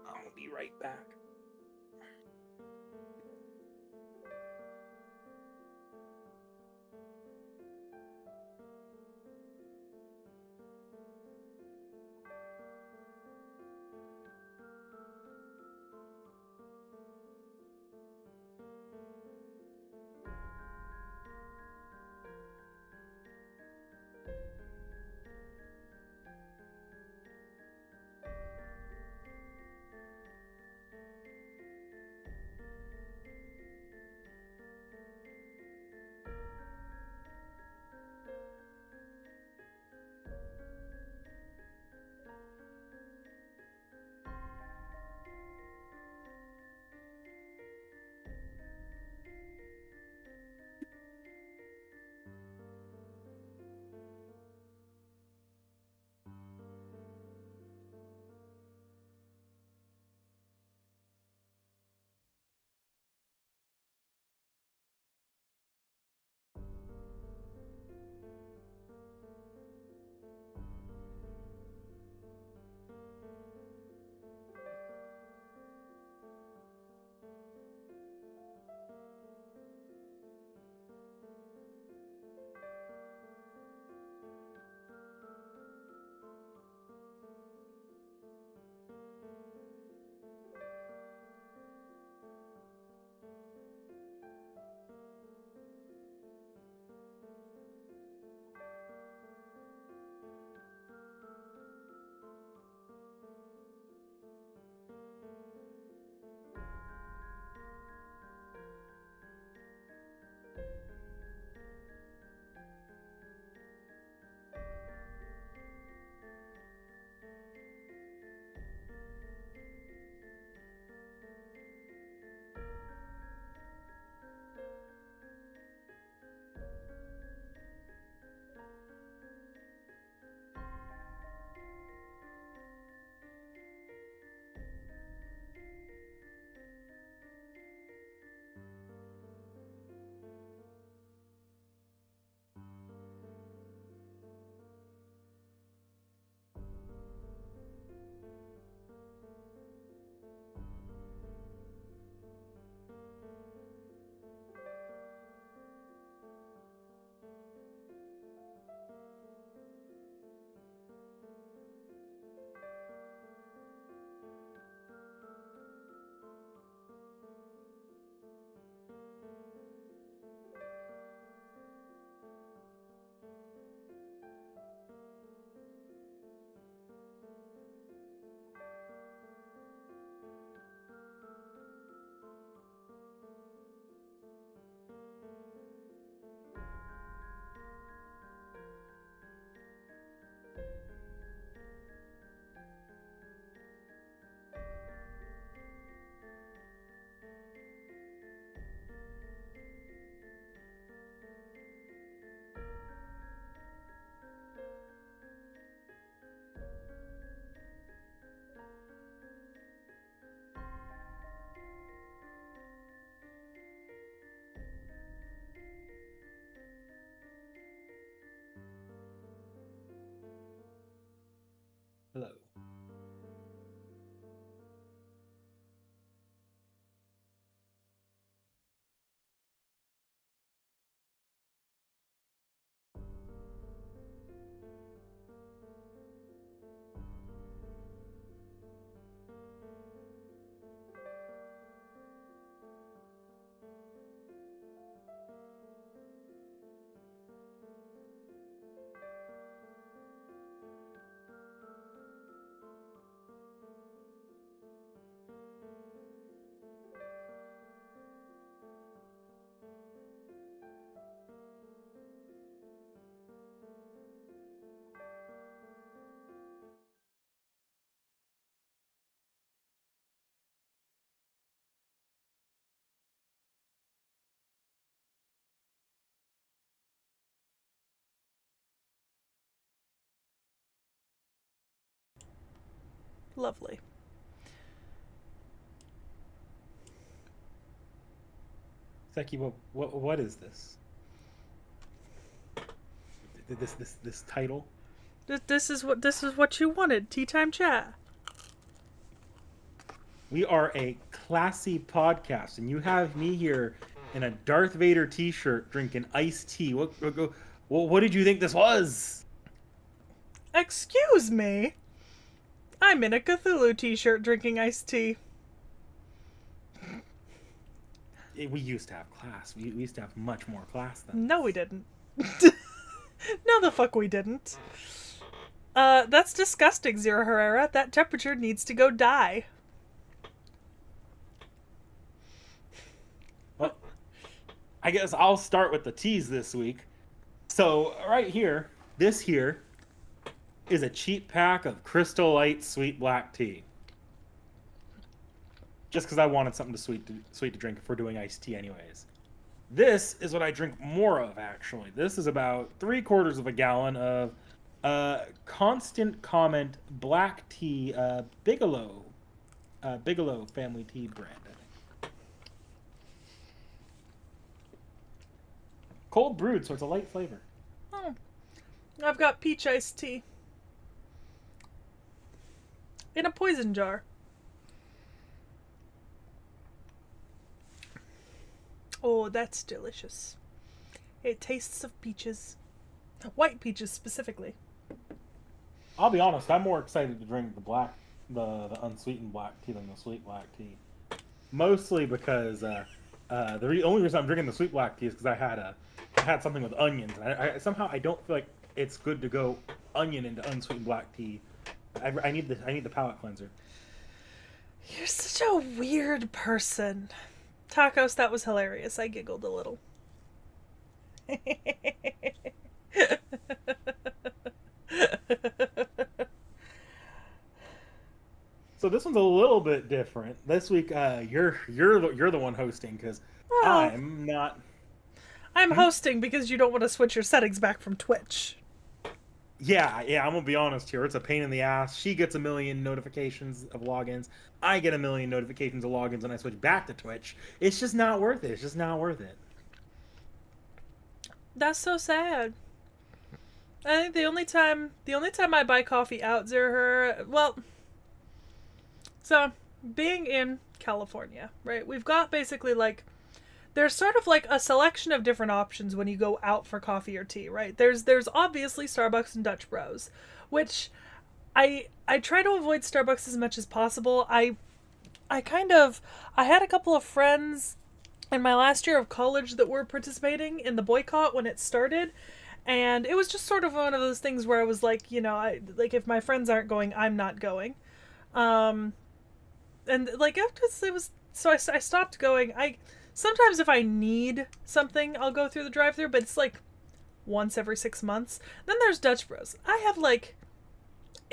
I'll be right back. Hello. Lovely. Seki, what is this? This title? This is what you wanted. Tea time chat. We are a classy podcast, and you have me here in a Darth Vader T-shirt drinking iced tea. What did you think this was? Excuse me. I'm in a Cthulhu t-shirt drinking iced tea. We used to have class. We used to have much more class than No, this. we didn't. No, the fuck we didn't. That's disgusting, Zero Herrera. That temperature needs to go die. Well, I guess I'll start with the teas this week. So right here, this here is a cheap pack of Crystal Light sweet black tea. Just because I wanted something sweet to drink if we're doing iced tea, anyways. This is what I drink more of, actually. This is about 3/4 of a gallon of Constant Comment black tea, Bigelow family tea brand, I think. Cold brewed, so it's a light flavor. Oh, I've got peach iced tea. In a poison jar. Oh, that's delicious. It tastes of peaches. White peaches, specifically. I'll be honest, I'm more excited to drink the unsweetened black tea than the sweet black tea. Mostly because only reason I'm drinking the sweet black tea is because I had something with onions. And somehow I don't feel like it's good to go onion into unsweetened black tea. I need the palate cleanser. You're such a weird person. Tacos, that was hilarious. I giggled a little. So this one's a little bit different. This week, you're the one hosting because Well, I'm not. I'm Hmm? hosting because you don't want to switch your settings back from Twitch. Yeah. I'm gonna be honest here. It's a pain in the ass. She gets a million notifications of logins. I get a million notifications of logins, and I switch back to Twitch. It's just not worth it. It's just not worth it. That's so sad. I think the only time I buy coffee out there, well, so being in California, right? We've got basically like there's sort of like a selection of different options when you go out for coffee or tea, right? There's obviously Starbucks and Dutch Bros, which I try to avoid Starbucks as much as possible. I had a couple of friends in my last year of college that were participating in the boycott when it started, and it was just sort of one of those things where I was like, like if my friends aren't going, I'm not going. Um and like after it was so I stopped going. I sometimes if I need something, I'll go through the drive-through, but it's like once every 6 months. Then there's Dutch Bros. I have like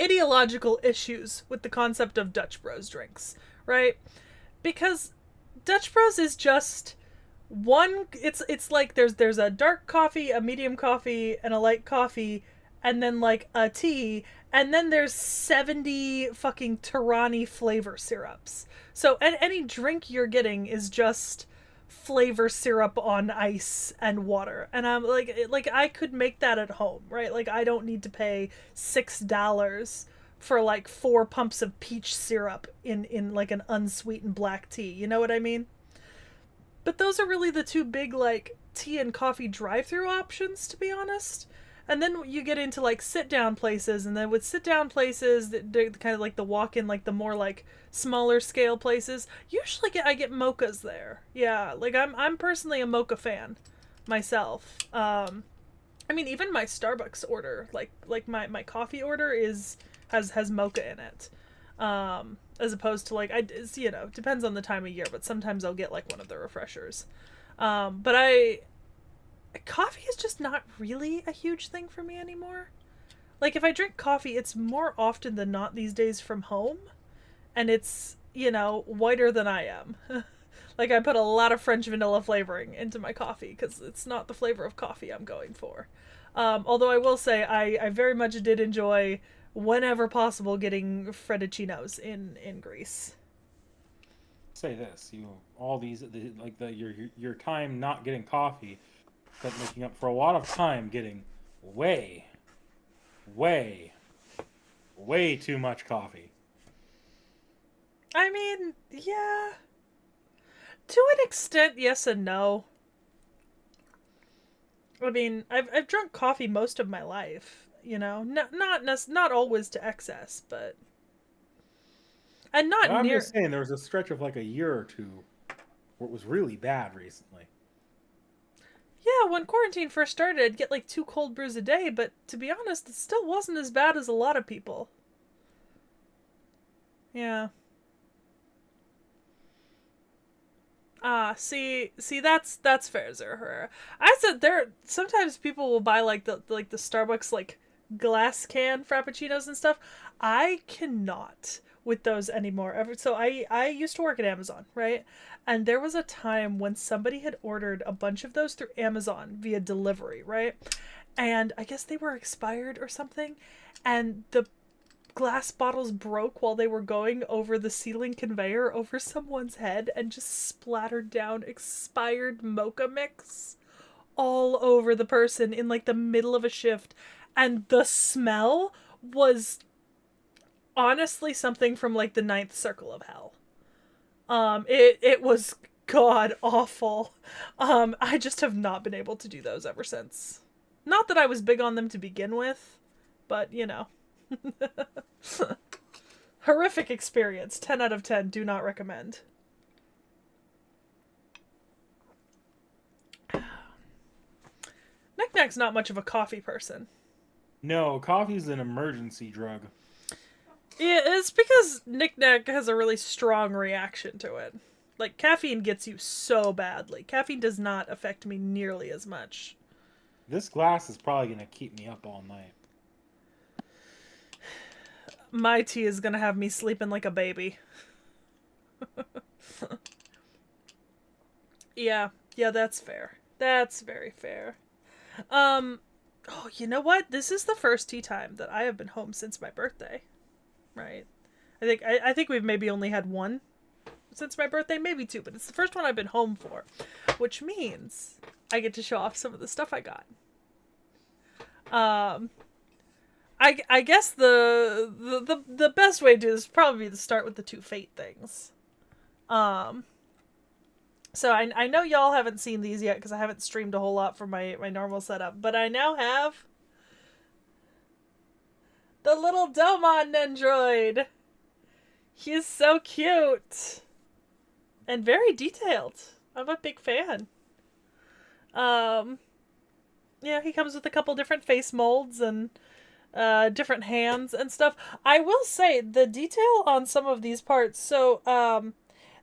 ideological issues with the concept of Dutch Bros drinks, right? Because Dutch Bros is just one. It's like there's a dark coffee, a medium coffee, and a light coffee, and then like a tea, and then there's 70 fucking Tirani flavor syrups. So any drink you're getting is just flavor syrup on ice and water, and I'm like I could make that at home, right? Like I don't need to pay $6 for like 4 pumps of peach syrup in like an unsweetened black tea. You know what I mean? But those are really the two big like tea and coffee drive-through options, to be honest. And then you get into like sit down places, and then with sit down places, they're kind of like the walk in, like the more like smaller scale places. Usually, I get mochas there. Yeah, like I'm personally a mocha fan myself. I mean, even my Starbucks order, like my coffee order has mocha in it. As opposed to like depends on the time of year, but sometimes I'll get like one of the refreshers. But coffee is just not really a huge thing for me anymore. Like if I drink coffee, it's more often than not these days from home, and it's whiter than I am. Like I put a lot of French vanilla flavoring into my coffee because it's not the flavor of coffee I'm going for. Although I will say I very much did enjoy whenever possible getting fredicinos in Greece. Say this, all these your time not getting coffee, but making up for a lot of time getting way, way, way too much coffee. I mean, yeah. To an extent, yes and no. I mean, I've drunk coffee most of my life, you know, not always to excess, but and not But I'm near. just saying, there was a stretch of like a year or two where it was really bad recently. Yeah, when quarantine first started, I'd get like 2 cold brews a day, but to be honest, it still wasn't as bad as a lot of people. Yeah. See, that's fair, Zerher. I said there sometimes people will buy like the Starbucks like glass can frappuccinos and stuff. I cannot with those anymore. So I used to work at Amazon, right? And there was a time when somebody had ordered a bunch of those through Amazon via delivery, right? And I guess they were expired or something, and the glass bottles broke while they were going over the ceiling conveyor over someone's head and just splattered down expired mocha mix all over the person in like the middle of a shift. And the smell was honestly something from like the ninth circle of hell. It was god awful. I just have not been able to do those ever since. Not that I was big on them to begin with, but you know. Horrific experience. 10 out of 10. Do not recommend. Knick-Knack's not much of a coffee person. No, coffee's an emergency drug. Yeah, it's because Knick-Knack has a really strong reaction to it. Like, caffeine gets you so badly. Caffeine does not affect me nearly as much. This glass is probably gonna keep me up all night. My tea is gonna have me sleeping like a baby. Yeah, that's fair. That's very fair. Oh, you know what? This is the first tea time that I have been home since my birthday. Right. I think we've maybe only had one since my birthday, maybe two, but it's the first one I've been home for, which means I get to show off some of the stuff I got. I guess the best way to do this is probably to start with the two fate things. So I know y'all haven't seen these yet because I haven't streamed a whole lot from my normal setup, but I now have the little Domon Nendroid. He's so cute and very detailed. I'm a big fan. Yeah, he comes with a couple different face molds and different hands and stuff. I will say the detail on some of these parts. So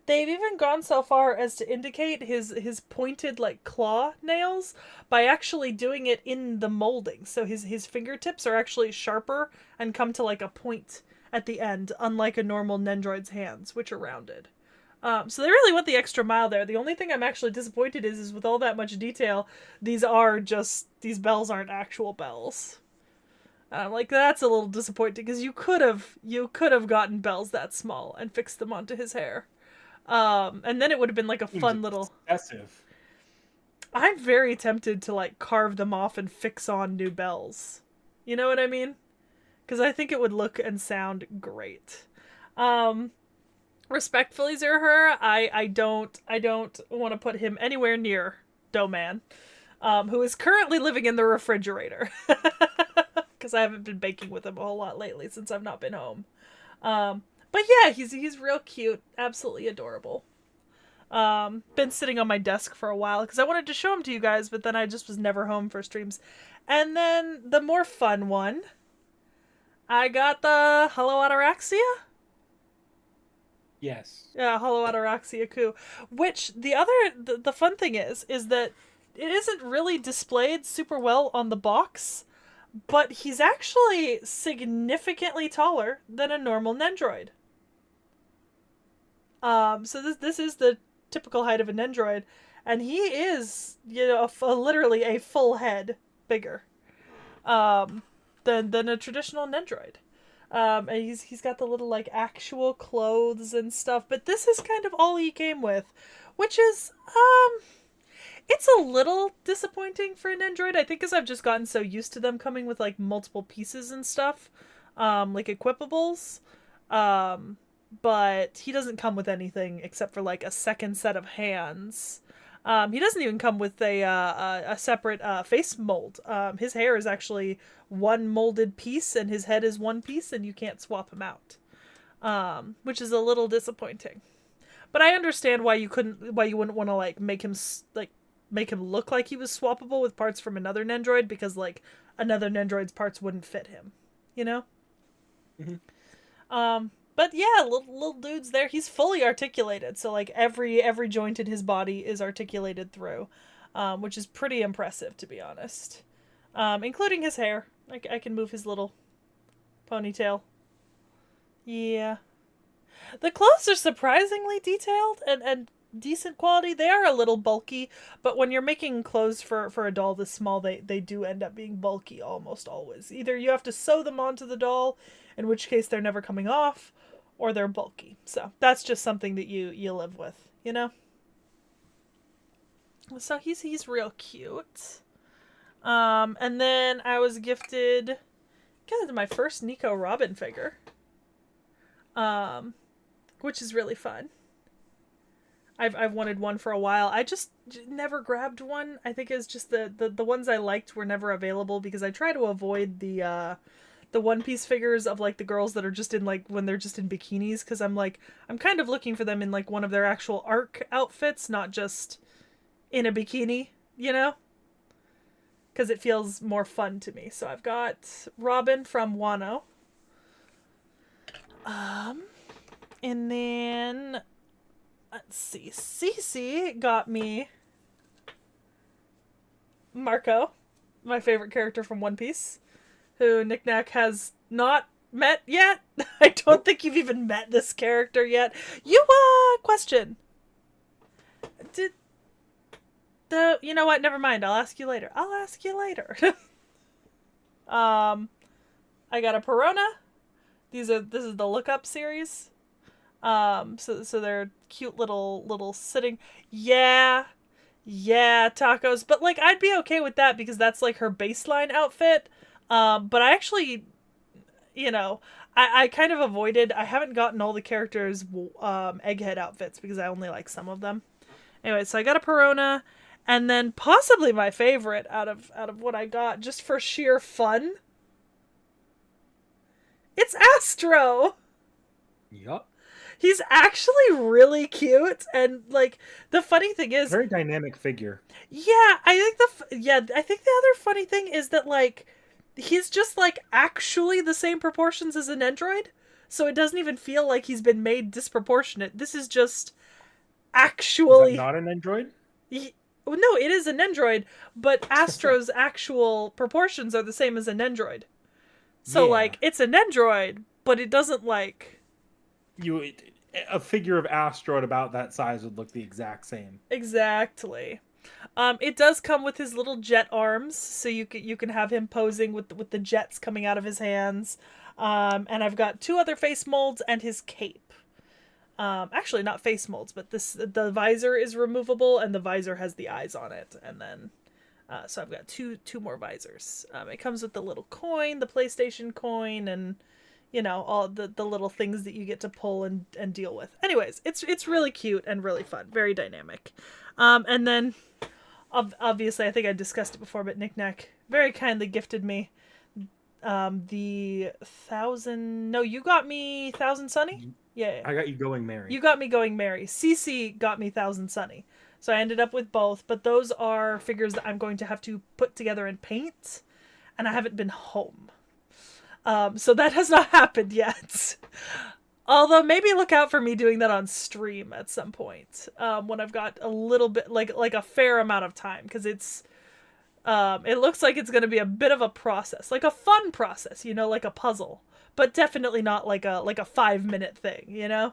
they've even gone so far as to indicate his pointed like claw nails by actually doing it in the molding. So his fingertips are actually sharper and come to like a point at the end, unlike a normal Nendroid's hands, which are rounded. So they really went the extra mile there. The only thing I'm actually disappointed is with all that much detail, these bells aren't actual bells. Like that's a little disappointing because you could have gotten bells that small and fixed them onto his hair. And then it would have been like a Seems fun little. excessive. I'm very tempted to like carve them off and fix on new bells. You know what I mean? Because I think it would look and sound great. Respectfully, Zerher, I don't want to put him anywhere near Doman, who is currently living in the refrigerator. Because I haven't been baking with him a whole lot lately since I've not been home. But yeah, he's real cute, absolutely adorable. Been sitting on my desk for a while because I wanted to show him to you guys, but then I just was never home for streams. And then the more fun one, I got the Hollow Ataraxia. Yes. Yeah, Hollow Ataraxia Coup. Which the fun thing is that it isn't really displayed super well on the box, but he's actually significantly taller than a normal Nendroid. So this is the typical height of a Nendroid, and he is, you know, literally a full head bigger, than a traditional Nendroid. And he's got the little like actual clothes and stuff, but this is kind of all he came with, which is it's a little disappointing for an Nendroid. I think because I've just gotten so used to them coming with like multiple pieces and stuff, like equipables. but he doesn't come with anything except for like a second set of hands. He doesn't even come with a separate face mold. His hair is actually one molded piece, and his head is one piece, and you can't swap him out, which is a little disappointing. But I understand why you wouldn't want to like make him look like he was swappable with parts from another Nendroid, because like another Nendroid's parts wouldn't fit him, you know. Mhm. But yeah, little dude's there. He's fully articulated, so like every joint in his body is articulated through, which is pretty impressive to be honest. Including his hair. I can move his little ponytail. Yeah, the clothes are surprisingly detailed and decent quality. They are a little bulky, but when you're making clothes for a doll this small, they do end up being bulky almost always. Either you have to sew them onto the doll, in which case they're never coming off, or they're bulky. So that's just something that you live with, you know? So he's real cute. And then I was gifted kind of my first Nico Robin figure. Which is really fun. I've wanted one for a while. I just never grabbed one. I think it's just the ones I liked were never available, because I try to avoid the One Piece figures of like the girls that are just in like when they're just in bikinis, because I'm kind of looking for them in like one of their actual arc outfits, not just in a bikini, you know? Because it feels more fun to me. So I've got Robin from Wano. And then let's see, Cece got me Marco, my favorite character from One Piece, who Knick Knack has not met yet. I don't think you've even met this character yet. You, question. Did you know what? Never mind. I'll ask you later. I got a Perona. This is the Look Up series. So they're cute little sitting. Yeah, tacos. But like, I'd be okay with that because that's like her baseline outfit. But I actually, you know, I kind of avoided. I haven't gotten all the characters' egghead outfits because I only like some of them. Anyway, so I got a Perona, and then possibly my favorite out of what I got, just for sheer fun. It's Astro. Yup. He's actually really cute, and like the funny thing is, Very dynamic figure. yeah, I think the other funny thing is that like he's just like actually the same proportions as an android, so it doesn't even feel like he's been made disproportionate. This is just Is that actually not an android? no, it is an android, but Astro's actual proportions are the same as an android. So Yeah. like it's an android, but it doesn't like A figure of Asteroid about that size would look the exact same. exactly. It does come with his little jet arms, so you can have him posing with the jets coming out of his hands. And I've got two other face molds and his cape. Actually, not face molds, but the visor is removable, and the visor has the eyes on it. And then, so I've got two more visors. It comes with the little coin, the PlayStation coin, and all the little things that you get to pull and deal with. Anyways, it's really cute and really fun, very dynamic. And then obviously, I think I discussed it before, but Knick Knack very kindly gifted me the 1,000. No, you got me 1,000 Sunny. Yeah, I got you going, Mary. you got me going Mary. Cece got me 1,000 Sunny. So I ended up with both, but those are figures that I'm going to have to put together and paint, and I haven't been home. So that has not happened yet. Although maybe look out for me doing that on stream at some point, when I've got a little bit, like a fair amount of time, because it looks like it's going to be a bit of a process, like a fun process, like a puzzle, but definitely not like a 5-minute thing.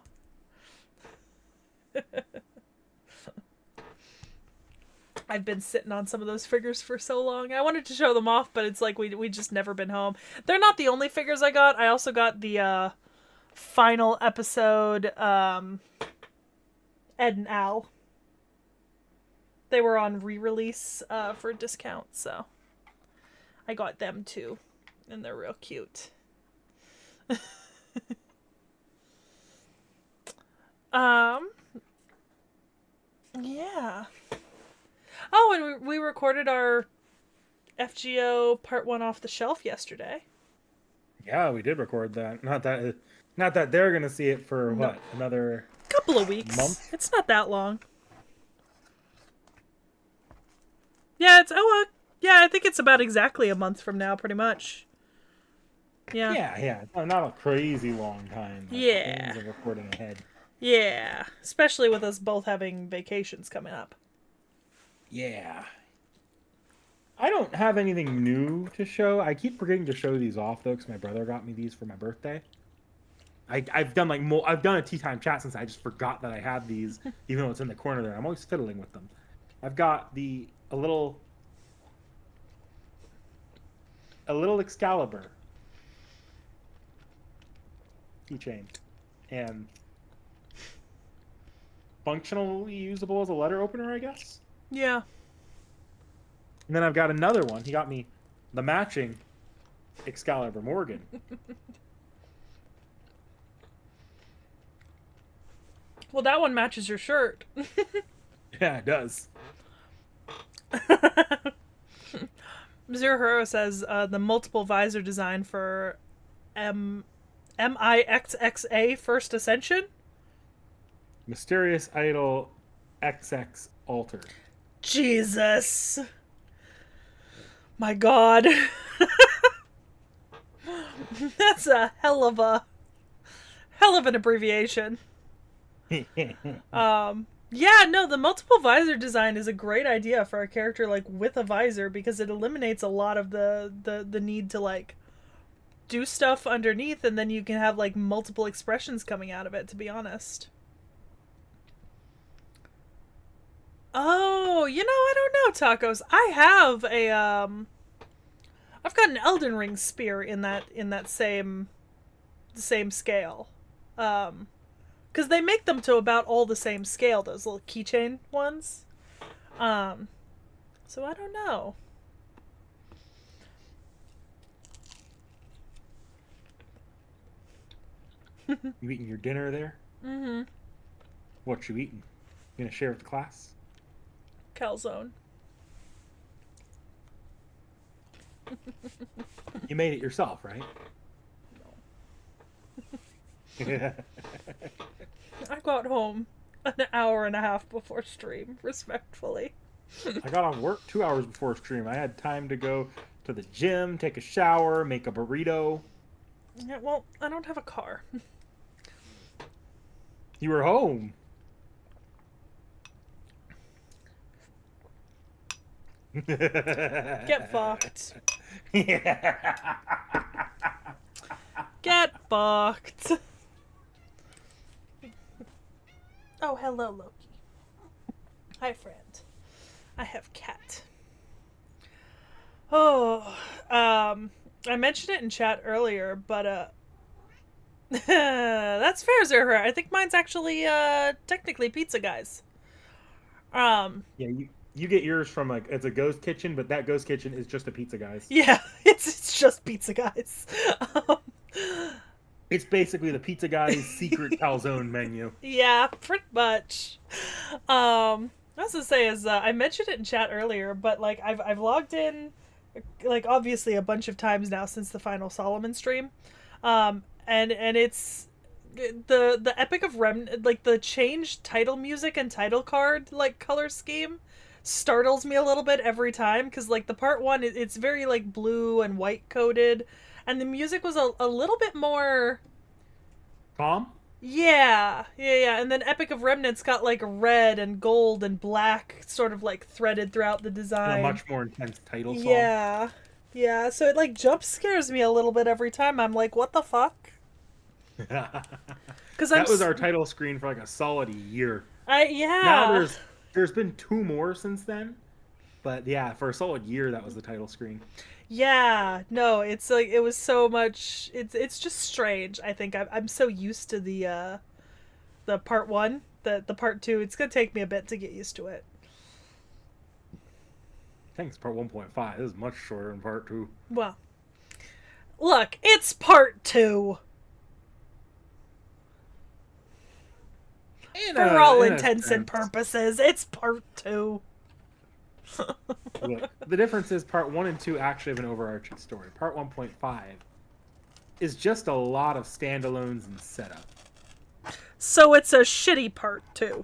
I've been sitting on some of those figures for so long. I wanted to show them off, but it's like we just never been home. They're not the only figures I got. I also got the final episode Ed and Al. They were on re-release for a discount, so I got them too, and they're real cute. Um, yeah. Oh, and we recorded our FGO Part 1 off the shelf yesterday. Yeah, we did record that. Not that they're gonna see it for No. what, another Couple of weeks. month? It's not that long. Yeah, yeah, I think it's about exactly a month from now, pretty much. Yeah. Yeah. Not a crazy long time, but Yeah. things are recording ahead. Yeah. Especially with us both having vacations coming up. Yeah. I don't have anything new to show. I keep forgetting to show these off though, because my brother got me these for my birthday. I've done I've done a tea time chat since I just forgot that I had these, even though it's in the corner there. I'm always fiddling with them. I've got a little Excalibur keychain, and functionally usable as a letter opener, I guess. Yeah. And then I've got another one. He got me the matching Excalibur Morgan. Well, that one matches your shirt. Yeah, it does. Zero Hero says the multiple visor design for MIXXA First Ascension. Mysterious Idol XX Alter. Jesus. My God. That's a hell of an abbreviation. Yeah, no, the multiple visor design is a great idea for a character like with a visor because it eliminates a lot of the need to like do stuff underneath, and then you can have like multiple expressions coming out of it, to be honest. Oh, I don't know, Tacos. I've got an Elden Ring spear in that same scale. Because they make them to about all the same scale, those little keychain ones. So I don't know. You eating your dinner there? Mm-hmm. What you eating? You gonna share with the class? Calzone. You made it yourself, right? I got home an hour and a half before stream, respectfully. I got off work 2 hours before stream. I had time to go to the gym, take a shower, make a burrito. Yeah, well, I don't have a car. You were home. Get fucked. Yeah. Get fucked. Oh, hello, Loki. Hi, friend. I have cat. Oh, I mentioned it in chat earlier, but that's fair, Zerher. I think mine's actually technically Pizza Guys. Yeah, you get yours from it's a ghost kitchen, but that ghost kitchen is just a Pizza Guys. Yeah, it's just Pizza Guys. It's basically the Pizza Guys secret calzone menu. Yeah, pretty much. I was to say is I mentioned it in chat earlier, but like I've logged in like obviously a bunch of times now since the final Solomon stream, and it's the Epic of Remnant, like the changed title music and title card like color scheme startles me a little bit every time because like the part one it's very like blue and white coded, and the music was a little bit more Calm? yeah, and then Epic of Remnants got like red and gold and black sort of like threaded throughout the design. A much more intense title song. Yeah, so it like jump scares me a little bit every time. I'm like, what the fuck? Because that was our title screen for like a solid year. Yeah. Now there's been 2 more since then, but yeah, for a solid year that was the title screen. Yeah, no, it's like it was so much. It's just strange. I think I'm so used to the part one, the part two. It's gonna take me a bit to get used to it. I think it's part 1.5. This is much shorter than part 2. Well, look, it's part 2. For all in a intents and sense. purposes, it's part 2. Look, the difference is part 1 and 2 actually have an overarching story. Part 1.5 is just a lot of standalones and setup. So it's a shitty part 2.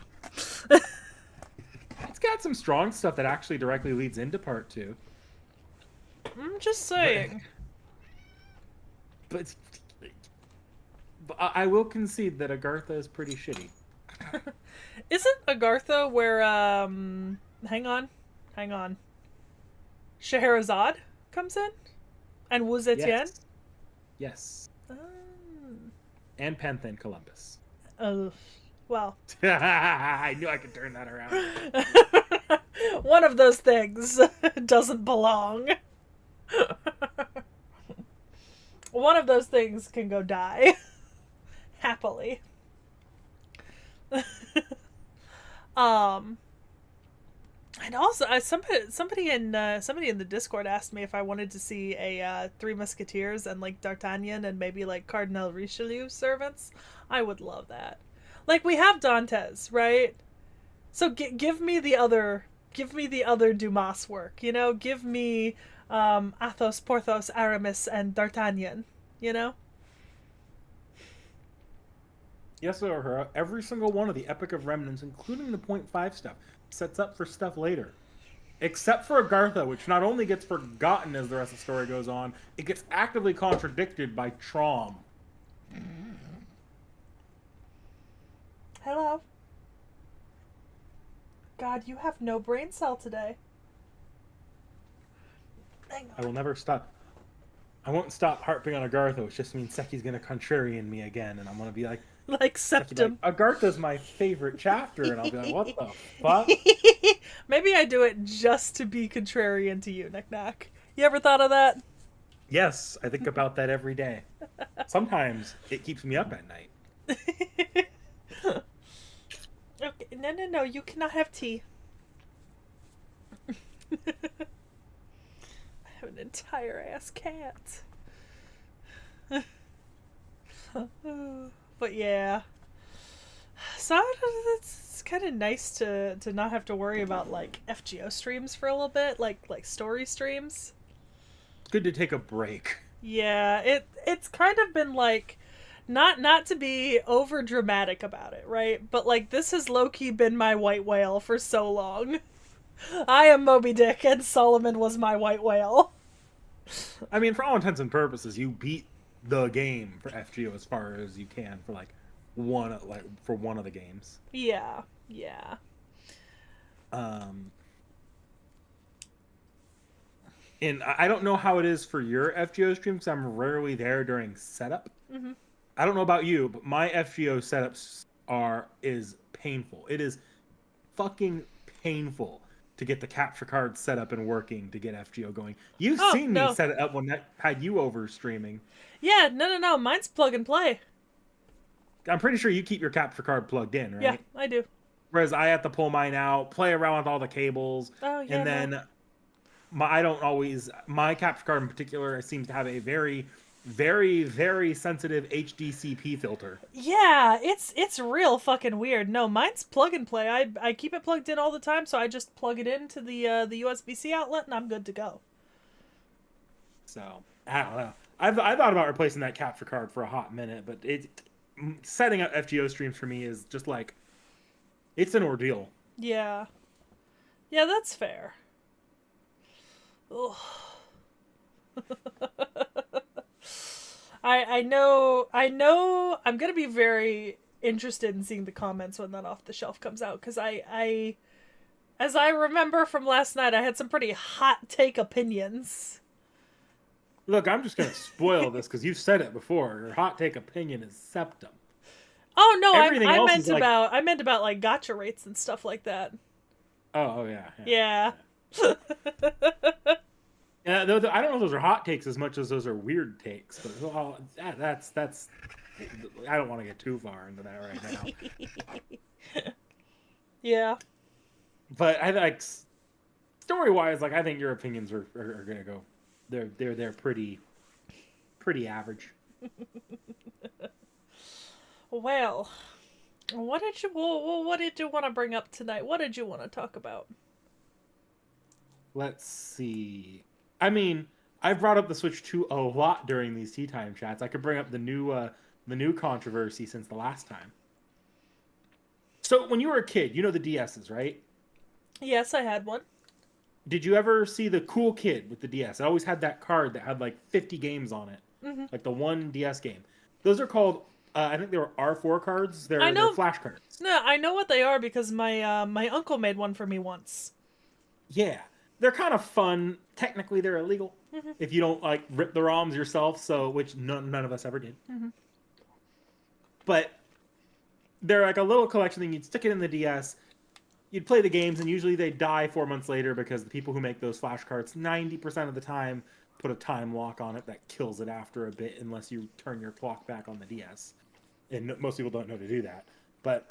It's got some strong stuff that actually directly leads into part 2. I'm just saying. But I will concede that Agartha is pretty shitty. Isn't Agartha where, hang on. Scheherazade comes in? And Wu Zetian? Yes. Oh. And Panther and Columbus. Well. I knew I could turn that around. One of those things doesn't belong. One of those things can go die. Happily. And also, somebody in the Discord asked me if I wanted to see a Three Musketeers and like D'Artagnan and maybe like Cardinal Richelieu servants. I would love that. Like we have Dantes, right? So give me the other Dumas work. You know, give me Athos, Porthos, Aramis, and D'Artagnan. You know. Yes, O'Hara, every single one of the Epic of Remnants, including the .5 stuff, sets up for stuff later. Except for Agartha, which not only gets forgotten as the rest of the story goes on, it gets actively contradicted by Trom. Hello. God, you have no brain cell today. Hang on. I will never stop. I won't stop harping on Agartha, which just means Seki's going to contrarian me again, and I'm going to be like, Septum. Like, Agartha's my favorite chapter, and I'll be like, what the fuck? Maybe I do it just to be contrarian to you, Knick Knack. You ever thought of that? Yes, I think about that every day. Sometimes it keeps me up at night. Okay, no, you cannot have tea. I have an entire ass cat. But yeah. So it's kind of nice to not have to worry about like FGO streams for a little bit, like story streams. It's good to take a break. Yeah, it's kind of been like not to be over dramatic about it, right? But like this has low-key been my white whale for so long. I am Moby Dick and Solomon was my white whale. I mean, for all intents and purposes, you beat the game for FGO as far as you can for one of the games. Yeah. And I don't know how it is for your FGO stream because I'm rarely there during setup. Mm-hmm. I don't know about you, but my FGO setups is painful. It is fucking painful to get the capture card set up and working to get FGO going. You've seen me set it up when that had you over streaming. Yeah, no. Mine's plug and play. I'm pretty sure you keep your capture card plugged in, right? Yeah, I do. Whereas I have to pull mine out, play around with all the cables, and then my capture card in particular seems to have a very, very, very sensitive HDCP filter. Yeah, it's real fucking weird. No, mine's plug and play. I keep it plugged in all the time, so I just plug it into the USB-C outlet and I'm good to go. So I don't know. I thought about replacing that capture card for a hot minute, but setting up FGO streams for me is just like it's an ordeal. Yeah, that's fair. Ugh. I know I'm gonna be very interested in seeing the comments when that Off the Shelf comes out, because I as I remember from last night, I had some pretty hot take opinions. Look, I'm just gonna spoil this because you've said it before. Your hot take opinion is Septum. Oh no, I meant about like gotcha rates and stuff like that. Oh yeah. Yeah. Yeah, I don't know if those are hot takes as much as those are weird takes, but that's I don't want to get too far into that right now. Yeah. But I like story-wise, like I think your opinions are gonna go. They're pretty average. Well, What did you want to bring up tonight? What did you want to talk about? Let's see. I mean, I've brought up the Switch 2 a lot during these tea time chats. I could bring up the new controversy since the last time. So when you were a kid, you know the DSs, right? Yes, I had one. Did you ever see the cool kid with the DS? It always had that card that had like 50 games on it, Hmm. like the one DS game. Those are called, I think they were R4 cards. I They're know. flash cards. No, I know what they are because my uncle made one for me once. Yeah, they're kind of fun. Technically, they're illegal Hmm. if you don't like rip the ROMs yourself. So, which none of us ever did. Hmm. But they're like a little collection thing. You'd stick it in the DS. You'd play the games, and usually they die 4 months later because the people who make those flashcards 90% of the time put a time lock on it that kills it after a bit, unless you turn your clock back on the DS. And most people don't know to do that. But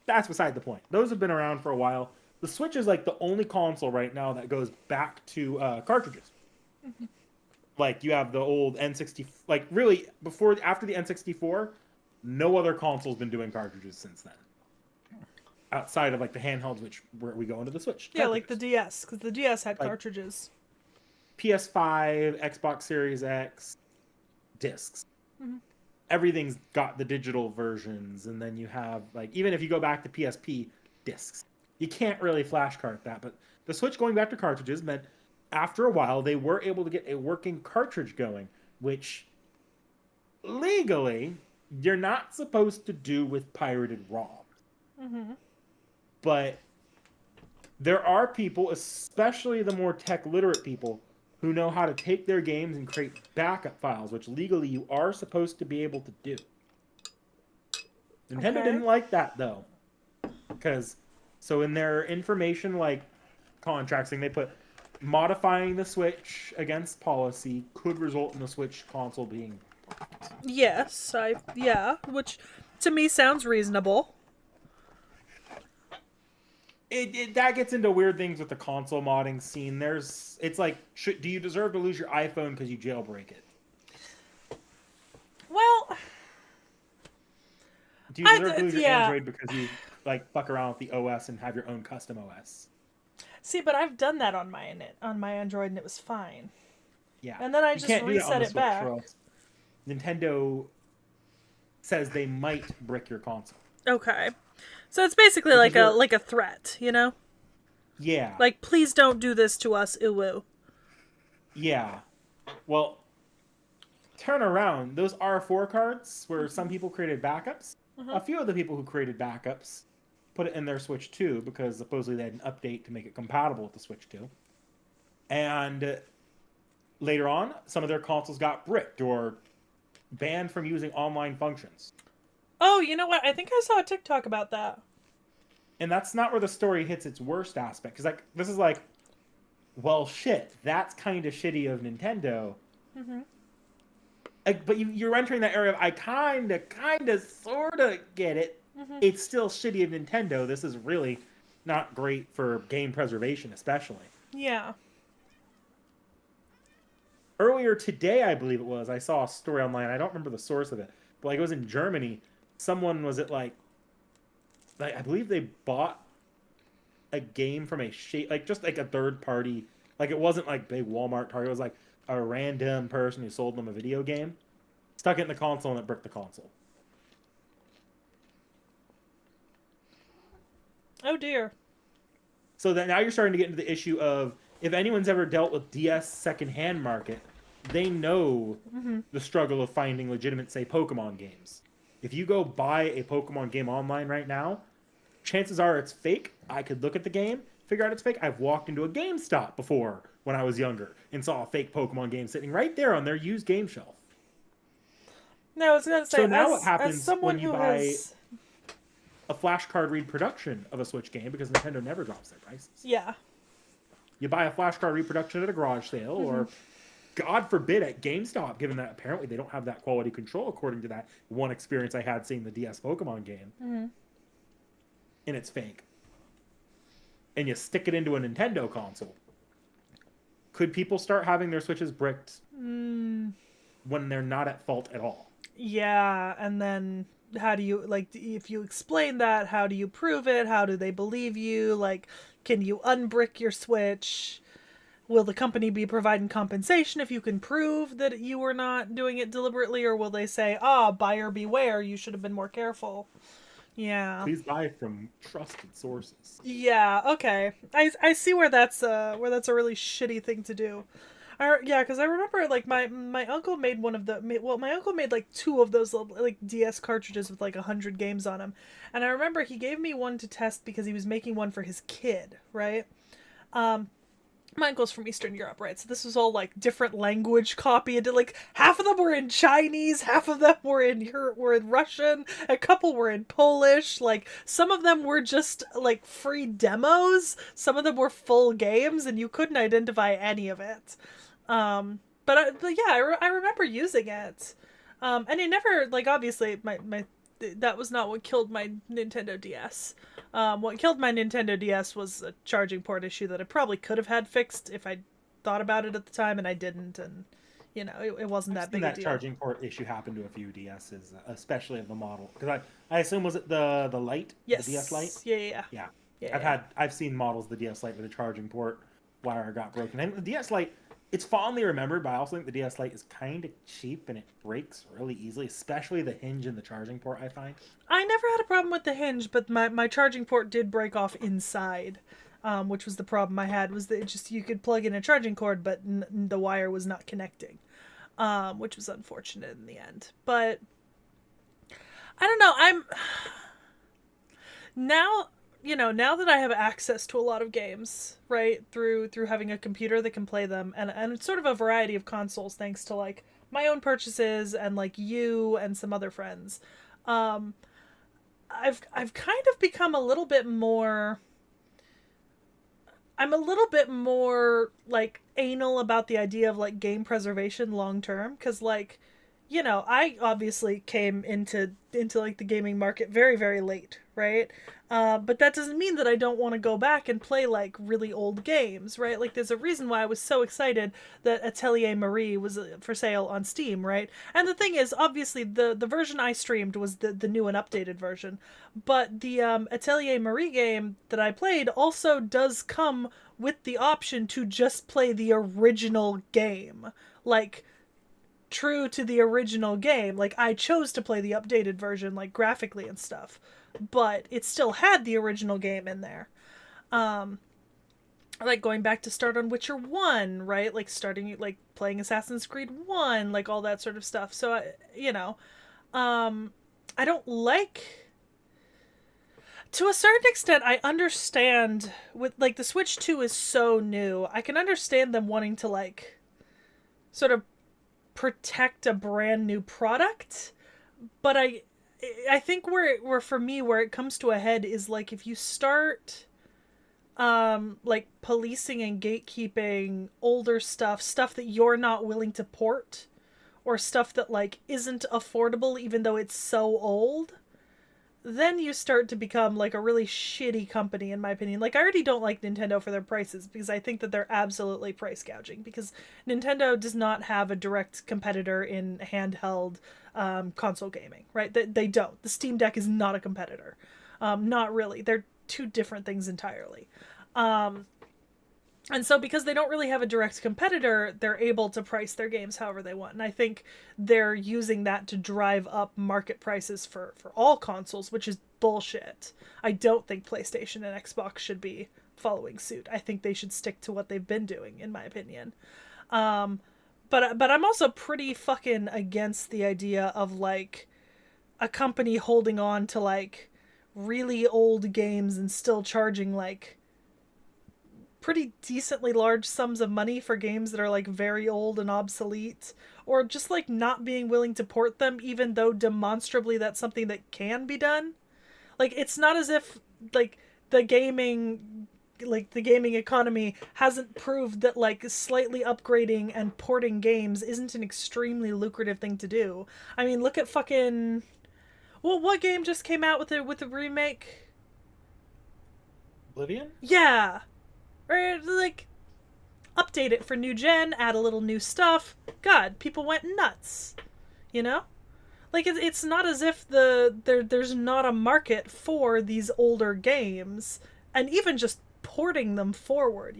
that's beside the point. Those have been around for a while. The Switch is like the only console right now that goes back to cartridges. Like you have the old N60, like really after the N64, no other console's been doing cartridges since then. Outside of like the handhelds, which where we go into the Switch. Yeah, like the Cartridges. DS, because the DS had Like cartridges. PS5, Xbox Series X, discs. Hmm. Everything's got the digital versions, and then you have like even if you go back to PSP, discs. You can't really flashcard that, but the Switch going back to cartridges meant after a while they were able to get a working cartridge going, which legally you're not supposed to do with pirated ROMs. Hmm. But there are people, especially the more tech literate people, who know how to take their games and create backup files, which legally you are supposed to be able to do. Nintendo Okay. didn't like that though, because so in their information like contracts thing, they put modifying the Switch against policy could result in the Switch console being. Yes, which to me sounds reasonable. That gets into weird things with the console modding scene. It's like, do you deserve to lose your iPhone because you jailbreak it? Well, Do you deserve to lose your yeah. Android because you like fuck around with the OS and have your own custom OS? See, but I've done that on my Android and it was fine. Yeah, And then I you just can't do that on reset the it Switch, back. or else Nintendo says they might brick your console. Okay. So it's basically Which is where, like a threat, you know? yeah, Like, please don't do this to us, uwu. yeah. Well, turn around. Those R4 cards, where some people created backups, Uh-huh. a few of the people who created backups put it in their Switch 2 because supposedly they had an update to make it compatible with the Switch 2. And later on, some of their consoles got bricked or banned from using online functions. Oh, you know what? I think I saw a TikTok about that. And that's not where the story hits its worst aspect. Because like this is like, well, shit, that's kind of shitty of Nintendo. Hmm. Like, but you're entering that area of I kind of, sort of get it. Hmm. It's still shitty of Nintendo. This is really not great for game preservation, especially. Yeah. Earlier today, I believe it was, I saw a story online. I don't remember the source of it, but like it was in Germany. Someone was at like I believe they bought a game from like just like a third party. Like it wasn't like big Walmart Target. It was like a random person who sold them a video game, stuck it in the console, and it bricked the console. Oh, dear. So that now you're starting to get into the issue of if anyone's ever dealt with DS secondhand market, they know Hmm. the struggle of finding legitimate, say, Pokemon games. If you go buy a Pokemon game online right now, chances are it's fake. I could look at the game, figure out it's fake. I've walked into a GameStop before when I was younger and saw a fake Pokemon game sitting right there on their used game shelf. No, I was gonna say, So now what as happens someone when you who buy has, a flashcard reproduction of a Switch game, because Nintendo never drops their prices? yeah. You buy a flashcard reproduction at a garage sale, or God forbid at GameStop, given that apparently they don't have that quality control, according to that one experience I had seeing the DS Pokemon game, Hmm. and it's fake. And you stick it into a Nintendo console. Could people start having their Switches bricked Mm, when they're not at fault at all? yeah, and then how do you, like, if you explain that, how do you prove it? How do they believe you? Like, can you unbrick your Switch? Will the company be providing compensation if you can prove that you were not doing it deliberately, or will they say, "Ah, buyer beware, you should have been more careful"? Yeah. Please buy from trusted sources. Yeah, okay. I see where that's a really shitty thing to do. Yeah, because I remember like my uncle made one of my uncle made like two of those little, like DS cartridges with like 100 games on them, and I remember he gave me one to test because he was making one for his kid, right? Um, my uncle's from Eastern Europe, right? So this was all like different language copy. And like half of them were in Chinese, half of them were in Russian, a couple were in Polish. Like some of them were just like free demos, some of them were full games, and you couldn't identify any of it. But yeah, I remember using it. And it never, like, obviously my that was not what killed my Nintendo DS. What killed my Nintendo DS was a charging port issue that I probably could have had fixed if I thought about it at the time, and I didn't, and it wasn't I've that seen big a that deal. charging port issue happen to a few DSs, especially of the model. Because I assume was it the Lite, the DS Lite? Yes. Yeah. Yeah. Yeah, Yeah. Yeah. I've seen models of the DS Lite where the charging port wire got broken. And the DS Lite, it's fondly remembered, but I also think the DS Lite is kind of cheap and it breaks really easily, especially the hinge in the charging port. I find. I never had a problem with the hinge, but my charging port did break off inside. Which was the problem I had, was that it just, you could plug in a charging cord, but the wire was not connecting, which was unfortunate in the end. But I don't know. I'm now, now that I have access to a lot of games, right, through having a computer that can play them, and it's sort of a variety of consoles, thanks to like my own purchases and like you and some other friends. Um, I've kind of become a little bit more. I'm a little bit more like anal about the idea of like game preservation long term, because like, I obviously came into like the gaming market very very late, right? But that doesn't mean that I don't want to go back and play like really old games, right? Like there's a reason why I was so excited that Atelier Marie was for sale on Steam, right? And the thing is, obviously the version I streamed was the new and updated version, but the Atelier Marie game that I played also does come with the option to just play the original game, like true to the original game. Like I chose to play the updated version, like graphically and stuff, but it still had the original game in there. Um, like going back to start on Witcher 1, right? Like starting, like playing Assassin's Creed 1, like all that sort of stuff. So, um, I don't like. To a certain extent, I understand with like the Switch 2 is so new. I can understand them wanting to like sort of protect a brand new product, but I think where for me where it comes to a head is like if you start like policing and gatekeeping older stuff that you're not willing to port, or stuff that like isn't affordable even though it's so old, then you start to become like a really shitty company, in my opinion. Like I already don't like Nintendo for their prices, because I think that they're absolutely price gouging, because Nintendo does not have a direct competitor in handheld console gaming, right? They don't. The Steam Deck is not a competitor. Not really. They're two different things entirely. Um, and so because they don't really have a direct competitor, they're able to price their games however they want. And I think they're using that to drive up market prices for all consoles, which is bullshit. I don't think PlayStation and Xbox should be following suit. I think they should stick to what they've been doing, in my opinion. Um, but I'm also pretty fucking against the idea of like a company holding on to like really old games and still charging like pretty decently large sums of money for games that are like very old and obsolete, or just like not being willing to port them even though demonstrably that's something that can be done. Like it's not as if like the gaming the gaming economy hasn't proved that like slightly upgrading and porting games isn't an extremely lucrative thing to do. I mean, look at fucking, well, what game just came out with a remake? Oblivion? Yeah. Or like update it for new gen, add a little new stuff. God, people went nuts. You know? like it's not as if there's not a market for these older games, and even just porting them forward,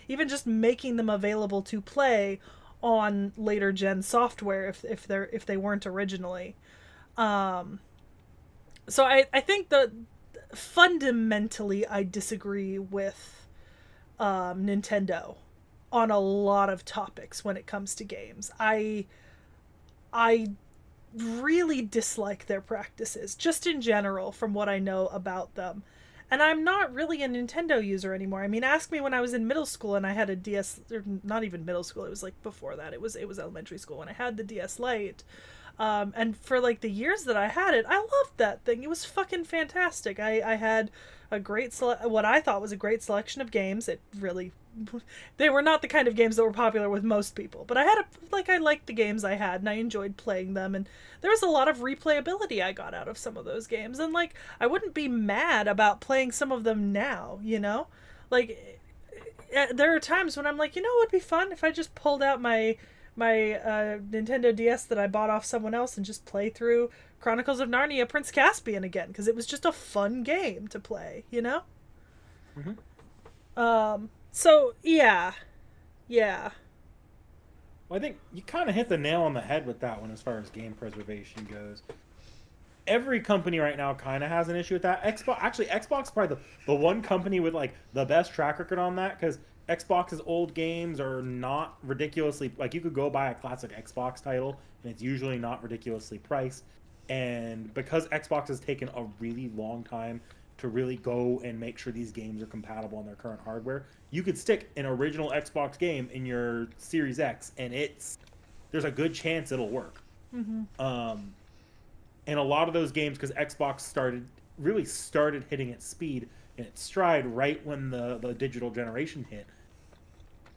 even just making them available to play on later gen software if they weren't originally. um so I think that fundamentally I disagree with Nintendo on a lot of topics when it comes to games. I really dislike their practices, just in general, from what I know about them. And I'm not really a Nintendo user anymore. I mean, ask me when I was in middle school and I had a DS, or not even middle school. It was like before that. It was elementary school when I had the DS Lite. And for like the years that I had it, I loved that thing. It was fucking fantastic. I had a what I thought was a great selection of games. It really, they were not the kind of games that were popular with most people, but I liked the games I had and I enjoyed playing them. And there was a lot of replayability I got out of some of those games. And like, I wouldn't be mad about playing some of them now, Like, there are times when I'm like, it would be fun if I just pulled out my Nintendo DS that I bought off someone else and just play through Chronicles of Narnia Prince Caspian again, because it was just a fun game to play. Mm-hmm. So yeah. Yeah. Well, I think you kind of hit the nail on the head with that one as far as game preservation goes. Every company right now kind of has an issue with that. Xbox is probably the one company with like the best track record on that, because Xbox's old games are not ridiculously, like, you could go buy a classic Xbox title and it's usually not ridiculously priced. And because Xbox has taken a really long time to really go and make sure these games are compatible on their current hardware, you could stick an original Xbox game in your Series X and there's a good chance it'll work. Mm-hmm. And a lot of those games, because Xbox started hitting its speed and its stride right when the digital generation hit,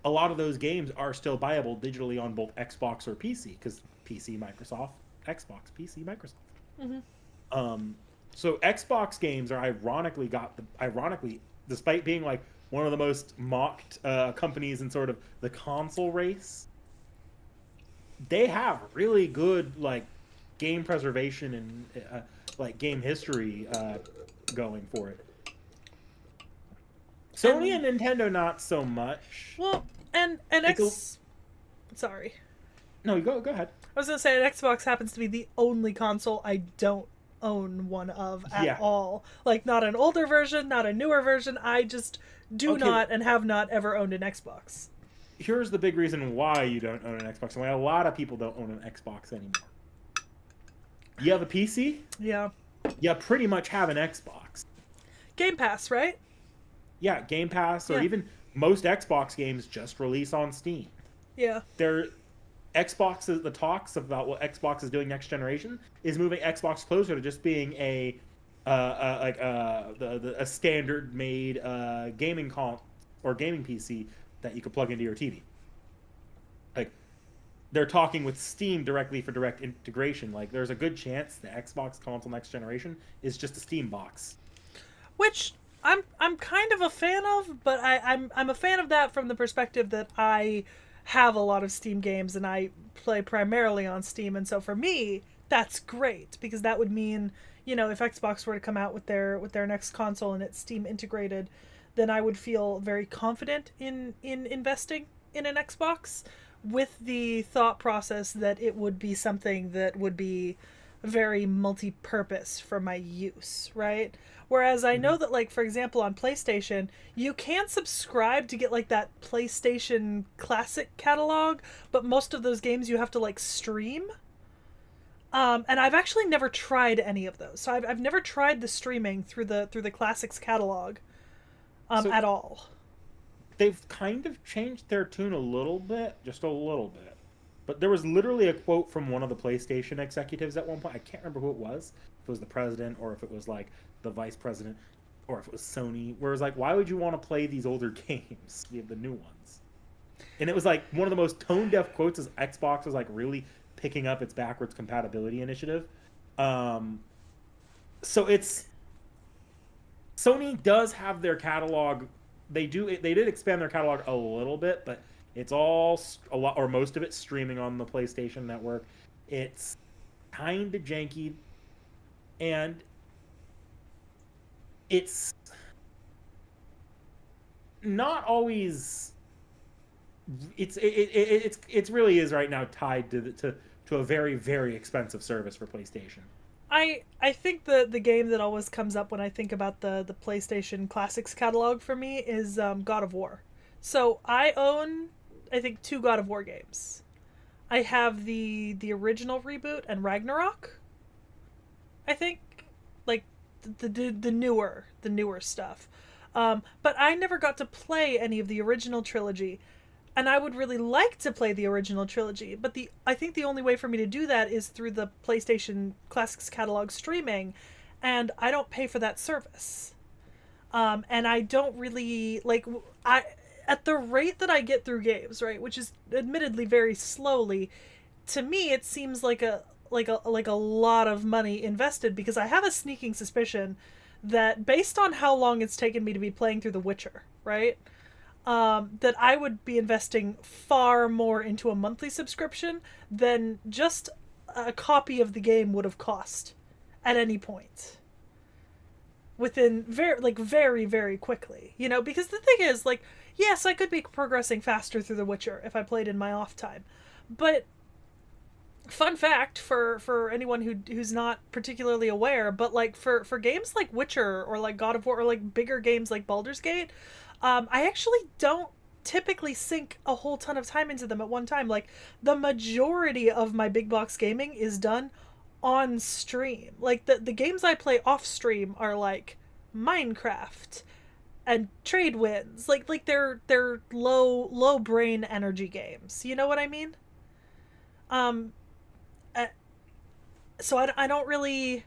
a lot of those games are still viable digitally on both Xbox or PC, because PC, Microsoft, Xbox, PC, Microsoft. Mm-hmm. So Xbox games are ironically, despite being like one of the most mocked companies in sort of the console race, they have really good like game preservation and like game history going for it. Sony and Nintendo not so much. Well, sorry. No, you go ahead. I was gonna say that Xbox happens to be the only console I don't own one of at all. Like, not an older version, not a newer version. I just do not and have not ever owned an Xbox. Here's the big reason why you don't own an Xbox and why a lot of people don't own an Xbox anymore. You have a PC? Yeah. You pretty much have an Xbox. Game Pass, right? Yeah, Game Pass, or even most Xbox games just release on Steam. Yeah. The talks about what Xbox is doing next generation is moving Xbox closer to just being a standard made gaming or gaming PC that you could plug into your TV. Like, they're talking with Steam directly for direct integration. Like, there's a good chance the Xbox console next generation is just a Steam box. Which I'm kind of a fan of, but I'm a fan of that from the perspective that I have a lot of Steam games and I play primarily on Steam, and so for me that's great, because that would mean, if Xbox were to come out with their next console and it's Steam integrated, then I would feel very confident in investing in an Xbox, with the thought process that it would be something that would be very multi-purpose for my use, right? Whereas I know that, like, for example, on PlayStation, you can subscribe to get like that PlayStation Classic catalog, but most of those games you have to like stream. And I've actually never tried any of those. So I've never tried the streaming through the Classics catalog at all. They've kind of changed their tune a little bit, just a little bit. But there was literally a quote from one of the PlayStation executives at one point. I can't remember who it was. If it was the president, or if it was like the vice president, or if it was Sony, where it was like, why would you want to play these older games? We have the new ones. And it was like one of the most tone-deaf quotes as Xbox was like really picking up its backwards compatibility initiative. So Sony does have their catalog. They did expand their catalog a little bit, but it's all a lot, or most of it, streaming on the PlayStation Network. It's kind of janky, and it's not always. It's really is right now tied to a very very expensive service for PlayStation. I think the game that always comes up when I think about the PlayStation Classics catalog for me is God of War. So I own, I think, two God of War games. I have the original reboot and Ragnarok. I think, like the newer stuff. But I never got to play any of the original trilogy, and I would really like to play the original trilogy. But the I think the only way for me to do that is through the PlayStation Classics catalog streaming, and I don't pay for that service. And I don't really like I at the rate that I get through games, right, which is admittedly very slowly. To me, it seems like a lot of money invested because I have a sneaking suspicion that based on how long it's taken me to be playing through The Witcher, right, that I would be investing far more into a monthly subscription than just a copy of the game would have cost at any point within very very quickly, because the thing is, like, yes, I could be progressing faster through The Witcher if I played in my off time, but fun fact for anyone who's not particularly aware, but like for games like Witcher or like God of War or like bigger games like Baldur's Gate, I actually don't typically sink a whole ton of time into them at one time. Like, the majority of my big box gaming is done on stream. Like, the games I play off stream are like Minecraft and Trade Winds. Like they're low brain energy games. You know what I mean? Um, uh, so I don't really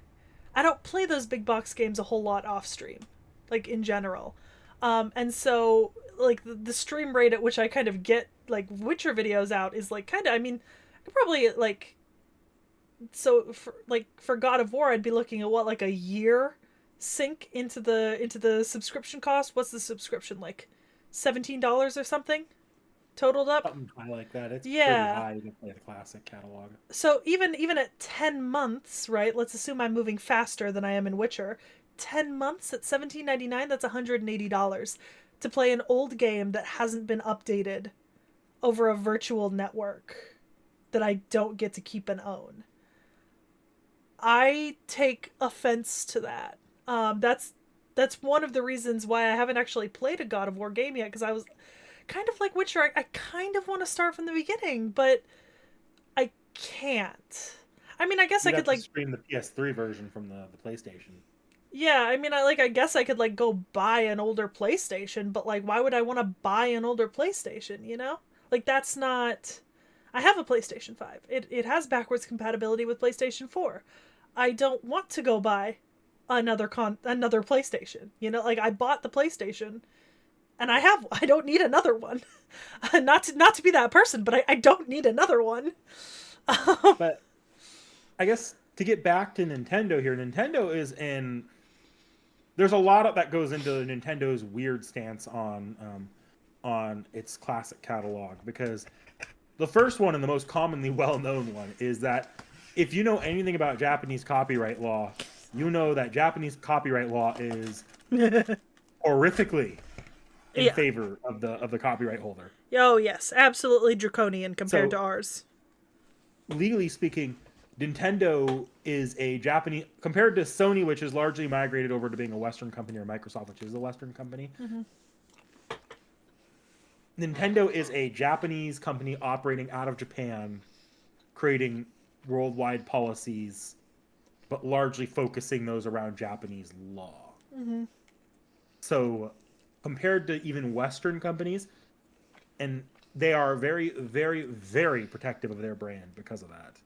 I don't play those big box games a whole lot off stream, like in general. And so like the stream rate at which I kind of get like Witcher videos out is like kind of, I mean, I could probably like, so for God of War I'd be looking at what, like a year sink into the subscription cost. What's the subscription, like $17 or something totaled up? Something high like that. It's pretty Yeah. high to play the classic catalog. So even at 10 months, right? Let's assume I'm moving faster than I am in Witcher. 10 months at 17.99, that's $180 to play an old game that hasn't been updated over a virtual network that I don't get to keep and own. I take offense to that. That's one of the reasons why I haven't actually played a God of War game yet, because I was kind of like Witcher. I kind of want to start from the beginning, but I can't. I mean, I guess I You'd have could to like, stream the PS3 version from the PlayStation. yeah. I mean, I guess I could like go buy an older PlayStation, but like, why would I want to buy an older PlayStation? Like, that's not. I have a PlayStation 5. It has backwards compatibility with PlayStation 4. I don't want to go buy another PlayStation. Like, I bought the PlayStation and I don't need another one. Not to be that person, but I don't need another one. But I guess to get back to Nintendo here, Nintendo is in. There's a lot of that goes into Nintendo's weird stance on its classic catalog, because the first one and the most commonly well-known one is that if you know anything about Japanese copyright law, you know that Japanese copyright law is horrifically in Yeah. favor of the copyright holder. Oh yes, absolutely draconian compared to So ours. legally speaking, Nintendo is a Japanese, compared to Sony, which is largely migrated over to being a Western company, or Microsoft, which is a Western company. Mm-hmm. Nintendo is a Japanese company operating out of Japan, creating worldwide policies, but largely focusing those around Japanese law. Mm-hmm. So, compared to even Western companies, and they are very, very, very protective of their brand because of that.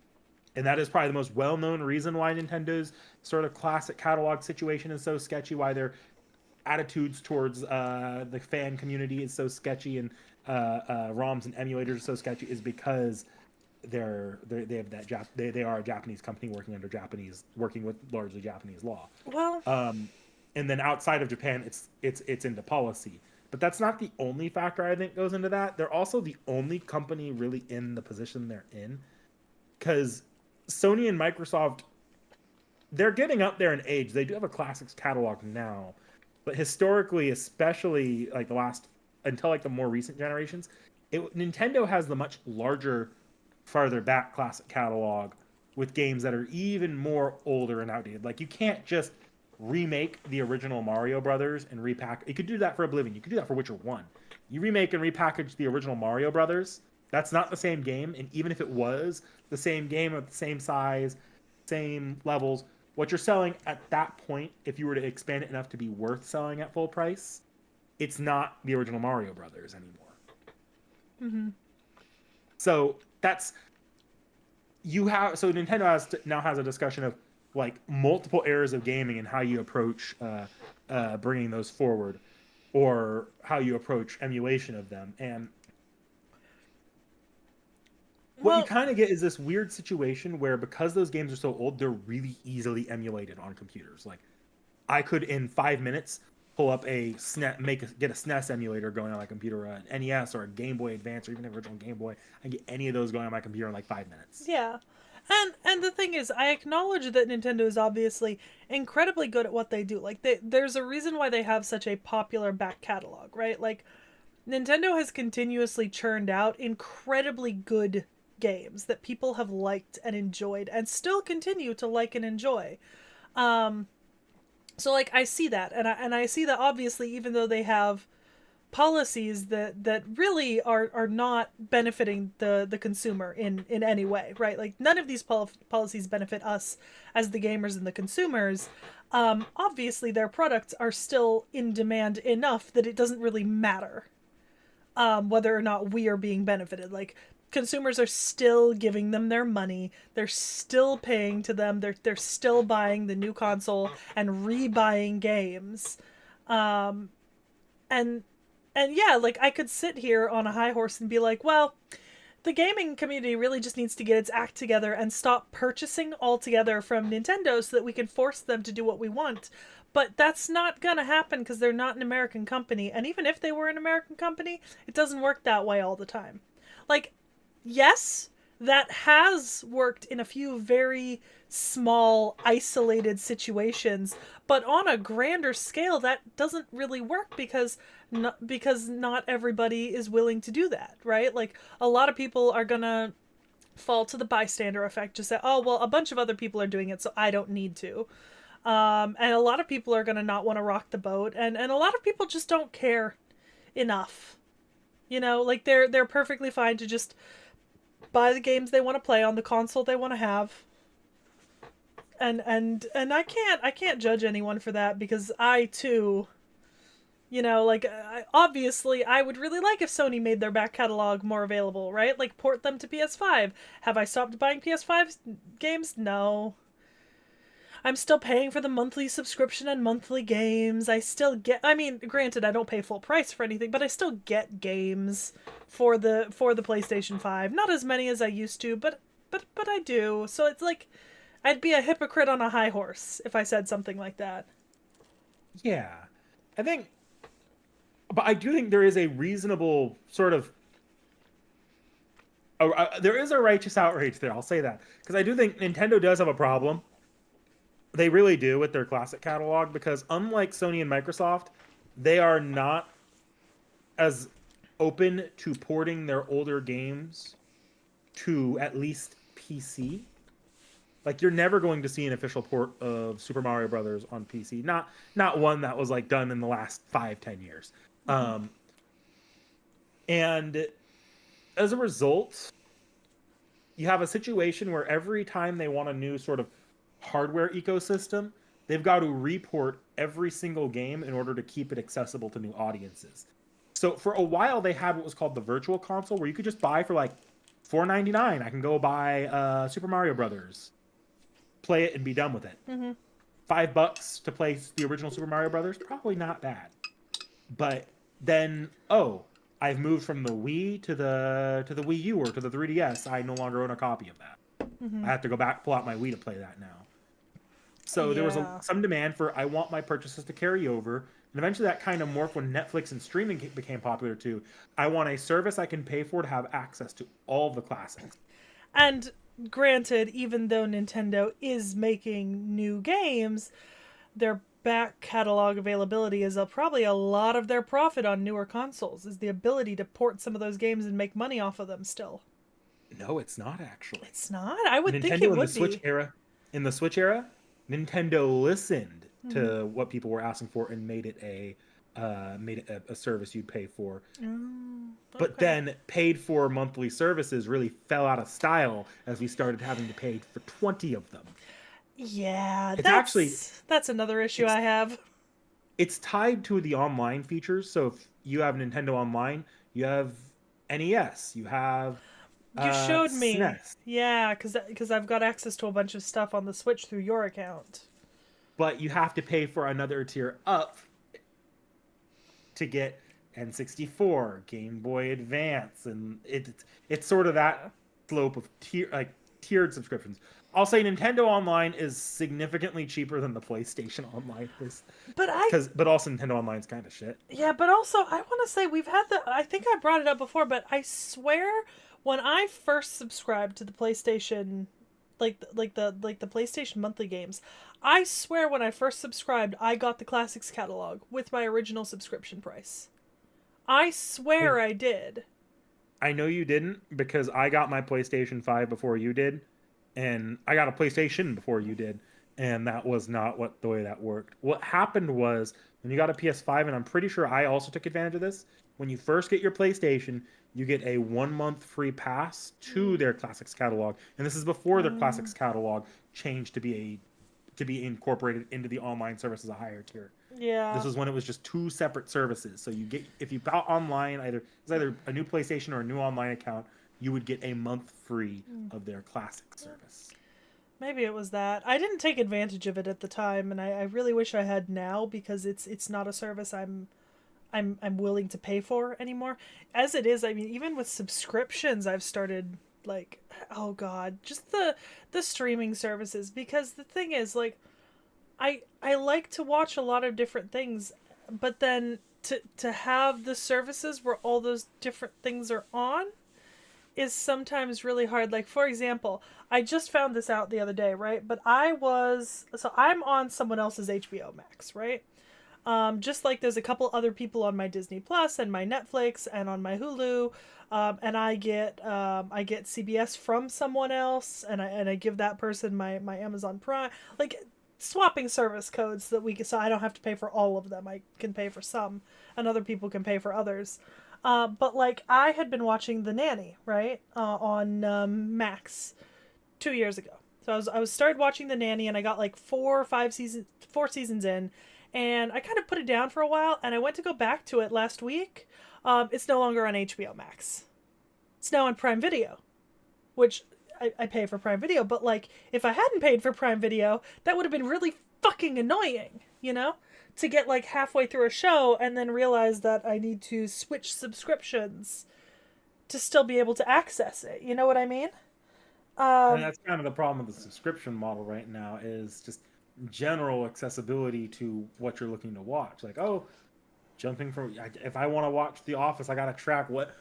And that is probably the most well-known reason why Nintendo's sort of classic catalog situation is so sketchy, why their attitudes towards the fan community is so sketchy, and ROMs and emulators are so sketchy, is because they have they are a Japanese company working with largely Japanese law. Well, And then outside of Japan, it's into policy. But that's not the only factor I think goes into that. They're also the only company really in the position they're in, because Sony and Microsoft, they're getting up there in age. They do have a classics catalog now, but historically, especially like the last until like the more recent generations, Nintendo has the much larger, farther back classic catalog with games that are even more older and outdated. Like you can't just remake the original Mario Brothers and repack. You could do that for Oblivion. You could do that for Witcher One. You remake and repackage the original Mario Brothers. That's not the same game, and even if it was the same game at the same size, same levels, what you're selling at that point, if you were to expand it enough to be worth selling at full price, it's not the original Mario Brothers anymore. Mm-hmm. So that's Nintendo now has a discussion of like multiple eras of gaming and how you approach bringing those forward, or how you approach emulation of them. And what you Well, kind of get is this weird situation where because those games are so old, they're really easily emulated on computers. Like I could in 5 minutes pull up a get a SNES emulator going on my computer, an NES or a Game Boy Advance or even an original Game Boy. I can get any of those going on my computer in like 5 minutes. yeah. And the thing is, I acknowledge that Nintendo is obviously incredibly good at what they do. Like there's a reason why they have such a popular back catalog, right? Like Nintendo has continuously churned out incredibly good games that people have liked and enjoyed and still continue to like and enjoy. Um so like I see that, and I see that obviously even though they have policies that really are not benefiting the consumer in any way, right? Like none of these policies benefit us as the gamers and the consumers. Obviously their products are still in demand enough that it doesn't really matter whether or not we are being benefited. Like consumers are still giving them their money. They're still paying to them. They're still buying the new console and rebuying games. Um, and and yeah, like I could sit here on a high horse and be like, well, the gaming community really just needs to get its act together and stop purchasing altogether from Nintendo so that we can force them to do what we want. But that's not gonna happen because they're not an American company. And even if they were an American company, it doesn't work that way all the time. Like, yes, that has worked in a few very small, isolated situations, but on a grander scale, that doesn't really work because not everybody is willing to do that, right? Like a lot of people are gonna fall to the bystander effect, just say, oh well, a bunch of other people are doing it, so I don't need to. And a lot of people are gonna not want to rock the boat, and a lot of people just don't care enough. You know, like they're perfectly fine to just buy the games they want to play on the console they want to have. And I can't judge anyone for that because I too, you know, like obviously I would really like if Sony made their back catalog more available, right? Like port them to PS5. Have I stopped buying PS5 games? No. I'm still paying for the monthly subscription and monthly games. I still get, I mean, granted I don't pay full price for anything, but I still get games for the PlayStation 5. Not as many as I used to, but I do. So it's like I'd be a hypocrite on a high horse if I said something like that. Yeah, I think, but I do think there is a reasonable sort of there is a righteous outrage there. I'll say that because I do think Nintendo does have a problem. They really do with their classic catalog because unlike Sony and Microsoft, they are not as open to porting their older games to at least PC. Like you're never going to see an official port of Super Mario Brothers on PC. Not one that was like done in the last 5-10 years. Mm-hmm. And as a result, you have a situation where every time they want a new sort of hardware ecosystem, they've got to report every single game in order to keep it accessible to new audiences. So for a while, they had what was called the Virtual Console, where you could just buy for like $4.99. I can go buy Super Mario Brothers, play it, and be done with it. Mm-hmm. $5 to play the original Super Mario Brothers, probably not bad. But then, I've moved from the Wii to the Wii U or to the 3DS. I no longer own a copy of that. Mm-hmm. I have to go back, pull out my Wii to play that now. So there was some demand for I want my purchases to carry over, and eventually that kind of morphed when Netflix and streaming became popular too. I want a service I can pay for to have access to all of the classics. And granted, even though Nintendo is making new games, their back catalog availability is probably a lot of their profit on newer consoles, is the ability to port some of those games and make money off of them still. No, it's not actually. It's not? I would think Nintendo it would be. In the Switch era, Nintendo listened Mm-hmm. to what people were asking for and made it a service you'd pay for. Oh, But okay. then paid for monthly services really fell out of style as we started having to pay for 20 of them. Yeah, It's actually that's another issue it's I have. it's tied to the online features. So if you have Nintendo Online, you have NES, you have You showed me. SNES, Yeah, cuz I've got access to a bunch of stuff on the Switch through your account. but you have to pay for another tier up to get N64, Game Boy Advance, and it's sort of Yeah. that slope of tiered subscriptions. I'll say Nintendo Online is significantly cheaper than the PlayStation Online is, But I but also Nintendo Online is kind of shit. Yeah, but also I want to say we've had I think I brought it up before, but I swear when I first subscribed to the PlayStation like the PlayStation monthly games, I swear when I first subscribed, I got the classics catalog with my original subscription price. I I swear I did. I know you didn't because I got my PlayStation 5 before you did, and I got a PlayStation before you did, and that was not what the way that worked. What happened was when you got a PS5, and I'm pretty sure I also took advantage of this. When you first get your PlayStation, you get a 1 month free pass to their classics catalog, and this is before their classics catalog changed to be incorporated into the online service as a higher tier. This Yeah. was when it was just two separate services. So you get if you bought online, it's either a new PlayStation or a new online account, you would get a month free of their classic service. Maybe it was that. I didn't take advantage of it at the time, and I really wish I had now because it's not a service I'm willing to pay for anymore. As it is, I mean, even with subscriptions, I've started like, oh god, just the streaming services, because the thing is like I like to watch a lot of different things, but then to have the services where all those different things are on is sometimes really hard. Like for example, I just found this out the other day, right? But I'm on someone else's HBO Max, right? Just like there's a couple other people on my Disney Plus and my Netflix and on my Hulu, and I get CBS from someone else, and I give that person my Amazon Prime, like swapping service codes so that so I don't have to pay for all of them. I can pay for some, and other people can pay for others. But like I had been watching The Nanny, right, on Max 2 years ago. So I was started watching The Nanny, and I got like 4 seasons in, and I kind of put it down for a while, and I went to go back to it last week. It's no longer on HBO Max. It's now on Prime Video, which I pay for Prime Video, but like if I hadn't paid for Prime Video, that would have been really fucking annoying, you know? To get like halfway through a show and then realize that I need to switch subscriptions to still be able to access it. You know what I mean? And Um, that's kind of the problem with the subscription model right now is just general accessibility to what you're looking to watch. Like, oh, jumping from if I want to watch The Office, I got to track what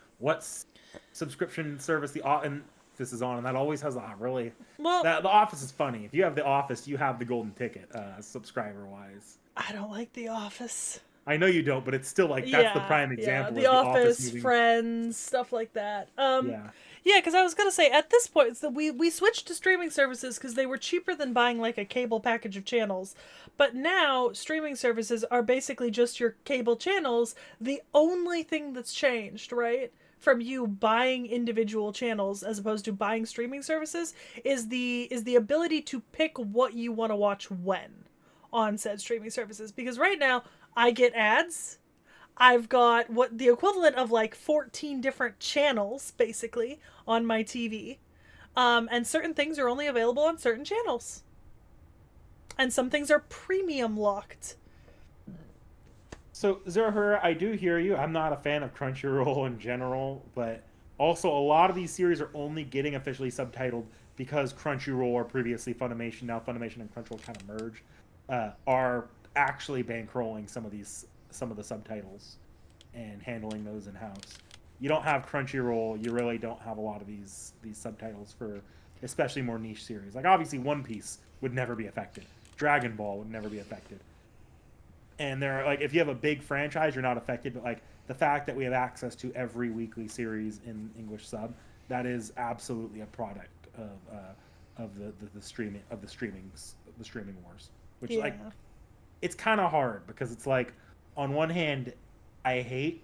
subscription service the and this is on, and that always has a really well, that The Office is funny. If you have The Office, you have the golden ticket, subscriber wise. I don't like The Office. I know you don't, but it's still like that's the Yeah, prime yeah. example The is The Office Office, moving. Friends, stuff like that. Yeah, Yeah, because I was gonna say at this point, so we switched to streaming services because they were cheaper than buying like a cable package of channels. But now streaming services are basically just your cable channels. The only thing that's changed, right, from you buying individual channels as opposed to buying streaming services is the ability to pick what you want to watch when on said streaming services. Because right now I get ads. I've got what the equivalent of like 14 different channels basically on my TV. And certain things are only available on certain channels. And some things are premium locked. so Zero, I do hear you. I'm not a fan of Crunchyroll in general, but also a lot of these series are only getting officially subtitled because Crunchyroll or previously Funimation, now Funimation and Crunchyroll kind of merged, are actually bankrolling some of the subtitles and handling those in house. You don't have Crunchyroll, you really don't have a lot of these subtitles for especially more niche series. Like obviously One Piece would never be affected. Dragon Ball would never be affected. And there are like if you have a big franchise, you're not affected. But like the fact that we have access to every weekly series in English sub, that is absolutely a product of the streaming of the streaming wars. Which Yeah. like it's kind of hard because it's like on one hand, I hate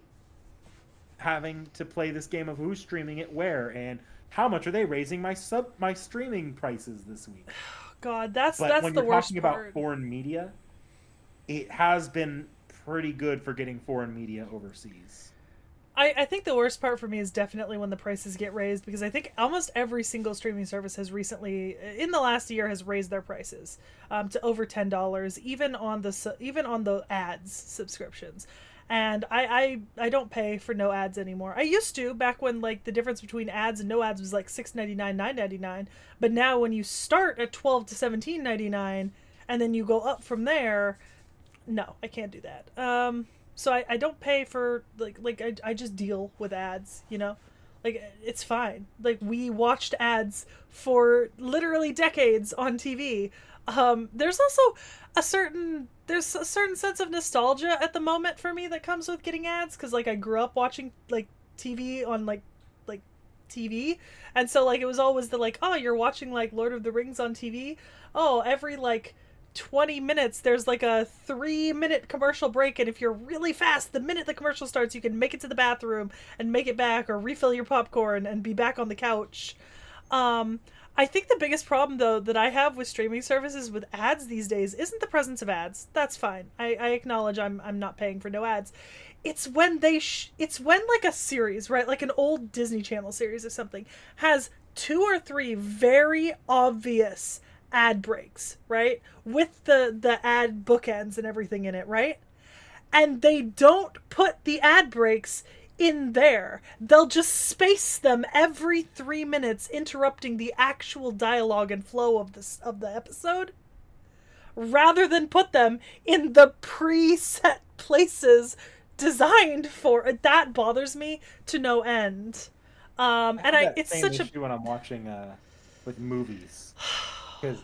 having to play this game of who's streaming it where and how much are they raising my streaming prices this week. God, But that's when the you're worst talking part. about foreign media, it has been pretty good for getting foreign media overseas. I think the worst part for me is definitely when the prices get raised, because I think almost every single streaming service has recently, in the last year, has raised their prices to over $10, even on the ads subscriptions. And I don't pay for no ads anymore. I used to back when like the difference between ads and no ads was like $6.99, $9.99. But now when you start at $12 to $17.99 and then you go up from there, no, I can't do that. So I don't pay for I just deal with ads, you know? Like it's fine. Like we watched ads for literally decades on TV. There's also there's a certain sense of nostalgia at the moment for me that comes with getting ads, cuz like I grew up watching like TV on like TV, and so like it was always the like, oh, you're watching like Lord of the Rings on TV. Oh, every like 20 minutes there's like a 3-minute commercial break, and if you're really fast, the minute the commercial starts you can make it to the bathroom and make it back or refill your popcorn and be back on the couch. I think the biggest problem though that I have with streaming services with ads these days isn't the presence of ads. That's fine. I acknowledge I'm not paying for no ads. It's when it's when like a series, right, like an old Disney Channel series or something, has 2 or 3 very obvious ad breaks, right? With the ad bookends and everything in it, right? And they don't put the ad breaks in there. They'll just space them every 3 minutes, interrupting the actual dialogue and flow of the episode, rather than put them in the preset places designed for it. That bothers me to no end. It's Same such issue when I'm watching with movies. Because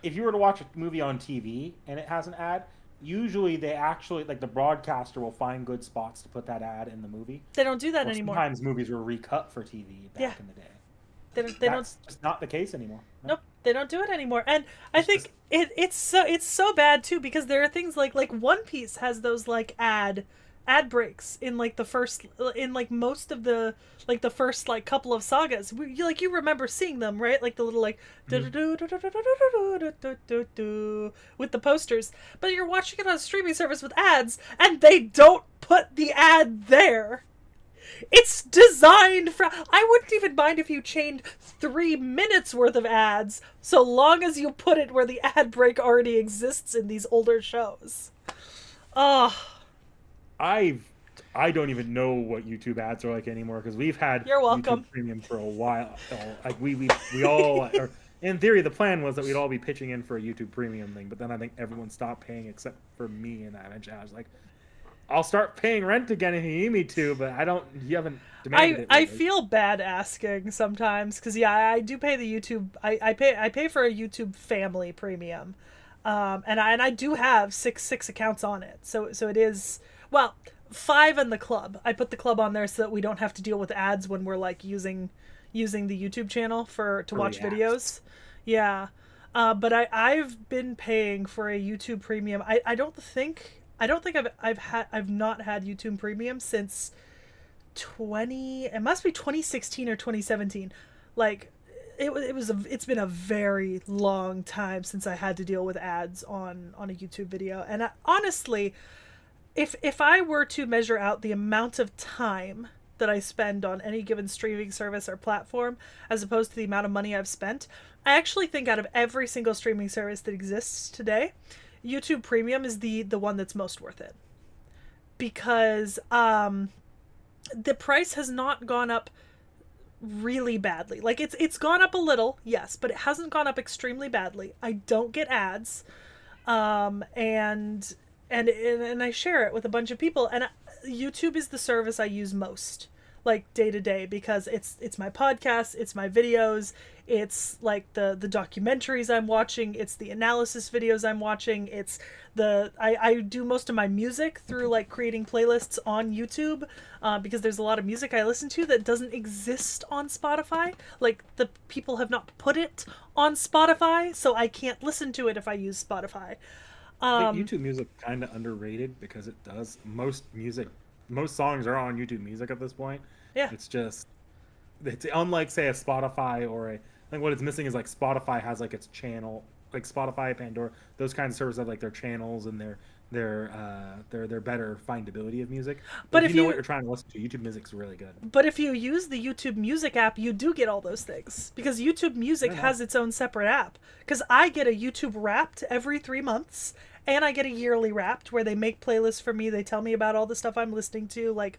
if you were to watch a movie on TV and it has an ad, usually they actually like the broadcaster will find good spots to put that ad in the movie. They don't do that anymore. Sometimes movies were recut for TV back in the day. That's just not the case anymore. Nope, they don't do it anymore. And I think it's so bad too, because there are things like One Piece has those like ad breaks in like the first in like most of the like the first like couple of sagas. You remember seeing them, right? Like the little like with the posters. But you're watching it on a streaming service with ads and they don't put the ad there. It's designed for... I wouldn't even mind if you chained 3 minutes worth of ads, so long as you put it where the ad break already exists in these older shows. Oh. I don't even know what YouTube ads are like anymore, because we've had You're welcome. YouTube Premium for a while. Like we all... or, in theory, the plan was that we'd all be pitching in for a YouTube Premium thing, but then I think everyone stopped paying except for me, and I was like... I'll start paying rent again if you need me to, but you haven't demanded it. I feel bad asking sometimes, because I do pay the YouTube. I pay for a YouTube Family Premium, and I do have six accounts on it. So it is, well, 5 in the club. I put the club on there so that we don't have to deal with ads when we're like using the YouTube channel to watch videos. Yeah, but I've been paying for a YouTube Premium. I don't think I've not had YouTube Premium since it must be 2016 or 2017. Like it's been a very long time since I had to deal with ads on a YouTube video. And honestly, if I were to measure out the amount of time that I spend on any given streaming service or platform as opposed to the amount of money I've spent, I actually think out of every single streaming service that exists today, YouTube Premium is the one that's most worth it, because the price has not gone up really badly. Like it's gone up a little, yes, but it hasn't gone up extremely badly. I don't get ads, and I share it with a bunch of people, and YouTube is the service I use most, like day to day, because it's my podcast, it's my videos, it's like the documentaries I'm watching, it's the analysis videos I'm watching, it's I do most of my music through like creating playlists on YouTube, because there's a lot of music I listen to that doesn't exist on Spotify. Like the people have not put it on Spotify, so I can't listen to it if I use Spotify. I think YouTube Music kind of underrated because it does most songs are on YouTube Music at this point. Yeah. It's just it's unlike say a Spotify or a. I think what it's missing is like Spotify has like its channel, like Spotify, Pandora, those kinds of services have like their channels and their better findability of music. But If if you know what you you're trying to listen to, YouTube Music's really good. But if you use the YouTube Music app, you do get all those things because YouTube Music Fair has enough. its own separate app. Because I get a YouTube Wrapped every 3 months, and I get a yearly Wrapped where they make playlists for me. They tell me about all the stuff I'm listening to, like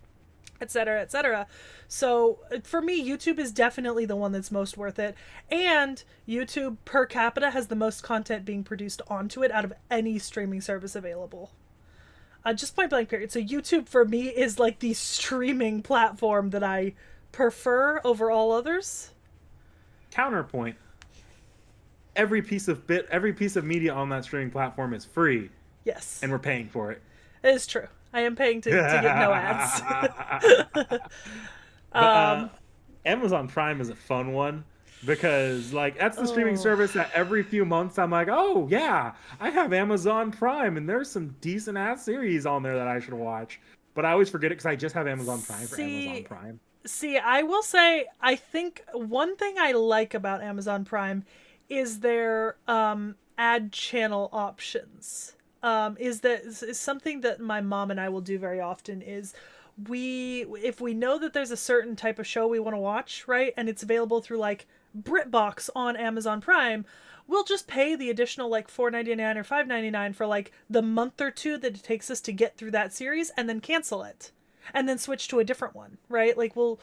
etc., etc. So for me, YouTube is definitely the one that's most worth it, and YouTube per capita has the most content being produced onto it out of any streaming service available. Just point blank period. So YouTube for me is like the streaming platform that I prefer over all others. Counterpoint: every piece of media on that streaming platform is free, Yes, and we're paying for it. it is true. I am paying to get no ads. But Amazon Prime is a fun one because like that's the streaming Oh, service that every few months I'm like, oh yeah, I have Amazon Prime and there's some decent ass series on there that I should watch. But I always forget it because I just have Amazon Prime for Amazon see, Prime. I will say, I think one thing I like about Amazon Prime is their ad channel options. Is something that my mom and I will do very often is if we know that there's a certain type of show we want to watch, right, and it's available through like BritBox on Amazon Prime, we'll just pay the additional like $4.99 or $5.99 for like the month or two that it takes us to get through that series and then cancel it and then switch to a different one, right? Like we'll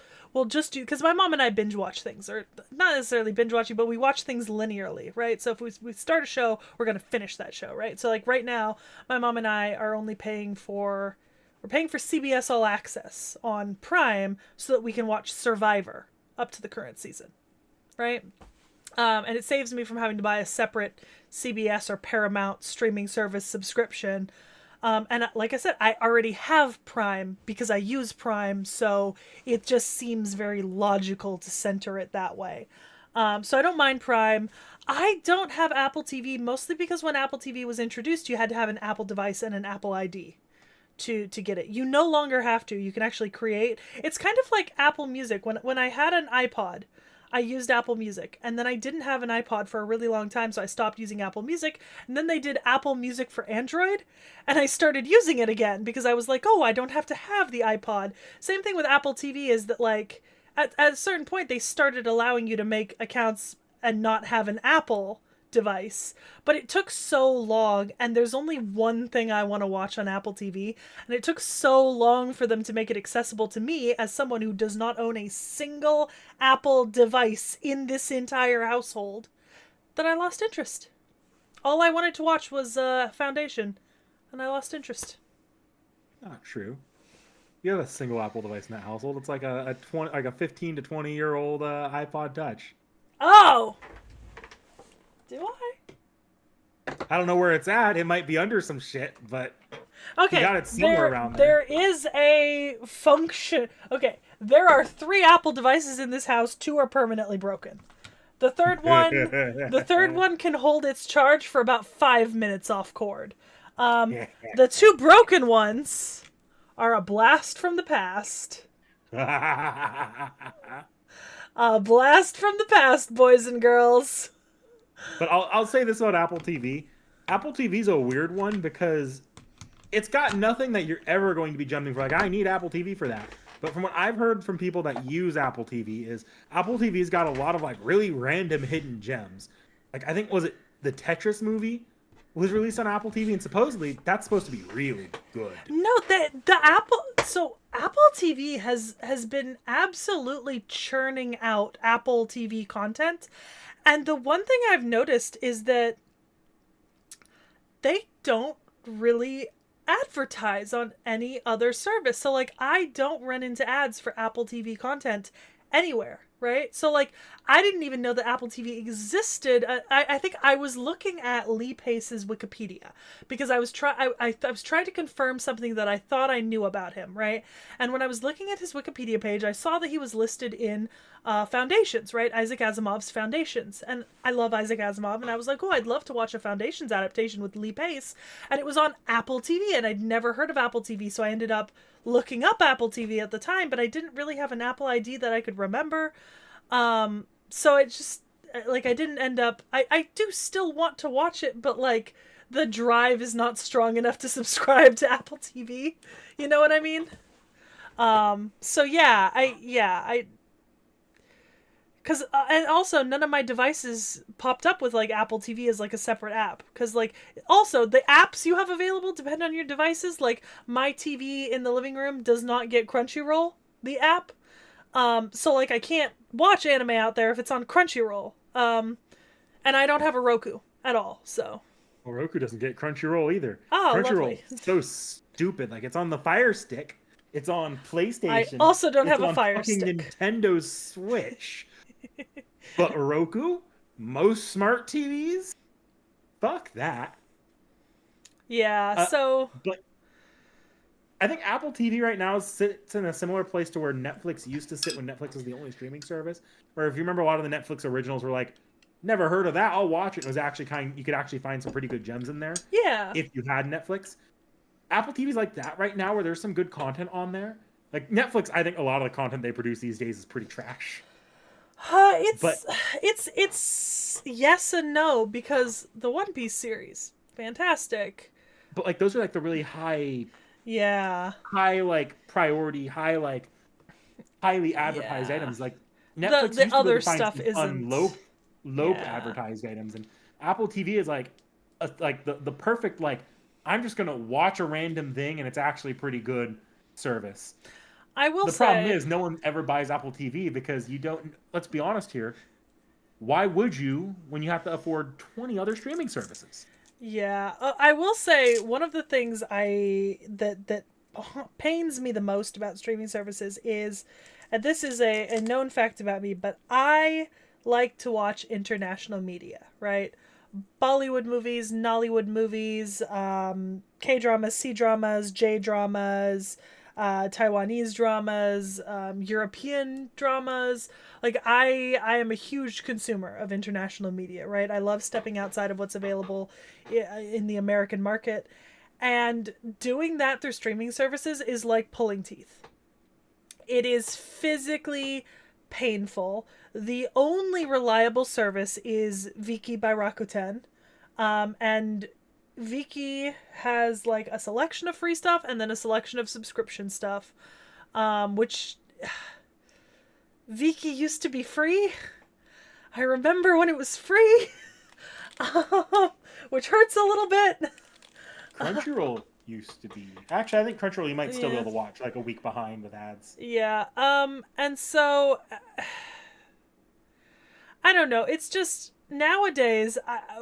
just do, because my mom and I binge watch things, or not necessarily binge watching, but we watch things linearly, right? So if we start a show, we're gonna finish that show, right? So like right now, my mom and I are only paying for CBS All Access on Prime so that we can watch Survivor up to the current season, right? And it saves me from having to buy a separate CBS or Paramount streaming service subscription. And like I said, I already have Prime because I use Prime, so it just seems very logical to center it that way. So I don't mind Prime. I don't have Apple TV mostly because when Apple TV was introduced, you had to have an Apple device and an Apple ID to get it. You no longer have to. You can actually create. It's kind of like Apple Music. When I had an iPod, I used Apple Music, and then I didn't have an iPod for a really long time, so I stopped using Apple Music, and then they did Apple Music for Android, and I started using it again because I was like, oh, I don't have to have the iPod. Same thing with Apple TV is that, like, at a certain point, they started allowing you to make accounts and not have an Apple device, but it took so long, and there's only one thing I want to watch on Apple TV, and it took so long for them to make it accessible to me as someone who does not own a single Apple device in this entire household that I lost interest. All I wanted to watch was Foundation, and I lost interest. Not true. You have a single Apple device in that household. It's like a 20, like a 15 to 20-year-old iPod Touch. Oh, do I don't know where it's at. It might be under some shit, but Okay, you got it somewhere around there there. is a function. Okay, there are 3 Apple devices in this house. 2 are permanently broken. The third one can hold its charge for about 5 minutes off cord. The 2 broken ones are a blast from the past. A blast from the past, boys and girls. But I'll say this about Apple TV. Apple TV's a weird one because it's got nothing that you're ever going to be jumping for. Like, I need Apple TV for that. But from what I've heard from people that use Apple TV is Apple TV's got a lot of like really random hidden gems. Like I think was it the Tetris movie was released on Apple TV and supposedly that's supposed to be really good. No, Apple TV has been absolutely churning out Apple TV content. And the one thing I've noticed is that they don't really advertise on any other service. So like I don't run into ads for Apple TV content anywhere. right? So like I didn't even know that Apple TV existed. I think I was looking at Lee Pace's Wikipedia because I was trying to confirm something that I thought I knew about him, right? And when I was looking at his Wikipedia page, I saw that he was listed in Foundations, right? Isaac Asimov's Foundations, and I love Isaac Asimov, and I was like, oh, I'd love to watch a Foundations adaptation with Lee Pace, and it was on Apple TV, and I'd never heard of Apple TV, so I ended up looking up Apple TV at the time, but I didn't really have an Apple ID that I could remember. So it just like I didn't end up. I do still want to watch it, but like the drive is not strong enough to subscribe to Apple TV. You know what I mean? So I because and also none of my devices popped up with like Apple TV as like a separate app, because like also the apps you have available depend on your devices. Like my TV in the living room does not get Crunchyroll, the app. So like I can't watch anime out there if it's on Crunchyroll. And I don't have a Roku at all. So Well, Roku doesn't get Crunchyroll either. oh, Crunchyroll lovely. is so stupid. Like it's on the Fire Stick. It's on PlayStation. I also don't it's have a on Fire fucking Stick. Nintendo Switch. But Roku, most smart TVs, fuck that. Yeah. So But I think Apple TV right now sits in a similar place to where Netflix used to sit when Netflix was the only streaming service. Where if you remember, a lot of the Netflix originals were like, never heard of that, I'll watch it. It was actually you could actually find some pretty good gems in there yeah. if you had Netflix. Apple TV's like that right now, where there's some good content on there. Like Netflix, I think a lot of the content they produce these days is pretty trash. It's But it's yes and no, because the One Piece series, fantastic. like those are like the really Yeah. high like priority, high like highly advertised Yeah. items. Like The Netflix used to be able other to find stuff some isn't. low Yeah. advertised items, and Apple TV is like like the perfect like I'm just gonna watch a random thing and it's actually pretty good service. I will The say problem is no one ever buys Apple TV because you don't. Let's be honest here. Why would you when you have to afford 20 other streaming services? yeah, I will say one of the things that pains me the most about streaming services is, and this is a known fact about me, but I like to watch international media, right? Bollywood movies, Nollywood movies, K dramas, C dramas, J dramas, Taiwanese dramas, European dramas. Like I am a huge consumer of international media, right? I love stepping outside of what's available in the American market, and doing that through streaming services is like pulling teeth. It is physically painful. The only reliable service is Viki by Rakuten. And Viki has like a selection of free stuff and then a selection of subscription stuff. Which Viki used to be free. I remember when it was free. Which hurts a little bit. Crunchyroll used to be. Actually, I think Crunchyroll you might still be Yeah. able to watch like a week behind with ads. Yeah. And so I don't know. It's just nowadays,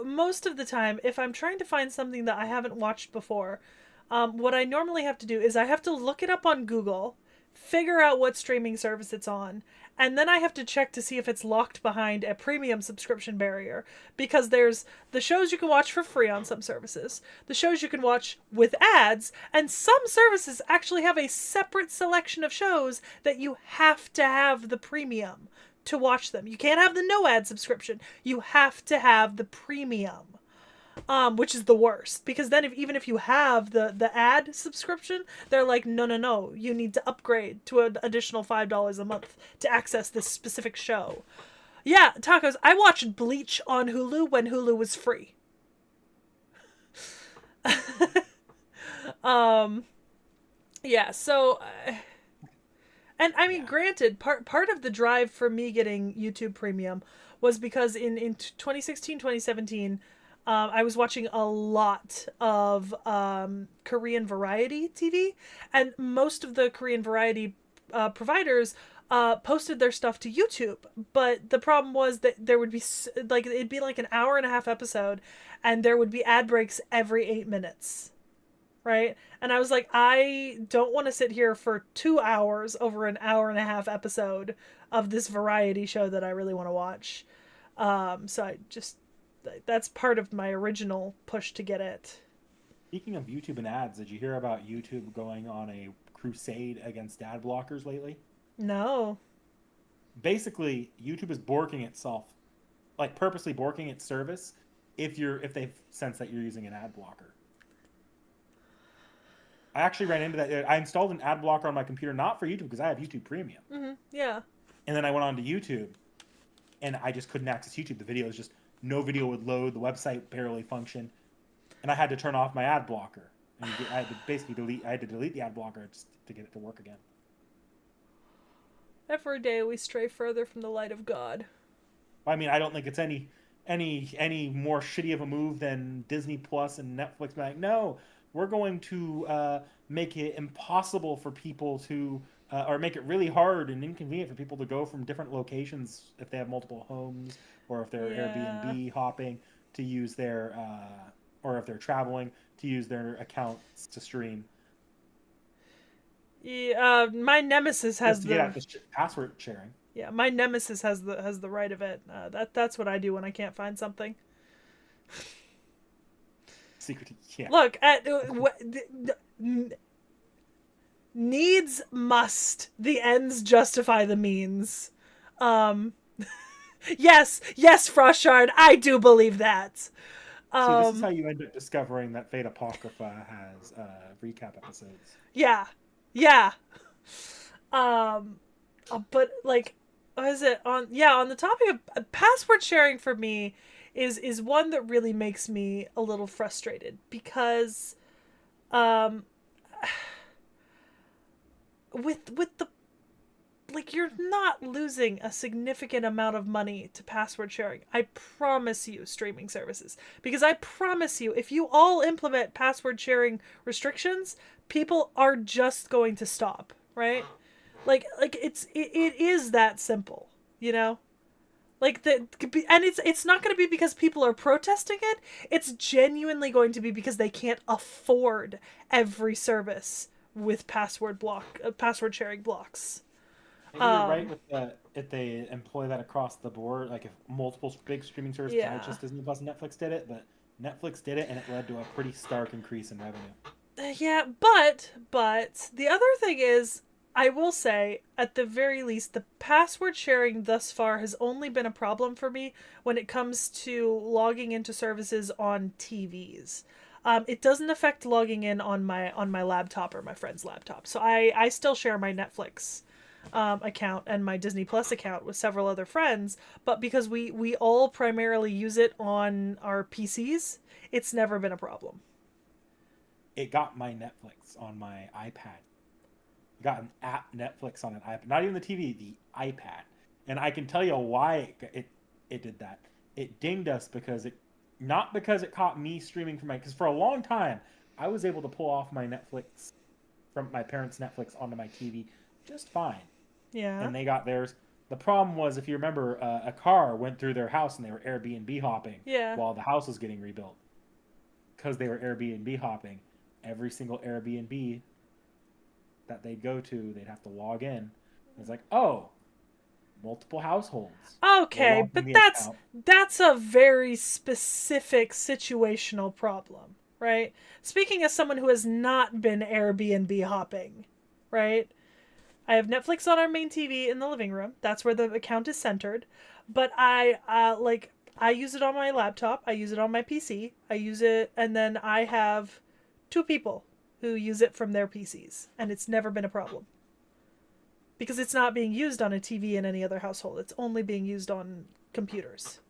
most of the time, if I'm trying to find something that I haven't watched before, what I normally have to do is I have to look it up on Google, figure out what streaming service it's on, and then I have to check to see if it's locked behind a premium subscription barrier. Because there's the shows you can watch for free on some services, the shows you can watch with ads, and some services actually have a separate selection of shows that you have to have the premium to watch them. You can't have the no ad subscription. You have to have the premium. Which is the worst, because then even if you have the ad subscription, they're like, no, you need to upgrade to an additional $5 a month to access this specific show. Yeah, tacos. I watched Bleach on Hulu when Hulu was free. Yeah, so and I mean, granted, part of the drive for me getting YouTube Premium was because in 2016, 2017, I was watching a lot of Korean variety TV, and most of the Korean variety providers posted their stuff to YouTube. But the problem was that there would be like it'd be like an hour and a half episode, and there would be ad breaks every 8 minutes, right? And I was like, I don't want to sit here for 2 hours over an hour and a half episode of this variety show that I really want to watch. So I just, that's part of my original push to get it. Speaking of YouTube and ads, did you hear about YouTube going on a crusade against ad blockers lately? No. Basically, YouTube is borking itself, like purposely borking its service if they sense that you're using an ad blocker. I actually ran into that. I installed an ad blocker on my computer, not for YouTube because I have YouTube Premium. Yeah. And then I went on to YouTube, and I just couldn't access YouTube. The videos just no video would load. The website barely functioned, and I had to turn off my ad blocker. And I had to basically delete. I had to delete the ad blocker just to get it to work again. Every day we stray further from the light of God. I mean, I don't think it's any more shitty of a move than Disney Plus and Netflix being like, no, we're going to make it impossible for people to, or make it really hard and inconvenient for people to go from different locations if they have multiple homes or if they're Yeah. Airbnb hopping to use their, or if they're traveling to use their accounts to stream. Yeah, my nemesis Just has to get the at the password sharing. yeah, my nemesis has the right of it. That's what I do when I can't find something. Secret, yeah. Look at needs must the ends justify the means. Um, yes, Frostshard, I do believe that. See, this is how Um, you end up discovering that Fate Apocrypha has recap episodes. yeah, yeah. Um, but like, what is it on? Yeah, on the topic of password sharing for me is one that really makes me a little frustrated because, um, with the like you're not losing a significant amount of money to password sharing. I promise you, streaming services. Because I promise you, if you all implement password sharing restrictions, people are just going to stop, right? Like it is that simple, you know? Like the and it's not going to be because people are protesting it. It's genuinely going to be because they can't afford every service with password sharing blocks. Maybe you're right Um, with that if they employ that across the board, like if multiple big streaming services, not yeah. just Disney Plus and Netflix did it, but Netflix did it and it led to a pretty stark increase in revenue. Yeah, but the other thing is I will say at the very least the password sharing thus far has only been a problem for me when it comes to logging into services on TVs. It doesn't affect logging in on my laptop or my friend's laptop. So I still share my Netflix account and my Disney Plus account with several other friends, but because we all primarily use it on our PCs, it's never been a problem. It got my Netflix on my iPad. It got an app Netflix on an iPad, not even the TV, the iPad. And I can tell you why it did that. It dinged us because it not because it caught me streaming from my because for a long time I was able to pull off my Netflix from my parents' Netflix onto my TV just fine. Yeah. And they got theirs. The problem was, if you remember, a car went through their house and they were Airbnb hopping Yeah. while the house was getting rebuilt. Because they were Airbnb hopping, every single Airbnb that they'd go to, they'd have to log in. It's like, oh, multiple households. We're Okay, logging but the that's account. that's a very specific situational problem, right? Speaking as someone who has not been Airbnb hopping, right? I have Netflix on our main TV in the living room. That's where the account is centered. But I use it on my laptop. I use it on my PC. I use it, and then I have two people who use it from their PCs, and it's never been a problem because it's not being used on a TV in any other household. It's only being used on computers.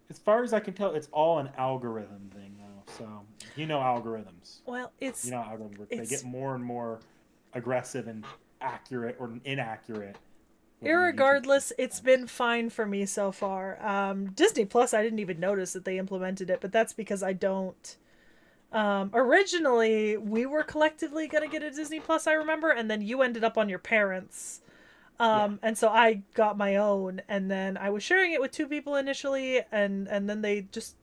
As far as I can tell, it's all an algorithm thing, though. So, you know algorithms. Well, You know how algorithms work. They get it's more and more aggressive and accurate or inaccurate with your YouTube irregardless, it's times. been fine for me so far. Disney Plus, I didn't even notice that they implemented it, but that's because I don't. Originally, we were collectively gonna get a Disney Plus, I remember, and then you ended up on your parents'. Yeah. And so I got my own, and then I was sharing it with two people initially, and then they just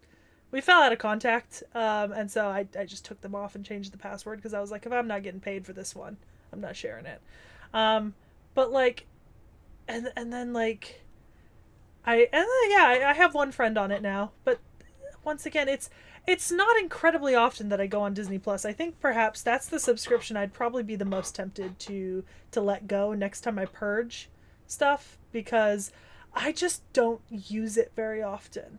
We fell out of contact, and so I just took them off and changed the password because I was like, if I'm not getting paid for this one, I'm not sharing it. Um, but like, and then like, I have one friend on it now, but once again, it's not incredibly often that I go on Disney Plus. I think perhaps that's the subscription I'd probably be the most tempted to let go next time I purge stuff because I just don't use it very often.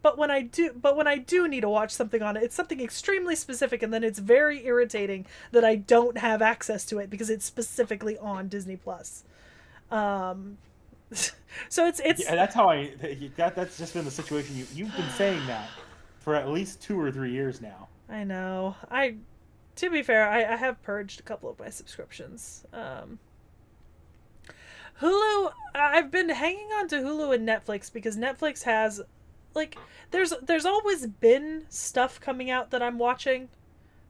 But when I do need to watch something on it, it's something extremely specific, and then it's very irritating that I don't have access to it because it's specifically on Disney Plus. Um, so it's Yeah, that's how that's just been the situation. You've been saying that for at least 2 or 3 years now. I know. To be fair, I have purged a couple of my subscriptions. Hulu, I've been hanging on to Hulu and Netflix because Netflix has like there's always been stuff coming out that I'm watching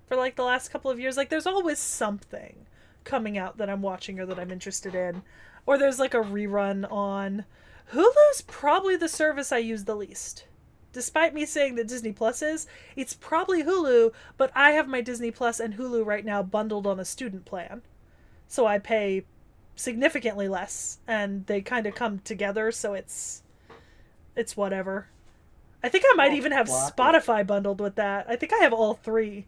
for like the last couple of years. Like there's always something coming out that I'm watching or that I'm interested in. Or there's like a rerun on. Hulu's probably the service I use the least. Despite me saying that Disney Plus is, it's probably Hulu, but I have my Disney Plus and Hulu right now bundled on a student plan. So I pay significantly less and they kind of come together, so it's whatever. I think I might Oh, even have well, Spotify bundled with that. I think I have all three.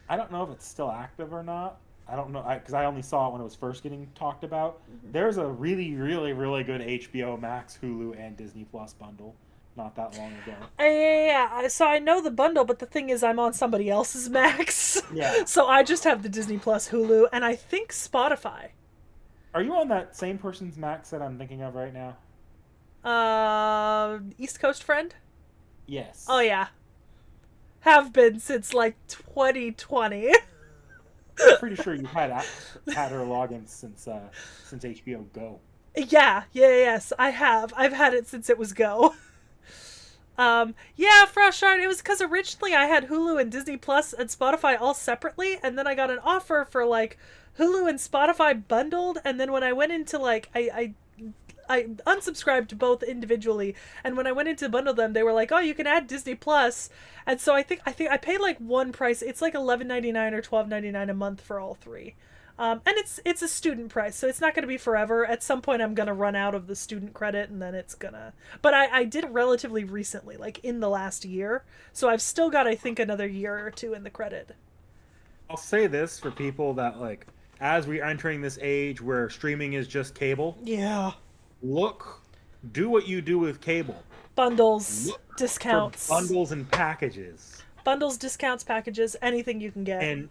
I don't know if it's still active or not. I don't know because I only saw it when it was first getting talked about. There's a really, really, really good HBO Max, Hulu, and Disney Plus bundle not that long ago. Yeah. So I know the bundle, but the thing is, I'm on somebody else's Max, Yeah. so I just have the Disney Plus, Hulu, and I think Spotify. Are you on that same person's Max that I'm thinking of right now? East Coast friend. Oh Yes. yeah, have been since like 2020. I'm pretty sure you've had her login since HBO Go. Yes, I have. I've had it since it was Go. Yeah, for a short, it was because originally I had Hulu and Disney Plus and Spotify all separately, and then I got an offer for like Hulu and Spotify bundled, and then when I went into like I unsubscribed to both individually, and when I went in to bundle them, they were like, "Oh, you can add Disney Plus," and so I think I paid like one price. It's like $11.99 or $12.99 a month for all three, and it's a student price, so it's not going to be forever. At some point, I'm going to run out of the student credit, and then it's gonna. But I did it relatively recently, like in the last year, so I've still got I think another year or two in the credit. I'll say this for people that like, as we are entering this age where streaming is just cable, Yeah, look, do what you do with cable. bundles, Look for discounts, bundles and packages, bundles, discounts, packages, anything you can get. and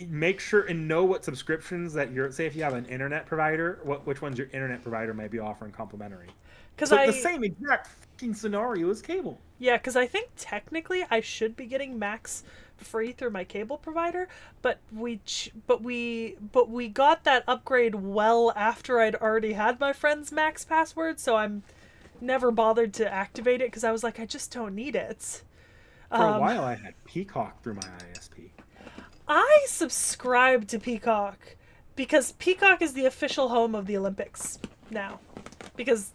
make sure and know what subscriptions that you're. Say if you have an internet provider, which ones your internet provider may be offering complimentary. Because So the same exact fucking scenario as cable. Yeah, because I think technically I should be getting Max free through my cable provider, but we got that upgrade well after I'd already had my friend's Max password, so I'm never bothered to activate it because I was like, I just don't need it. For a while, I had Peacock through my ISP. I subscribe to Peacock because Peacock is the official home of the Olympics now. Because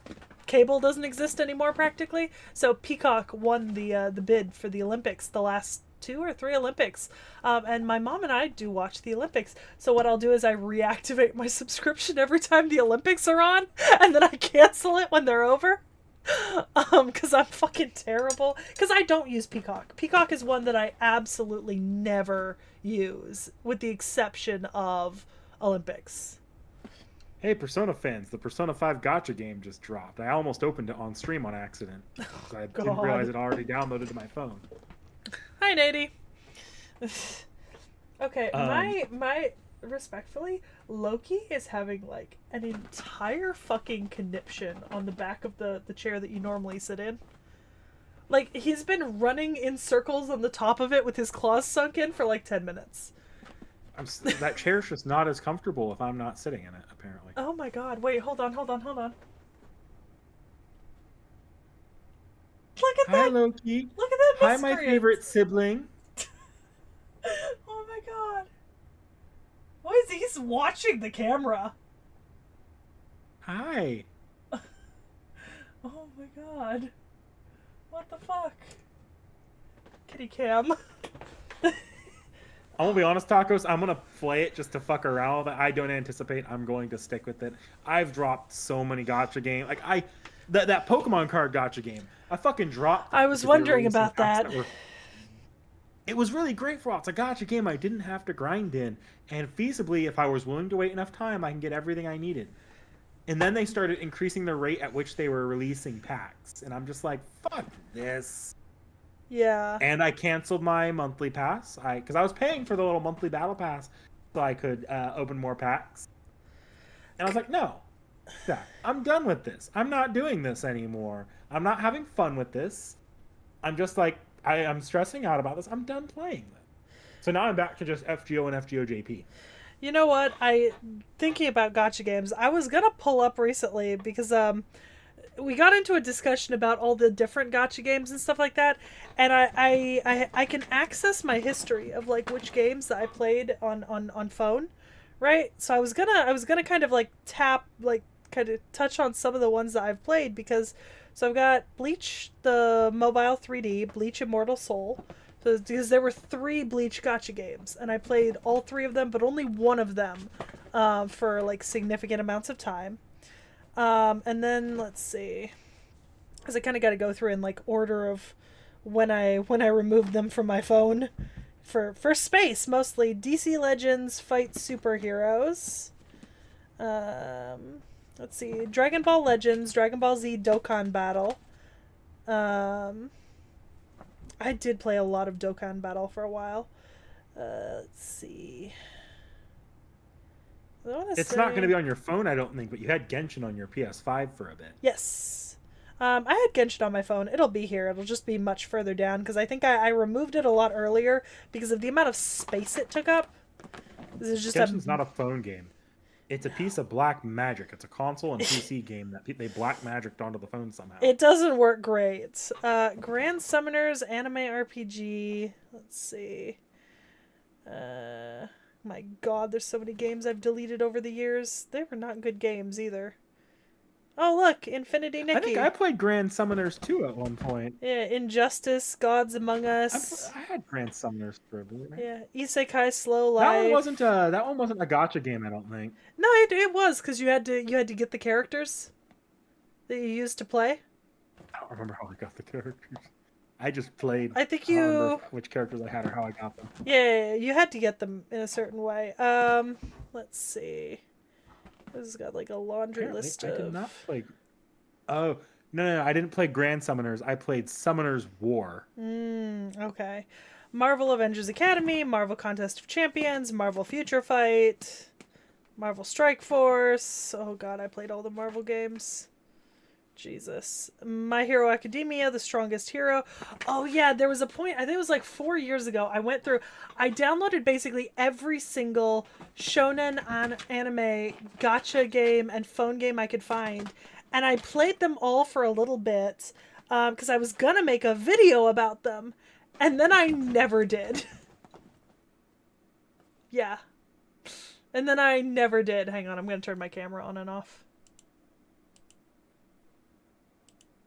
cable doesn't exist anymore practically, so Peacock won the bid for the Olympics, the last 2 or 3 Olympics. And my mom and I do watch the Olympics. So what I'll do is I reactivate my subscription every time the Olympics are on, and then I cancel it when they're over. Because I'm fucking terrible. Because I don't use Peacock. Peacock is one that I absolutely never use, with the exception of Olympics. Hey, Persona fans, the Persona 5 Gotcha game just dropped. I almost opened it on stream on accident. I didn't realize it already downloaded to my phone. Hi, Nady. Okay, my respectfully, Loki is having like an entire fucking conniption on the back of the chair that you normally sit in. Like he's been running in circles on the top of it with his claws sunk in for like 10 minutes. That chair's just not as comfortable if I'm not sitting in it, apparently. Oh my god, wait, hold on. Look at Hi, that! Loki. Look at that Hi, my miscreant. favorite sibling. Oh my god. Why is he's watching the camera? Hi. Oh my god. What the fuck? Kitty cam. I'm gonna be honest, Tacos. I'm gonna play it just to fuck around with it. I don't anticipate I'm going to stick with it. I've dropped so many gotcha games. Like that Pokemon card gotcha game. I fucking dropped it I was because they were wondering releasing about packs that. It was really great for all. It's a gotcha game I didn't have to grind in, and feasibly, if I was willing to wait enough time, I can get everything I needed. And then they started increasing the rate at which they were releasing packs, and I'm just like, fuck this. Yeah. And I canceled my monthly pass. Because I was paying for the little monthly battle pass so I could open more packs. And I was like, no, Zach, I'm done with this. I'm not doing this anymore. I'm not having fun with this. I'm just like, I'm stressing out about this. I'm done playing this. So now I'm back to just FGO and FGO JP. You know what? Thinking about gotcha games, I was gonna pull up recently because we got into a discussion about all the different gotcha games and stuff like that, and I can access my history of like which games that I played on phone, right? So I was gonna kind of like kind of touch on some of the ones that I've played because so I've got Bleach the mobile 3D, Bleach Immortal Soul. So, because there were 3 Bleach gotcha games, and I played all 3 of them, but only one of them for like significant amounts of time. And then let's see, because I kind of got to go through in like order of when I removed them from my phone for space, mostly DC Legends Fight Superheroes. Let's see, Dragon Ball Legends, Dragon Ball Z Dokkan Battle. I did play a lot of Dokkan Battle for a while. Let's see. It's not going to be on your phone, I don't think, but you had Genshin on your PS5 for a bit. Yes. I had Genshin on my phone. It'll be here. It'll just be much further down because I think I removed it a lot earlier because of the amount of space it took up. This is just Genshin's not a phone game. It's a piece of black magic. It's a console and PC game that they black magicked onto the phone somehow. It doesn't work great. Grand Summoners Anime RPG. Let's see. My god, there's so many games I've deleted over the years. They were not good games either. Oh, look, Infinity Nikki. I think I played Grand Summoners 2 at one point. Yeah, Injustice, Gods Among Us. I had Grand Summoners for a bit. Right? Yeah, Isekai Slow Life. That one wasn't a gotcha game, I don't think. No, it was because you had to get the characters that you used to play. I don't remember how I got the characters. I just played. I think I don't remember which characters I had or how I got them. Yeah, you had to get them in a certain way. Let's see. This has got like a laundry list of. I did not play. Oh no! I didn't play Grand Summoners. I played Summoners War. Okay. Marvel Avengers Academy, Marvel Contest of Champions, Marvel Future Fight, Marvel Strike Force. Oh god, I played all the Marvel games. Jesus. My Hero Academia, The Strongest Hero. Oh yeah, there was a point, I think it was like 4 years ago, I downloaded basically every single shonen anime gacha game and phone game I could find, and I played them all for a little bit, because I was gonna make a video about them, and then I never did. Yeah. And then I never did. Hang on, I'm gonna turn my camera on and off.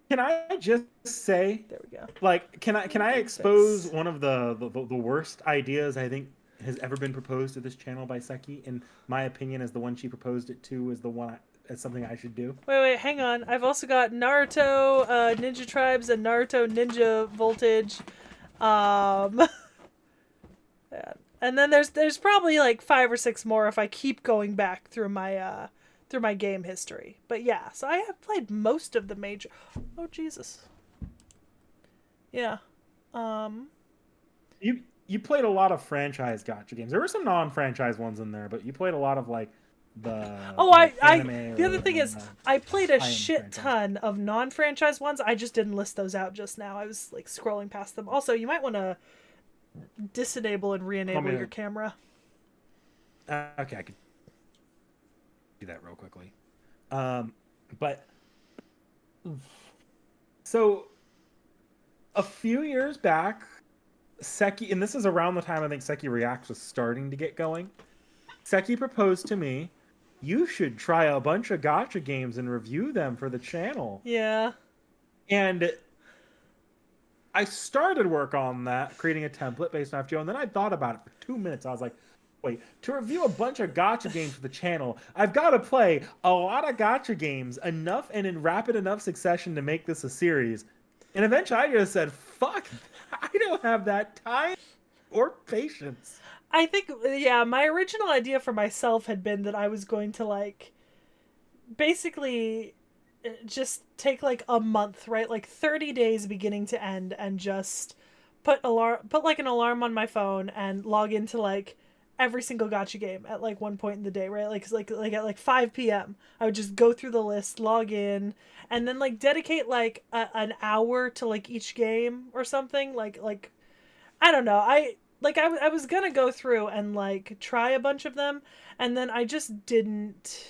Can I just say? There we go. Like, can I expose one of the worst ideas I think has ever been proposed to this channel by Seki? In my opinion, as the one she proposed it to is the one as something I should do. Wait, hang on. I've also got Naruto, Ninja Tribes, and Naruto Ninja Voltage. And then there's probably like 5 or 6 more if I keep going back through my game history. But yeah, so I have played most of the major. Oh Jesus. Yeah. You played a lot of franchise gacha games. There were some non-franchise ones in there, but you played a lot of like the. Oh, like, the other thing is, I played a shit ton of non-franchise ones. I just didn't list those out just now. I was like scrolling past them. Also, you might want to disenable and re-enable your camera. Okay, I could do that real quickly. But so a few years back, Seki, and this is around the time I think Seki Reacts was starting to get going. Seki proposed to me, you should try a bunch of gacha games and review them for the channel. Yeah. And I started work on that, creating a template based on FGO, and then I thought about it for 2 minutes. I was like, wait, to review a bunch of gotcha games for the channel, I've got to play a lot of gotcha games enough and in rapid enough succession to make this a series. And eventually I just said, fuck, I don't have that time or patience. I think, yeah, my original idea for myself had been that I was going to, like, basically just take, like, a month, right? Like, 30 days beginning to end, and just put like an alarm on my phone and log into, like, every single gotcha game at, like, one point in the day, right? Like at, like, 5 p.m. I would just go through the list, log in, and then, like, dedicate, like, an hour to, like, each game or something. Like, I don't know. I was gonna go through and, like, try a bunch of them, and then I just didn't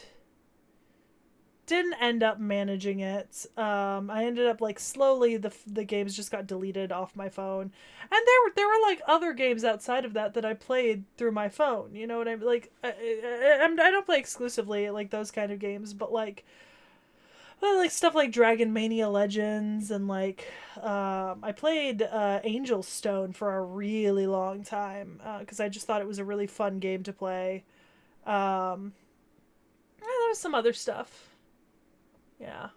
end up managing it. I ended up, like, slowly the games just got deleted off my phone, and there were like other games outside of that I played through my phone. You know what I mean? Like, I don't play exclusively like those kind of games, but like stuff like Dragon Mania Legends, and like I played Angel Stone for a really long time because I just thought it was a really fun game to play. And there was some other stuff. Yeah.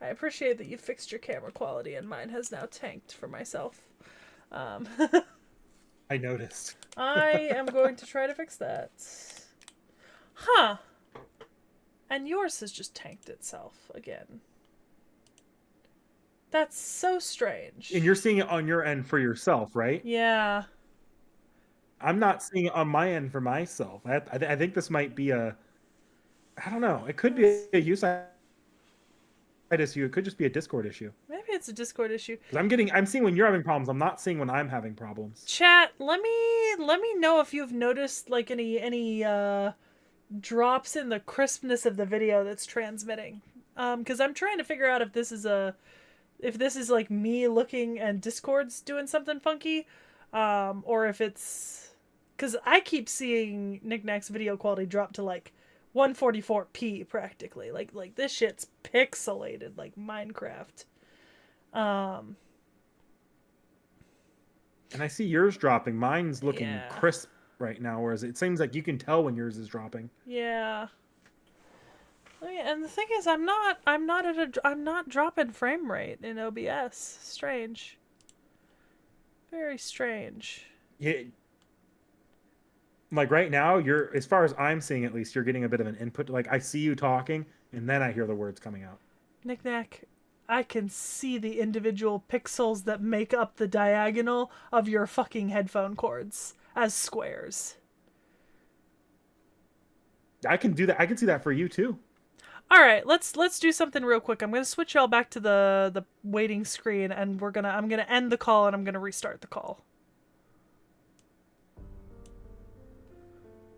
I appreciate that you fixed your camera quality, and mine has now tanked for myself. Um, I noticed. I am going to try to fix that. Huh. And yours has just tanked itself again. That's so strange. And you're seeing it on your end for yourself, right? Yeah. I'm not seeing it on my end for myself. I think this might be a, I don't know. It could be a use issue. It could just be a Discord issue. Maybe it's a Discord issue. Because I'm seeing when you're having problems. I'm not seeing when I'm having problems. Chat, let me know if you've noticed like any drops in the crispness of the video that's transmitting. Because I'm trying to figure out if this is like me looking and Discord's doing something funky, or if it's because I keep seeing Knickknack's video quality drop to like 144p practically. Like this shit's pixelated like Minecraft. And I see yours dropping. Mine's looking Yeah. crisp right now, whereas it seems like you can tell when yours is dropping. Yeah. And the thing is, I'm not dropping frame rate in OBS. Strange. Very strange. Yeah. Like right now, you're, as far as I'm seeing at least, you're getting a bit of an input. Like I see you talking, and then I hear the words coming out. Knickknack, I can see the individual pixels that make up the diagonal of your fucking headphone cords as squares. I can do that. I can see that for you too. All right, let's do something real quick. I'm gonna switch y'all back to the waiting screen, and I'm gonna end the call, and I'm gonna restart the call.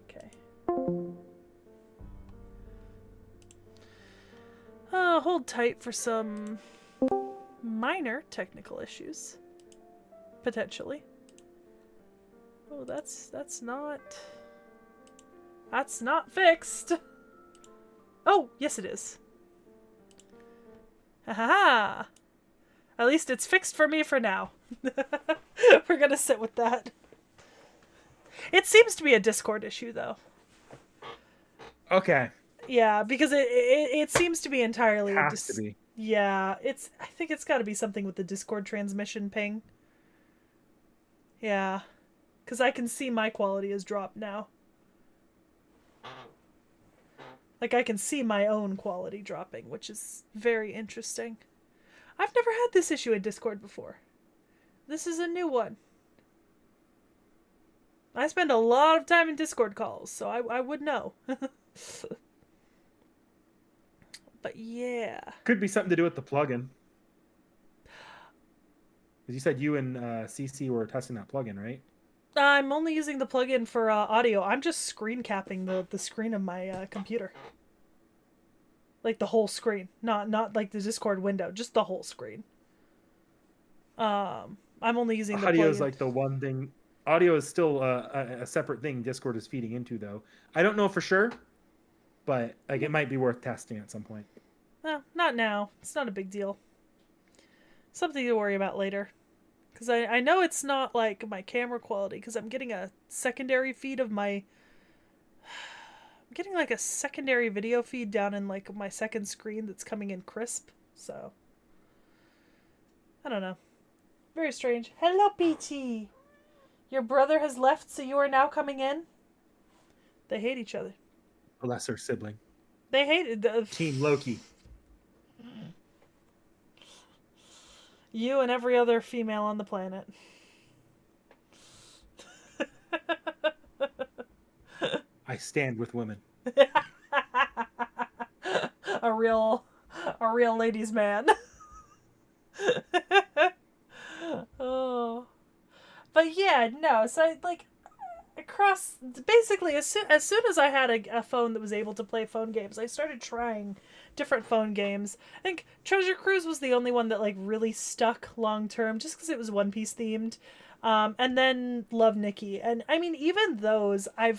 Okay. Hold tight for some minor technical issues, potentially. Oh, that's not fixed. Oh, yes it is. Ha ha ha. At least it's fixed for me for now. We're gonna sit with that. It seems to be a Discord issue, though. Okay. Yeah, because it seems to be entirely... Has to be. Yeah, I think it's gotta be something with the Discord transmission ping. Yeah. Because I can see my quality has dropped now. Like, I can see my own quality dropping, which is very interesting. I've never had this issue in Discord before. This is a new one. I spend a lot of time in Discord calls, so I would know. But yeah. Could be something to do with the plugin. Because you said you and CC were testing that plugin, right? I'm only using the plugin for audio. I'm just screen capping the screen of my computer. Like the whole screen. Not like the Discord window, just the whole screen. I'm only using the audio plugin. is like the one thing. Audio is still a separate thing Discord is feeding into, though. I don't know for sure, but like it might be worth testing at some point. No, not now. It's not a big deal. Something to worry about later. Because I know it's not like my camera quality, because I'm getting a secondary feed of my. I'm getting like a secondary video feed down in like my second screen that's coming in crisp. So. I don't know. Very strange. Hello, Peachy! Your brother has left, so you are now coming in? They hate each other. A lesser sibling. They hate Team Loki. you and every other female on the planet. I stand with women. a real a real ladies man. oh. But yeah, no, so like across basically as soon as I had a phone that was able to play phone games, I started trying different phone games. I think Treasure Cruise was the only one that like really stuck long term, just because it was One Piece themed. And then Love Nikki, and I mean even those I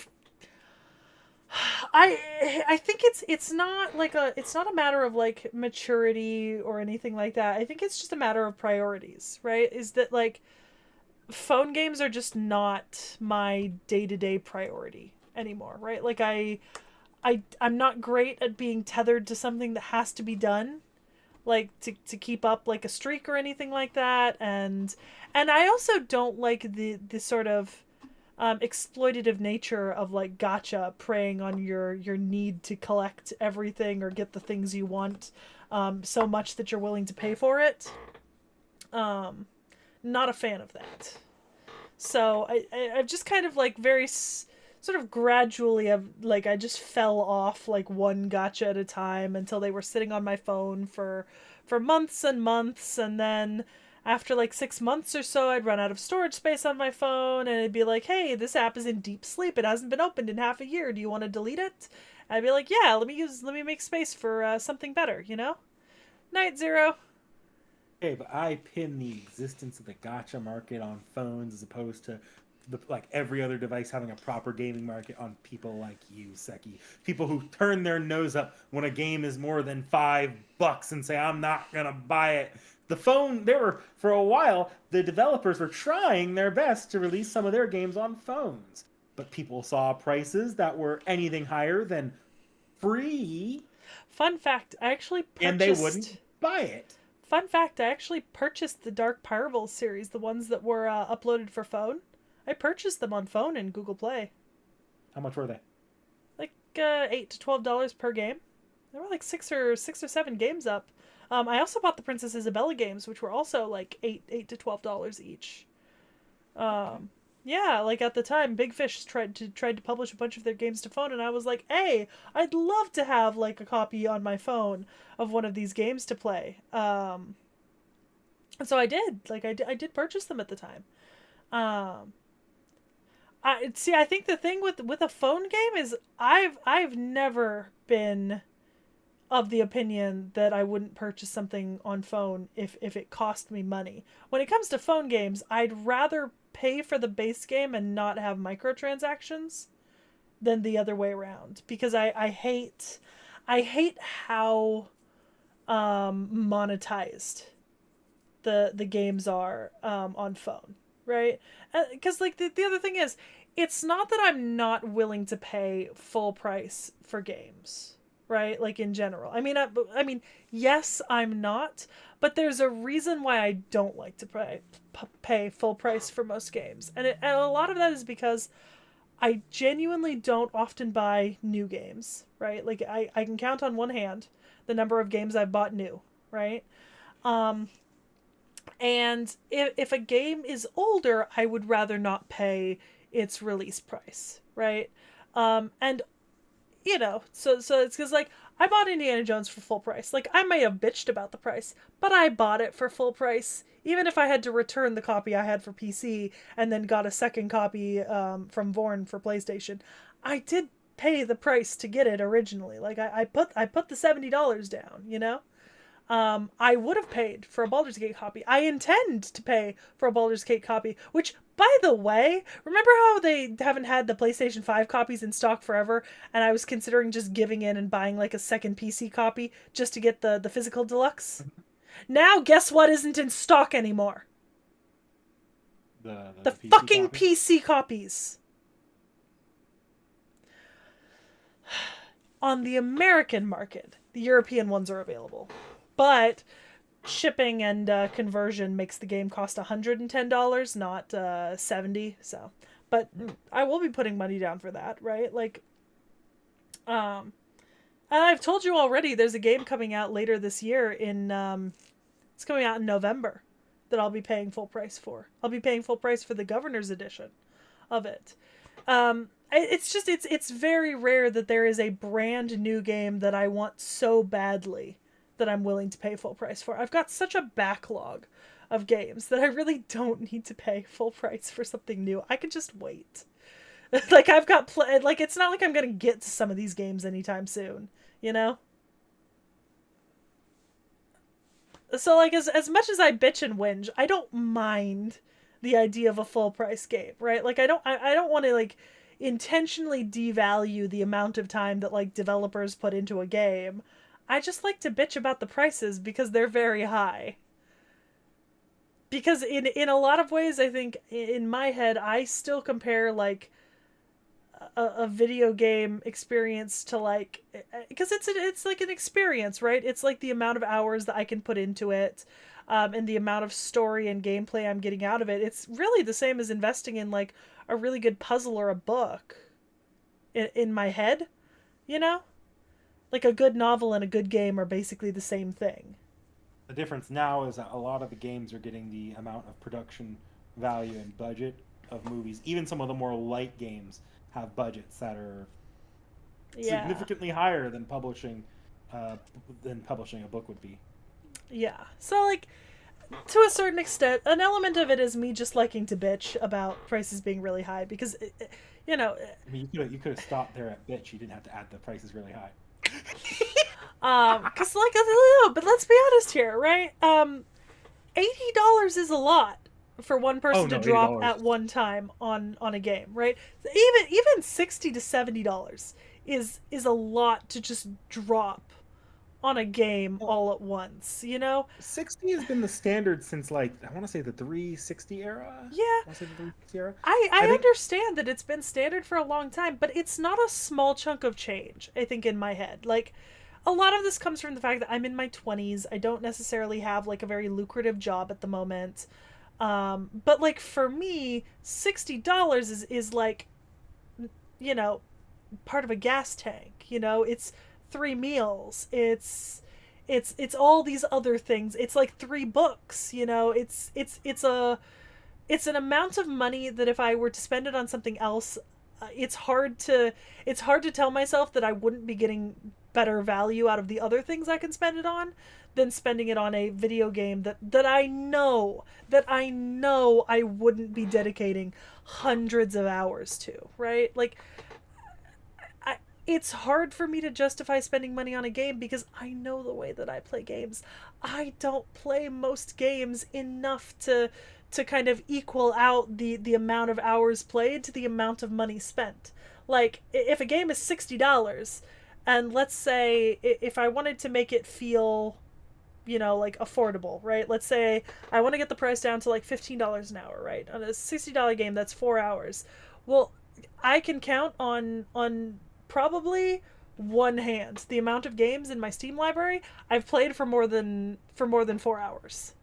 think it's not like it's not a matter of like maturity or anything like that. I think it's just a matter of priorities, right? Is that like phone games are just not my day-to-day priority anymore, right? Like I'm not great at being tethered to something that has to be done, like to keep up like a streak or anything like that, and I also don't like the sort of exploitative nature of like gotcha preying on your need to collect everything or get the things you want so much that you're willing to pay for it. Not a fan of that. So I've just kind of like sort of gradually I just fell off like one gotcha at a time until they were sitting on my phone for months and months, and then after like 6 months or so I'd run out of storage space on my phone and it'd be like, hey, this app is in deep sleep, it hasn't been opened in half a year, do you want to delete it? I'd be like, yeah, let me make space for something better, you know. Night Zero. Okay, but I pin the existence of the gotcha market on phones as opposed to like every other device having a proper gaming market on people like you, Seki. People who turn their nose up when a game is more than $5 and say, I'm not gonna buy it. The phone, there were, for a while, the developers were trying their best to release some of their games on phones. But people saw prices that were anything higher than free, Fun fact, I actually and they wouldn't purchased buy it. Fun fact, I actually purchased the Dark Parables series, the ones that were uploaded for phone. I purchased them on phone in Google Play. How much were they? Like $8 to $12 per game. There were like six or seven games up. I also bought the Princess Isabella games, which were also like eight to $12 each. Okay. Yeah, like at the time, Big Fish tried to publish a bunch of their games to phone, and I was like, hey, I'd love to have like a copy on my phone of one of these games to play. And so I did. Like I did purchase them at the time. Um, I see. I think the thing with a phone game is I've never been of the opinion that I wouldn't purchase something on phone if it cost me money. When it comes to phone games, I'd rather pay for the base game and not have microtransactions than the other way around, because I hate how monetized the games are on phone, right? Because like the other thing is, it's not that I'm not willing to pay full price for games, right? Like in general. I mean, yes, I'm not, but there's a reason why I don't like to pay full price for most games, and a lot of that is because I genuinely don't often buy new games, right? Like I can count on one hand the number of games I've bought new, right? Um, and if a game is older, I would rather not pay its release price, right? And you know, so it's because like I bought Indiana Jones for full price. Like I may have bitched about the price, but I bought it for full price. Even if I had to return the copy I had for PC and then got a second copy from Vorn for PlayStation, I did pay the price to get it originally. Like I put the $70 down, you know. I would have paid for a Baldur's Gate copy. I intend to pay for a Baldur's Gate copy, which, by the way, remember how they haven't had the PlayStation 5 copies in stock forever, and I was considering just giving in and buying like a second PC copy just to get the physical deluxe? Now, guess what isn't in stock anymore? The The PC fucking copy. PC copies. On the American market, the European ones are available. But shipping and conversion makes the game cost $110, not 70. So, but I will be putting money down for that, right? Like, um, and I've told you already. There's a game coming out later this year. It's coming out in November that I'll be paying full price for. I'll be paying full price for the Governor's edition of it. It's very rare that there is a brand new game that I want so badly that I'm willing to pay full price for. I've got such a backlog of games that I really don't need to pay full price for something new. I can just wait. Like I've got like it's not like I'm gonna get to some of these games anytime soon, you know. So like as much as I bitch and whinge, I don't mind the idea of a full price game, right? Like I don't want to like intentionally devalue the amount of time that like developers put into a game. I just like to bitch about the prices because they're very high. Because in a lot of ways I think in my head I still compare like a video game experience to like because it's like an experience, right? It's like the amount of hours that I can put into it, and the amount of story and gameplay I'm getting out of it. It's really the same as investing in like a really good puzzle or a book in my head, you know. Like a good novel and a good game are basically the same thing. The difference now is that a lot of the games are getting the amount of production value and budget of movies. Even some of the more light games have budgets that are Yeah. significantly higher uh, than publishing a book would be. Yeah. So like to a certain extent, an element of it is me just liking to bitch about prices being really high because, you know, I mean, you could have stopped there at bitch. You didn't have to add the prices really high. cause like, but let's be honest here, right? $80 is a lot for one Oh person to no, eighty drop dollars. at one time on a game, right? Even $60 to $70 is a lot to just drop on a game Well, all at once, you know? 60 has been the standard since like I want to say the 360 era. Yeah, I want to say the 360 era. I I think. understand that it's been standard for a long time, but it's not a small chunk of change, I think, in my head. Like, a lot of this comes from the fact that I'm in my 20s. I don't necessarily have, like, a very lucrative job at the moment. But, like, for me, $60 is like, you know, part of a gas tank. You know, it's three meals. It's all these other things. It's like three books, you know. It's an amount of money that if I were to spend it on something else, it's hard to tell myself that I wouldn't be getting better value out of the other things I can spend it on than spending it on a video game that I know I wouldn't be dedicating hundreds of hours to, right? Like I it's hard for me to justify spending money on a game because I know the way that I play games. I don't play most games enough to kind of equal out the amount of hours played to the amount of money spent. Like if a game is $60 and let's say if I wanted to make it feel like affordable, right? Let's say I want to get the price down to like $15 an hour, right? On a $60 game that's 4 hours. Well, I can count on probably one hand the amount of games in my Steam library I've played for more than 4 hours.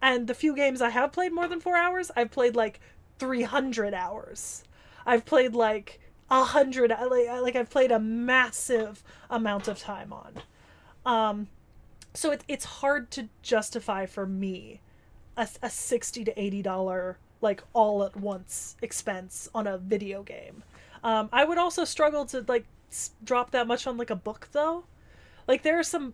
And the few games I have played more than 4 hours, I've played like 300 hours. I've played like 100, like I've played a massive amount of time on. Um so it's hard to justify for me a $60 to $80 like all at once expense on a video game. I would also struggle to like drop that much on like a book though. Like there's some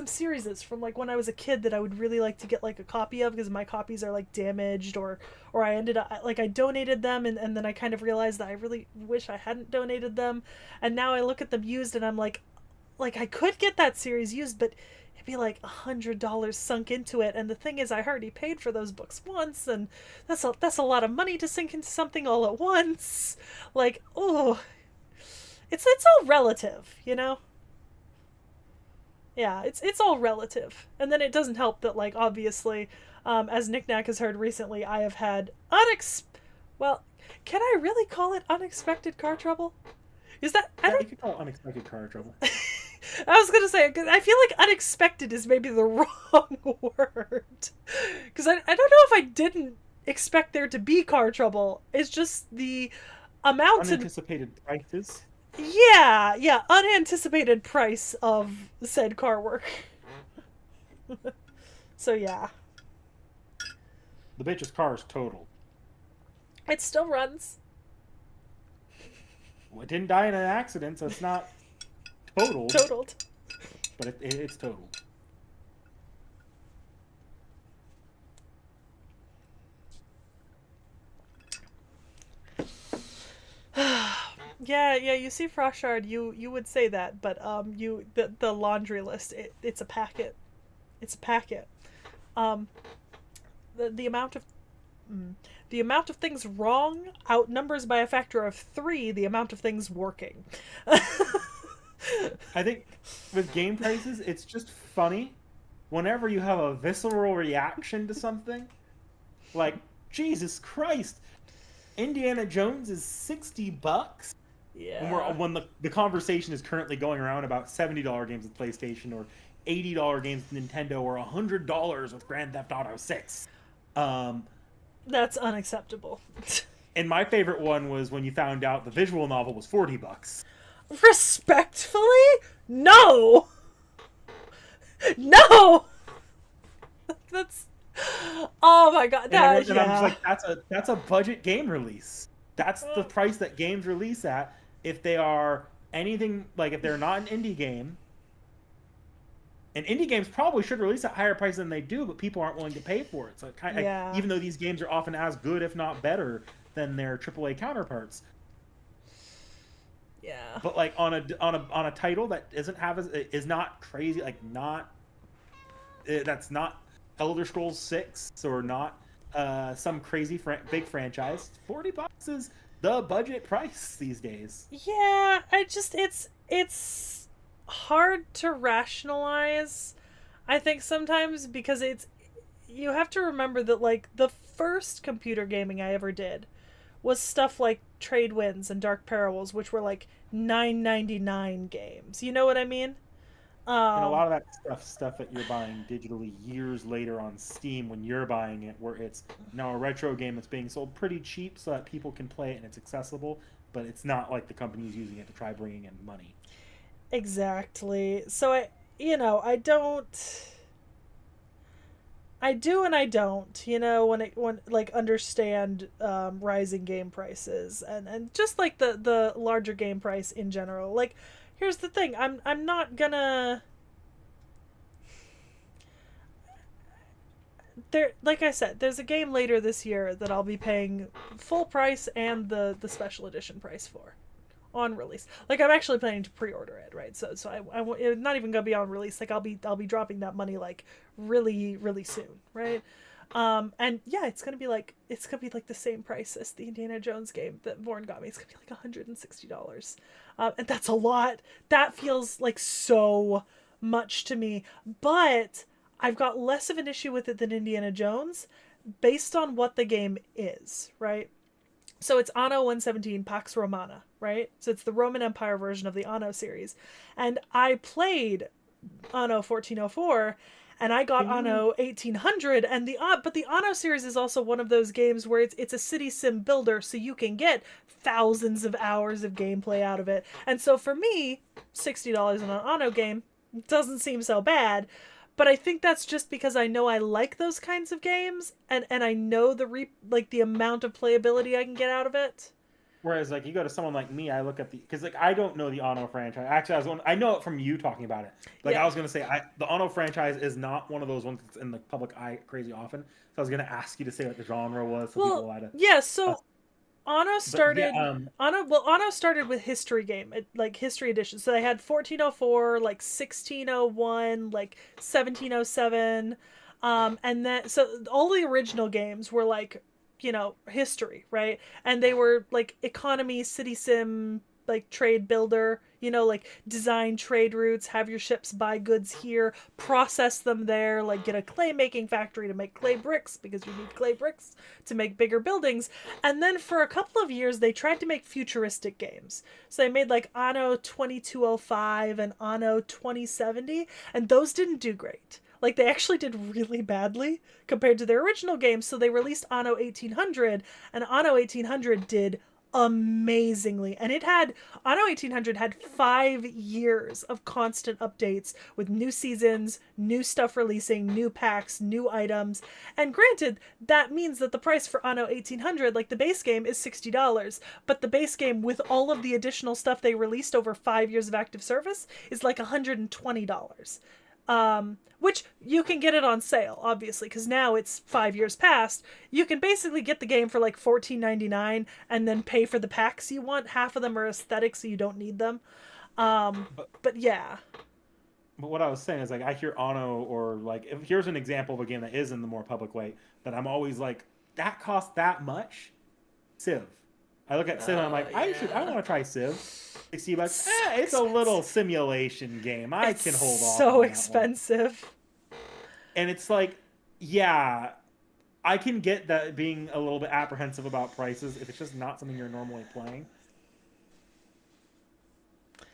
series from like when I was a kid that I would really like to get like a copy of because my copies are like damaged or I ended up like I donated them and then I kind of realized that I really wish I hadn't donated them, and now I look at them used and I'm like I could get that series used, but it'd be like $100 sunk into it. And the thing is, I already paid for those books once, and that's a lot of money to sink into something all at once. Like, oh, it's all relative, you know. Yeah, it's all relative. And then it doesn't help that, like, obviously, as Nick Knack has heard recently, I have had well, can I really call it unexpected car trouble? Is that I Yeah, don't you could call it unexpected car trouble. I was gonna say, cause I feel like unexpected is maybe the wrong word. Because I don't know if I didn't expect there to be car trouble. It's just the amount and Unanticipated prices. yeah, unanticipated price of said car work. So yeah, The bitch's car is totaled. it still runs. Well, it didn't die in an accident, so it's not totaled, Totaled. but it's totaled. Yeah, you see Frostshard, you would say that, but the laundry list, it's a packet. It's a packet. Um, the amount of the amount of things wrong outnumbers by a factor of 3 the amount of things working. I think with game prices, it's just funny whenever you have a visceral reaction to something. Like, Jesus Christ, Indiana Jones is $60. Yeah. When the conversation is currently going around about $70 games with PlayStation or $80 games with Nintendo or $100 with Grand Theft Auto 6. Um, That's unacceptable. and my favorite one was when you found out the visual novel was $40. Respectfully? No! No! That's. Oh my god, that, And I'm just yeah. like, that's a budget game release. That's the price that games release at. If they are anything like if they're not an indie game, and indie games probably should release at higher price than they do, but people aren't willing to pay for it. So Yeah. even though these games are often as good, if not better, than their AAA counterparts, Yeah. but like on a title that is not crazy, like not that's not Elder Scrolls 6 or not some crazy big franchise, $40 is the budget price these days. Yeah, it's hard to rationalize. I think sometimes because you have to remember that, like, the first computer gaming I ever did was stuff like Trade Winds and Dark Parallels, which were like 9.99 games. You know what I mean? And a Um, lot of that stuff that you're buying digitally years later on Steam when you're buying it, where it's now a retro game that's being sold pretty cheap so that people can play it and it's accessible, but it's not like the company's using it to try bringing in money. exactly. So I don't. I do and I don't, when like understand rising game prices and just like the larger game price in general. Like, here's the thing: I'm not gonna there. Like I said, there's a game later this year that I'll be paying full price and the special edition price for on release. Like, I'm actually planning to pre-order it, right? So it's not even gonna be on release. Like, I'll be dropping that money like really really soon, right? And yeah, it's gonna be like the same price as the Indiana Jones game that Vaughn got me. It's gonna be like $160, and that's a lot. That feels like so much to me, but I've got less of an issue with it than Indiana Jones, based on what the game is, right? So it's Anno 117 Pax Romana, right? So it's the Roman Empire version of the Anno series. And I played Anno 1404 and I got Can you Anno 1800, and the Anno series is also one of those games where it's a city sim builder, so you can get thousands of hours of gameplay out of it. And so for me, $60 on an Anno game doesn't seem so bad. But I think that's just because I know I like those kinds of games, and I know the amount of playability I can get out of it. Whereas, like, you go to someone like me, I look at because like I don't know the Ono franchise. Actually, I know it from you talking about it. Like, I Yeah. was gonna say, the Ono franchise is not one of those ones that's in the public eye crazy often. So I was gonna ask you to say what the genre was, so people Well, had to. yeah. Uh, So Anno but yeah, started. Anno started with history game, like history edition. So they had 1404, like 1601, like 1707, and then so all the original games were like, history, right? And they were like economy city sim like trade builder, you know, like design trade routes, have your ships buy goods here, process them there, like get a clay making factory to make clay bricks because you need clay bricks to make bigger buildings. And then for a couple of years they tried to make futuristic games. So they made like Anno 2205 and Anno 2070, and those didn't do great. Like they actually did really badly compared to their original games. So they released Anno 1800, and Anno 1800 did amazingly. And it had Anno 1800 had 5 years of constant updates with new seasons, new stuff releasing, new packs, new items. And granted, that means that the price for Anno 1800, like the base game, is $60, but the base game with all of the additional stuff they released over 5 years of active service is like $120. Which you can get it on sale, obviously, because now it's 5 years past. You can basically get the game for like $14.99 and then pay for the packs you want. Half of them are aesthetic, so you don't need them. But yeah. But what I was saying is, like, I hear Anno, or like, if here's an example of a game that is in the more public way, that I'm always like, that costs that much? Civ. I look at Civ and I'm like, I want to try Civ. $60. It's a little simulation game. I can hold off. So expensive. And it's like, yeah, I can get that being a little bit apprehensive about prices if it's just not something you're normally playing.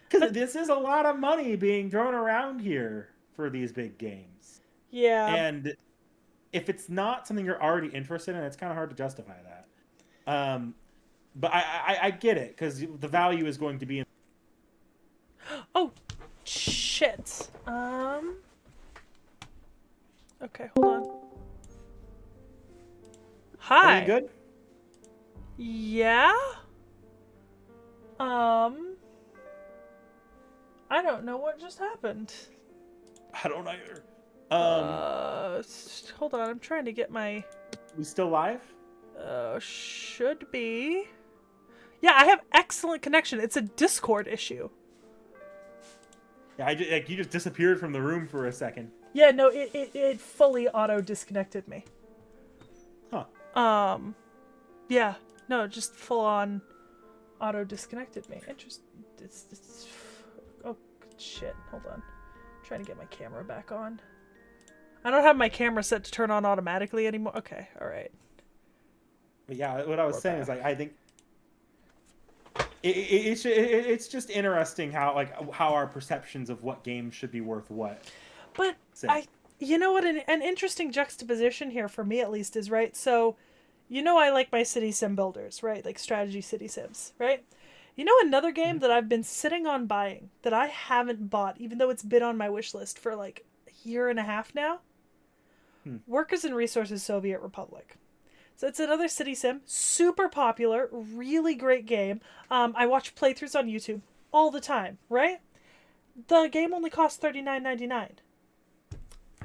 Because this is a lot of money being thrown around here for these big games. Yeah. And if it's not something you're already interested in, it's kind of hard to justify that. But I get it, because the value is going to be in... Oh, shit. Okay, hold on. Hi. Are you good? Yeah? I don't know what just happened. I don't either. Hold on, I'm trying to get my... We still live? Should be. Yeah, I have excellent connection. It's a Discord issue. Yeah, you just disappeared from the room for a second. Yeah, no, it fully auto-disconnected me. Huh. Yeah, no, just full-on auto-disconnected me. Interesting. Oh, shit, hold on. I'm trying to get my camera back on. I don't have my camera set to turn on automatically anymore. Okay, alright. But yeah, what I was saying is, like, I think it's just interesting how our perceptions of what games should be worth what. But you know what, an interesting juxtaposition here for me at least is, right, so you know I like my city sim builders, right, like strategy city sims, right? You know another game that I've been sitting on buying that I haven't bought, even though it's been on my wish list for like a year and a half now? Workers and Resources Soviet Republic. So it's another city sim, super popular, really great game. I watch playthroughs on YouTube all the time, right? The game only costs $39.99.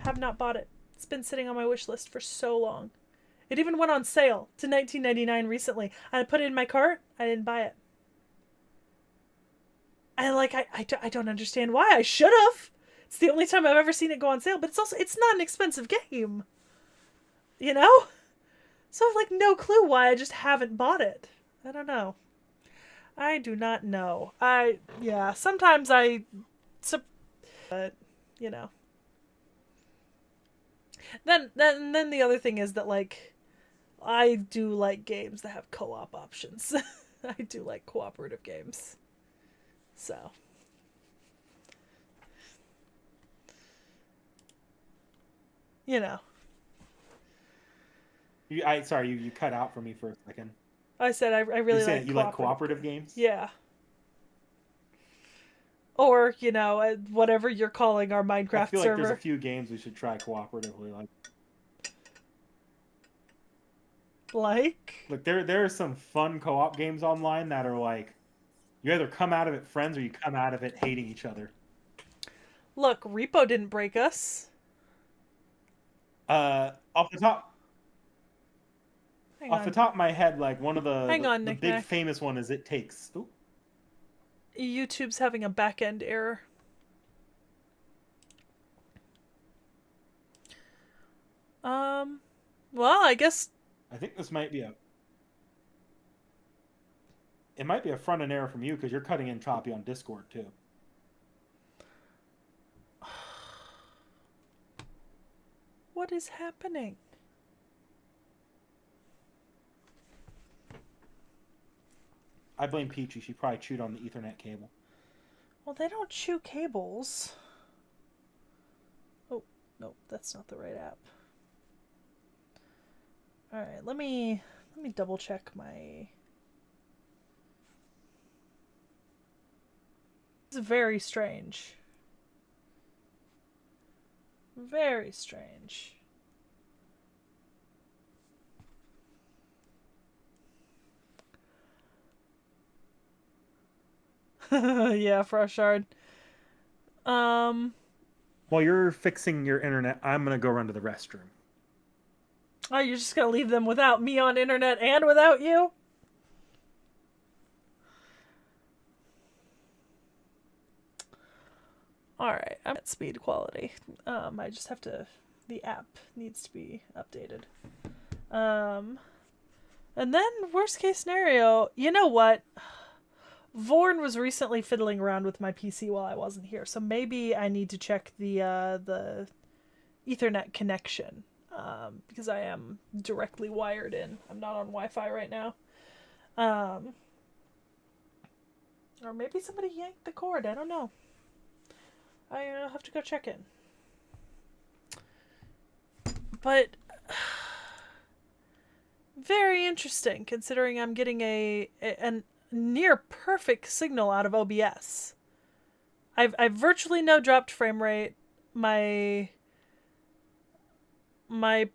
Have not bought it. It's been sitting on my wish list for so long. It even went on sale to $19.99 recently. I put it in my cart. I didn't buy it. And I don't understand why. I should have. It's the only time I've ever seen it go on sale, but it's not an expensive game. You know? So I have like no clue why I just haven't bought it. I don't know. I do not know. Sometimes but you know. Then the other thing is that like I do like games that have co-op options. I do like cooperative games. So you know. You cut out for me for a second. I said I really like you like cooperative games? Yeah. Or, you know, whatever you're calling our Minecraft server. I feel like there's a few games we should try cooperatively. Look, there are some fun co-op games online that are like, you either come out of it friends or you come out of it hating each other. Look, Repo didn't break us. Off the top of my head, like one of the big famous one is It Takes. Ooh. YouTube's having a back-end error. Well, I guess... I think this might be It might be a front end error from you because you're cutting in choppy on Discord too. What is happening? I blame Peachy. She probably chewed on the Ethernet cable. Well, they don't chew cables. Oh, no, that's not the right app. All right, let me double check my. It's very strange. Very strange. Yeah, Freshard. While you're fixing your internet, I'm gonna go run to the restroom. Oh, you're just gonna leave them without me on internet and without you? Alright, I'm at speed quality. I just have to... The app needs to be updated. And then, worst case scenario, you know what? Vorn was recently fiddling around with my PC while I wasn't here, so maybe I need to check the Ethernet connection. Because I am directly wired in. I'm not on Wi-Fi right now. Or maybe somebody yanked the cord. I don't know. I'll have to go check in. But very interesting, considering I'm getting a near perfect signal out of OBS. I've virtually no dropped frame rate. My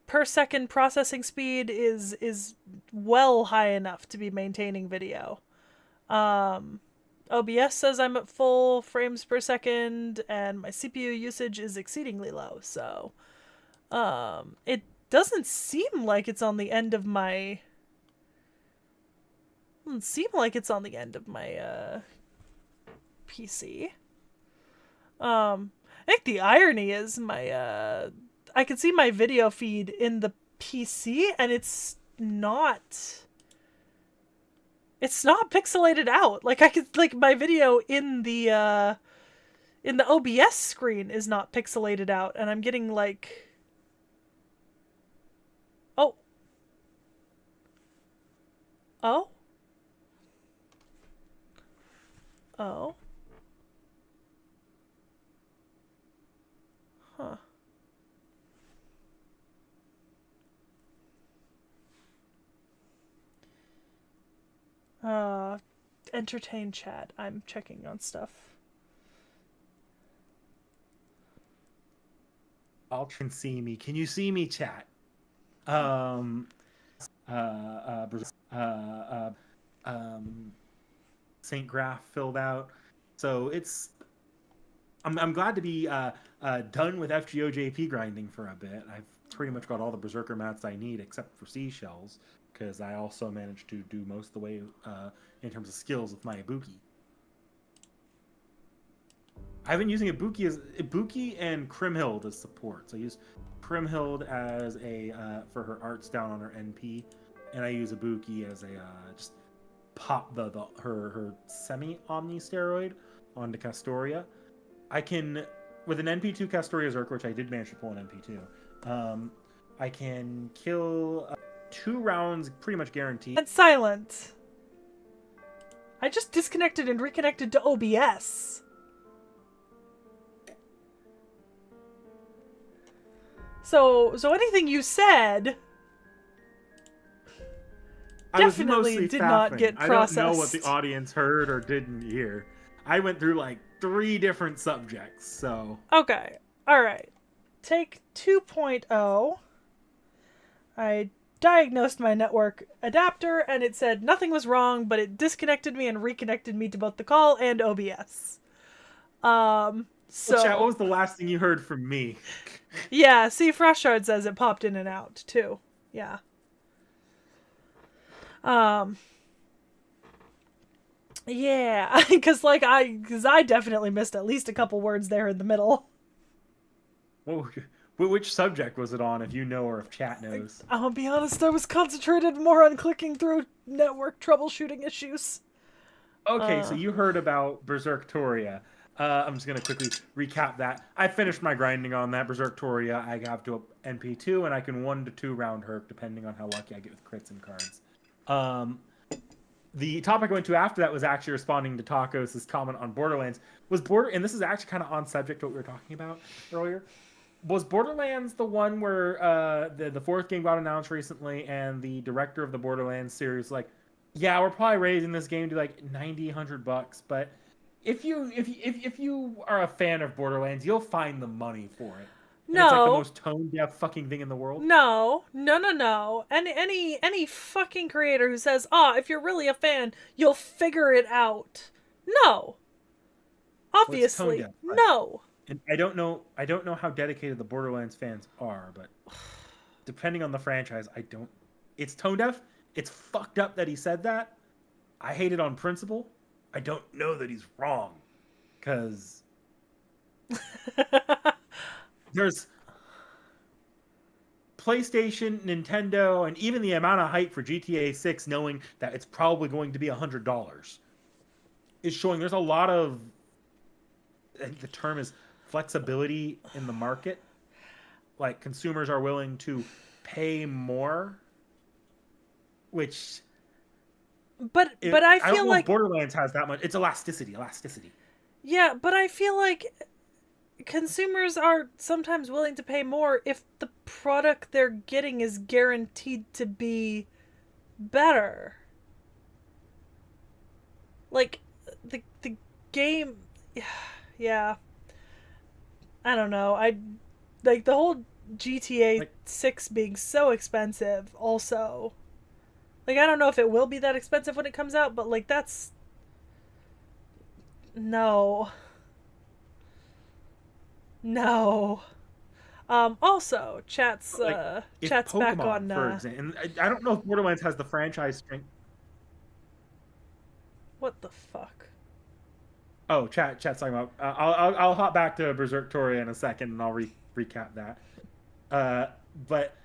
per second processing speed is well high enough to be maintaining video. OBS says I'm at full frames per second, and my CPU usage is exceedingly low, so it doesn't seem like it's on the end of my PC. I think the irony is I can see my video feed in the PC, and it's not pixelated out. Like, I could, like, my video in the OBS screen is not pixelated out, and I'm getting, like... Oh. Oh? Oh. Huh. Entertain chat. I'm checking on stuff. Can see me. Can you see me, chat? Saint Graph filled out. So it's. I'm glad to be done with FGOJP grinding for a bit. I've pretty much got all the Berserker mats I need except for seashells, because I also managed to do most of the way in terms of skills with my Ibuki. I've been using Ibuki and Krimhild as support. So I use Krimhild as for her arts down on her NP, and I use Ibuki as just pop her semi Omni steroid onto Castoria. I can, with an NP2 Castoria Zerk, which I did manage to pull an NP2, I can kill 2 rounds pretty much guaranteed. And silent. I just disconnected and reconnected to OBS. So anything you said definitely did not get processed. I don't know what the audience heard or didn't hear. I went through like 3 different subjects, so... Okay. Alright. Take 2.0. I diagnosed my network adapter, and it said nothing was wrong, but it disconnected me and reconnected me to both the call and OBS. So... Well, chat, what was the last thing you heard from me? Yeah, see, Freshard says it popped in and out, too. Yeah. Yeah, because I definitely missed at least a couple words there in the middle. Well, which subject was it on, if you know or if chat knows? I'll be honest, I was concentrated more on clicking through network troubleshooting issues. Okay, so you heard about Berserktoria. I'm just gonna quickly recap that. I finished my grinding on that Berserktoria. I got to NP2, and I can 1 to 2 round her depending on how lucky I get with crits and cards. The topic I went to after that was actually responding to Tacos' comment on Borderlands. And this is actually kind of on subject to what we were talking about earlier. Was Borderlands the one where the fourth game got announced recently, and the director of the Borderlands series like, yeah, we're probably raising this game to like $90-100, but if you are a fan of Borderlands, you'll find the money for it. And it's like the No, most tone deaf fucking thing in the world. no, no, no, no. Any fucking creator who says, "Ah, if you're really a fan, you'll figure it out." No, Well, it's tone obviously, deaf. no. And I don't know how dedicated the Borderlands fans are, but depending on the franchise, I don't. It's tone deaf. It's fucked up that he said that. I hate it on principle. I don't know that he's wrong, because there's PlayStation, Nintendo, and even the amount of hype for GTA 6, knowing that it's probably going to be $100, is showing there's a lot of, I think the term is flexibility in the market. Like, consumers are willing to pay more, which But I I don't feel know if like Borderlands has that much. It's elasticity. yeah, but I feel like consumers are sometimes willing to pay more if the product they're getting is guaranteed to be better. Like the game yeah. I don't know. I like the whole GTA Like, 6 being so expensive also. Like I don't know if it will be that expensive when it comes out, but like that's no. No. Also, like if chat's back Pokemon, on for example, and I don't know if Borderlands has the franchise strength. what the fuck? Oh, chat's talking about. I'll hop back to Berserktoria in a second, and I'll recap that. Uh, but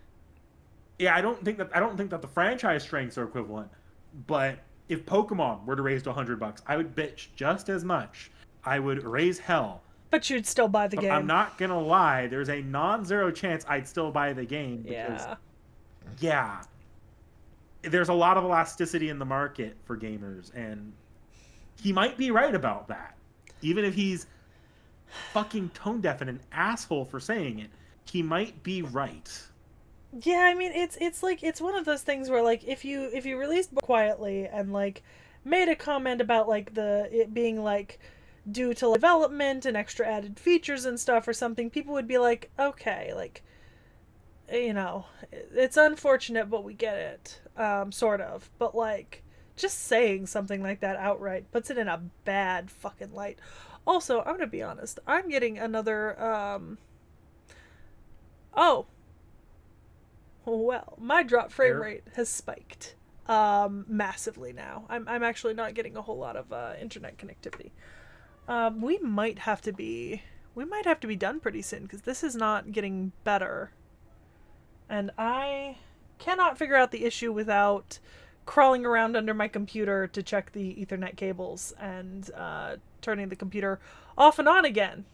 yeah, I don't think that the franchise strengths are equivalent. But if Pokemon were to raise to $100, I would bitch just as much. I would raise hell. But you'd still buy the But I'm game. not gonna lie. There's a non-zero chance I'd still buy the game because, Yeah. yeah, there's a lot of elasticity in the market for gamers, and he might be right about that. Even if he's fucking tone deaf and an asshole for saying it, he might be right. Yeah, I mean it's like it's one of those things where like if you released quietly and like made a comment about like the it being like due to development and extra added features and stuff or something, people would be like, okay, like you know, it's unfortunate, but we get it, sort of. But like, just saying something like that outright puts it in a bad fucking light. Also, I'm gonna be honest. I'm getting another. Oh, well, my drop frame There, rate has spiked, massively now. I'm actually not getting a whole lot of internet connectivity. We might have to be done pretty soon because this is not getting better. And I cannot figure out the issue without crawling around under my computer to check the Ethernet cables and turning the computer off and on again.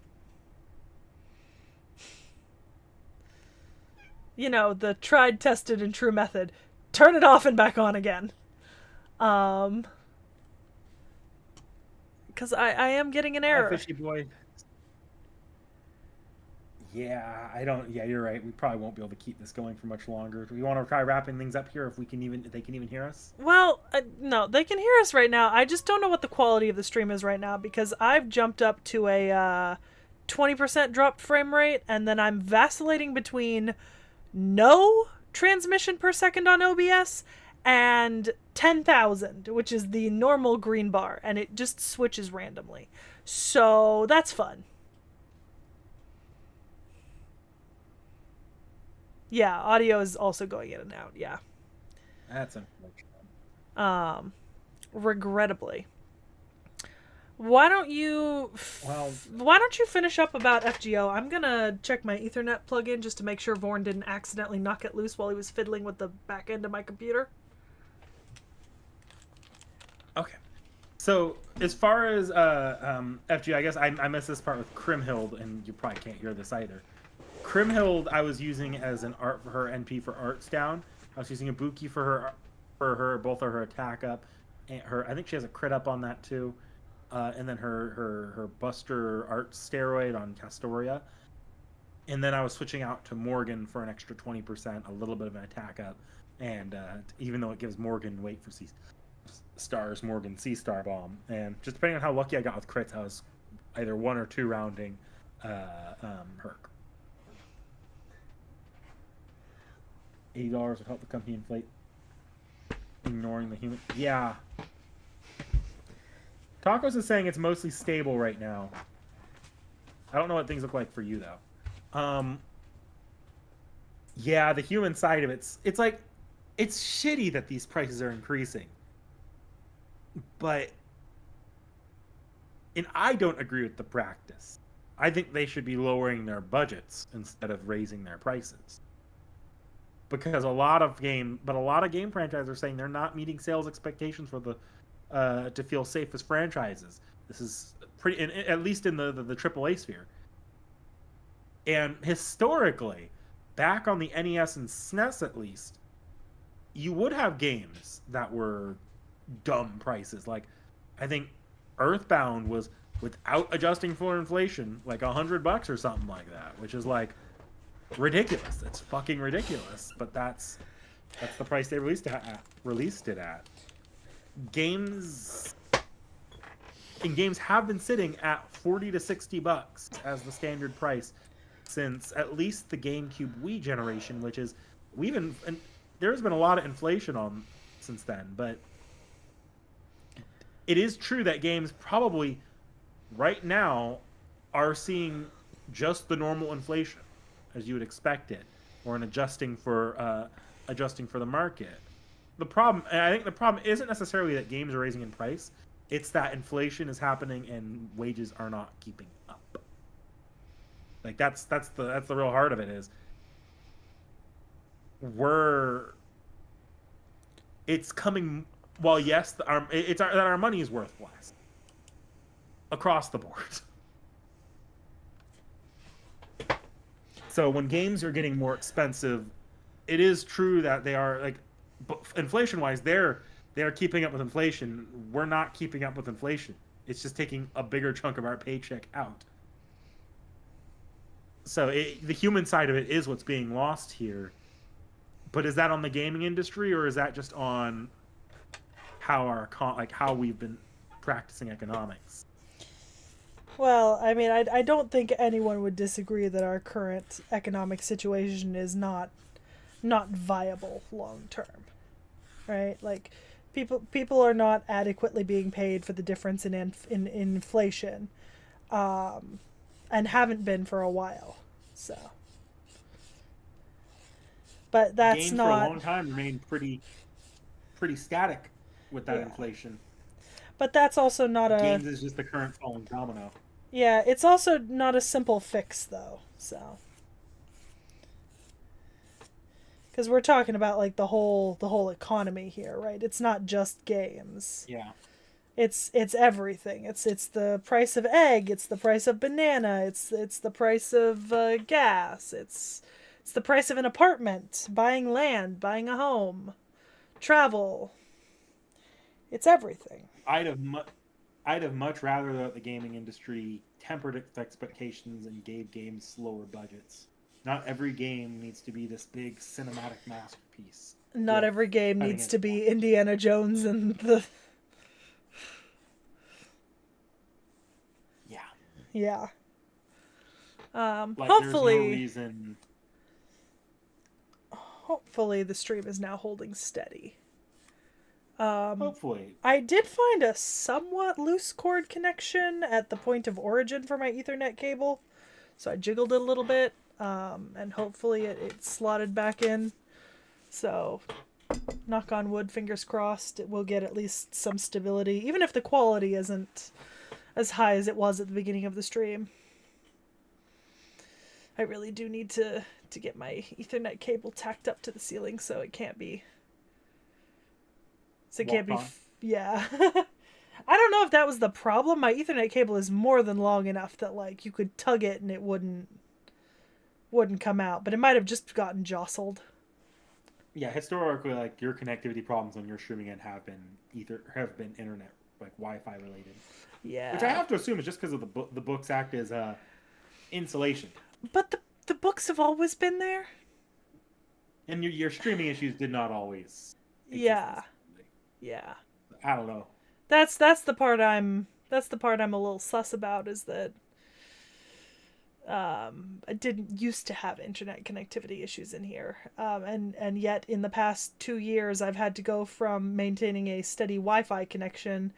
You know, the tried, tested, and true method. Turn it off and back on again. Because I am getting an error. fishy boy. Yeah, I don't. Yeah, you're right. We probably won't be able to keep this going for much longer. Do we want to try wrapping things up here? If they can even hear us. Well, no, they can hear us right now. I just don't know what the quality of the stream is right now because I've jumped up to a 20% dropped frame rate, and then I'm vacillating between no transmission per second on OBS and 10,000, which is the normal green bar, and it just switches randomly. So that's fun. Yeah, audio is also going in and out. Yeah. That's unfortunate. Regrettably. Why don't you Well, why don't you finish up about FGO? I'm gonna check my Ethernet plug-in just to make sure Vorn didn't accidentally knock it loose while he was fiddling with the back end of my computer. okay. So as far as FG, I guess I missed this part with Crimhild, and you probably can't hear this either. Crimhild, I was using as an art for her NP for arts down. I was using a Buki for her both of her attack up, and her I think she has a crit up on that too, and then her Buster art steroid on Castoria, and then I was switching out to Morgan for an extra 20%, a little bit of an attack up, and even though it gives Morgan weight for C stars, Morgan C star bomb, and just depending on how lucky I got with crits, I was either 1 or 2 rounding her. $80 would help the company inflate. Ignoring the human. Yeah. Tacos is saying it's mostly stable right now. I don't know what things look like for you though. Yeah, the human side of it's like it's shitty that these prices are increasing. But and I don't agree with the practice. I think they should be lowering their budgets instead of raising their prices. Because a lot of game franchises are saying they're not meeting sales expectations for the to feel safe as franchises. This is pretty, at least in the AAA sphere. And historically, back on the NES and SNES at least, you would have games that were dumb prices. Like, I think Earthbound was, without adjusting for inflation, like $100 or something like that, which is like ridiculous. It's fucking ridiculous. But that's the price they released it at. Games have been sitting at $40 to $60 as the standard price since at least the GameCube Wii generation, which is and there's been a lot of inflation on since then, but it is true that games probably right now are seeing just the normal inflation as you would expect it, or an adjusting for the market. I think the problem isn't necessarily that games are raising in price. It's that inflation is happening and wages are not keeping up. Like that's the real heart of it is it's coming. Well, yes, that our money is worth less across the board. So when games are getting more expensive, it is true that they are like inflation-wise, they're keeping up with inflation. We're not keeping up with inflation. It's just taking a bigger chunk of our paycheck out. So the human side of it is what's being lost here. But is that on the gaming industry, or is that just on how how we've been practicing economics? Well, I mean, I don't think anyone would disagree that our current economic situation is not viable long term, right? Like, people are not adequately being paid for the difference in inflation, and haven't been for a while. So, but that's Games not for a long time remained pretty static with that inflation. But that's also not games is just the current falling domino. Yeah, it's also not a simple fix though. So, because we're talking about like the whole economy here, right? It's not just games. Yeah. It's everything. It's the price of egg. It's the price of banana. It's the price of gas. It's the price of an apartment, buying land, buying a home, travel. It's everything. I'd have much rather that the gaming industry tempered its expectations and gave games slower budgets. Not every game needs to be this big cinematic masterpiece. Not every game needs to be Indiana Jones and the... Yeah. Yeah. Like, hopefully... There's no reason... Hopefully the stream is now holding steady. Hopefully. I did find a somewhat loose cord connection at the point of origin for my Ethernet cable. So I jiggled it a little bit, and hopefully it slotted back in. So, knock on wood, fingers crossed, it will get at least some stability, even if the quality isn't as high as it was at the beginning of the stream. I really do need to get my Ethernet cable tacked up to the ceiling so it can't be... So it can't be... Yeah. I don't know if that was the problem. My Ethernet cable is more than long enough that like you could tug it and it wouldn't come out, but it might have just gotten jostled. Yeah, historically, like your connectivity problems on your streaming end have been internet like Wi-Fi related, which I Yeah. have to assume is just because of the books act as insulation, But the books have always been there. and your streaming issues did not always exist Yeah. this way. Yeah. I don't know. That's the part I'm a little sus about is that I didn't used to have internet connectivity issues in here, and yet in the past 2 years I've had to go from maintaining a steady Wi-Fi connection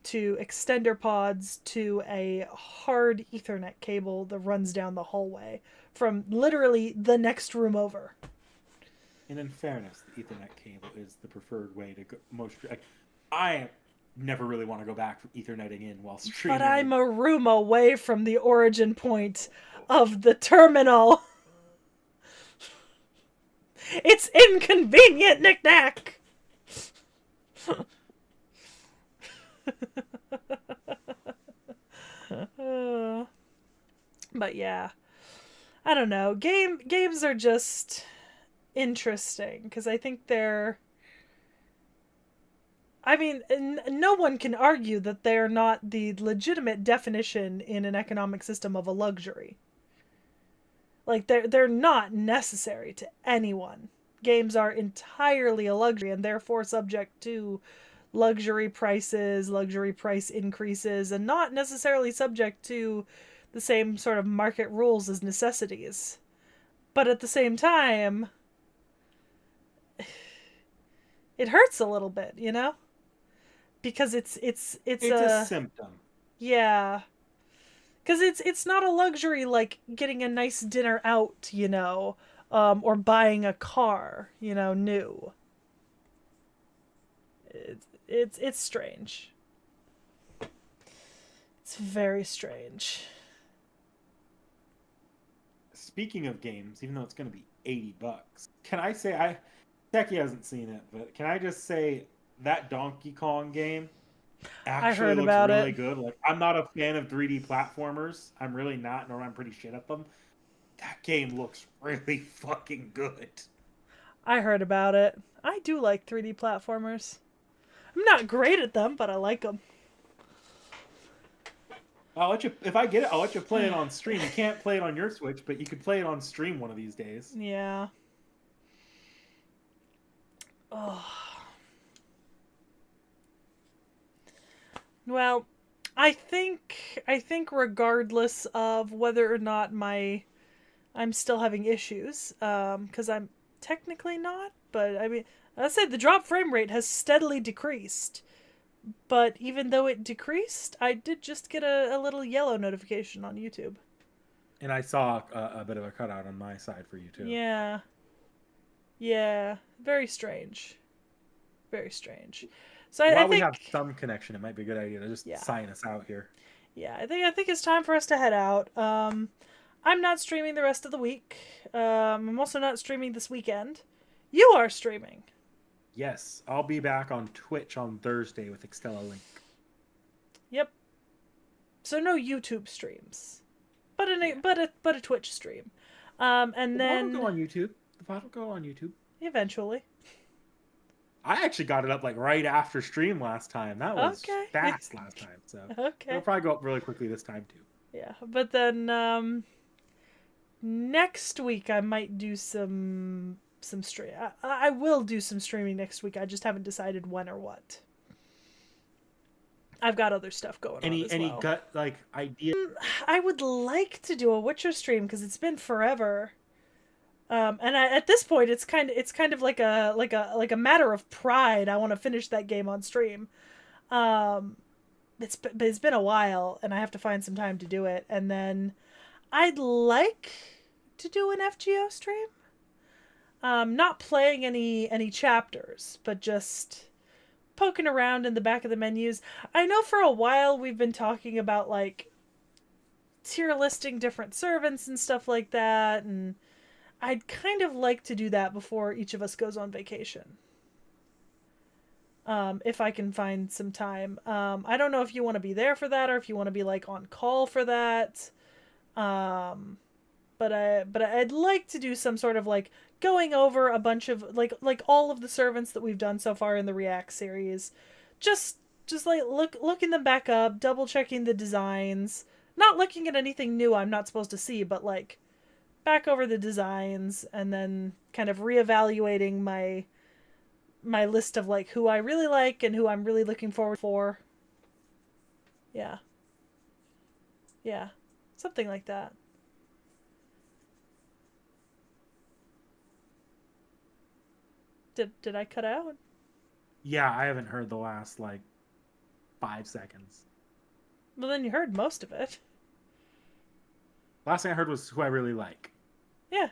to extender pods to a hard Ethernet cable that runs down the hallway from literally the next room over. And in fairness, the Ethernet cable is the preferred way to go. I never really want to go back from Ethernetting in while streaming. But I'm a room away from the origin point of the terminal. It's inconvenient, knick-knack. But yeah, I don't know. Games are just interesting because I think they're. I mean, no one can argue that they're not the legitimate definition in an economic system of a luxury. Like they're not necessary to anyone. Games are entirely a luxury and therefore subject to luxury prices, luxury price increases, and not necessarily subject to the same sort of market rules as necessities. But at the same time, it hurts a little bit, you know? Because it's It's a a symptom. yeah. Because it's not a luxury like getting a nice dinner out, or buying a car, new. It's strange. It's very strange. Speaking of games, even though it's going to be $80, can I say Techie hasn't seen it, but can I just say that Donkey Kong game I actually heard looks about it. really good. Like I'm not a fan of 3D platformers. I'm really not, nor I'm pretty shit at them. That game looks really fucking good. I heard about it. I do like 3D platformers. I'm not great at them, but I like them. I'll let you if I get it. I'll let you play it on stream. You can't play it on your Switch, but you could play it on stream one of these days. Yeah. Oh. Well, I think regardless of whether or not I'm still having issues, because I'm technically not, but I mean, I said the drop frame rate has steadily decreased. But even though it decreased, I did just get a little yellow notification on YouTube. And I saw a bit of a cutout on my side for you too. Yeah. Yeah. Very strange. Very strange. So I While we think have some connection, it might be a good idea to just yeah. sign us out here. Yeah, I think it's time for us to head out. I'm not streaming the rest of the week. I'm also not streaming this weekend. You are streaming. Yes, I'll be back on Twitch on Thursday with Extella Link. Yep. So no YouTube streams, but a Twitch stream. And then The VOD will go on YouTube. The VOD will go on YouTube. Eventually. I actually got it up like right after stream last time. That was Okay. fast last time. So Okay. it'll probably go up really quickly this time too. Yeah, but then next week I might do some stream. I will do some streaming next week. I just haven't decided when or what. I've got other stuff going on as Any well. gut like idea? I would like to do a Witcher stream because it's been forever. And at this point, it's kind of like a matter of pride. I want to finish that game on stream. It's been a while, and I have to find some time to do it. And then I'd like to do an FGO stream. Not playing any chapters, but just poking around in the back of the menus. I know for a while we've been talking about like tier listing different servants and stuff like that, and I'd kind of like to do that before each of us goes on vacation. if I can find some time. I don't know if you want to be there for that or if you want to be like on call for that. Um, but I'd like to do some sort of like going over a bunch of like all of the servants that we've done so far in the React series. Just just like looking them back up, double checking the designs, not looking at anything new I'm not supposed to see, but like back over the designs and then kind of reevaluating my list of like who I really like and who I'm really looking forward for. Yeah. Yeah. Something like that. Did I cut out? Yeah, I haven't heard the last like 5 seconds. Well, then you heard most of it. Last thing I heard was who I really like. Yeah.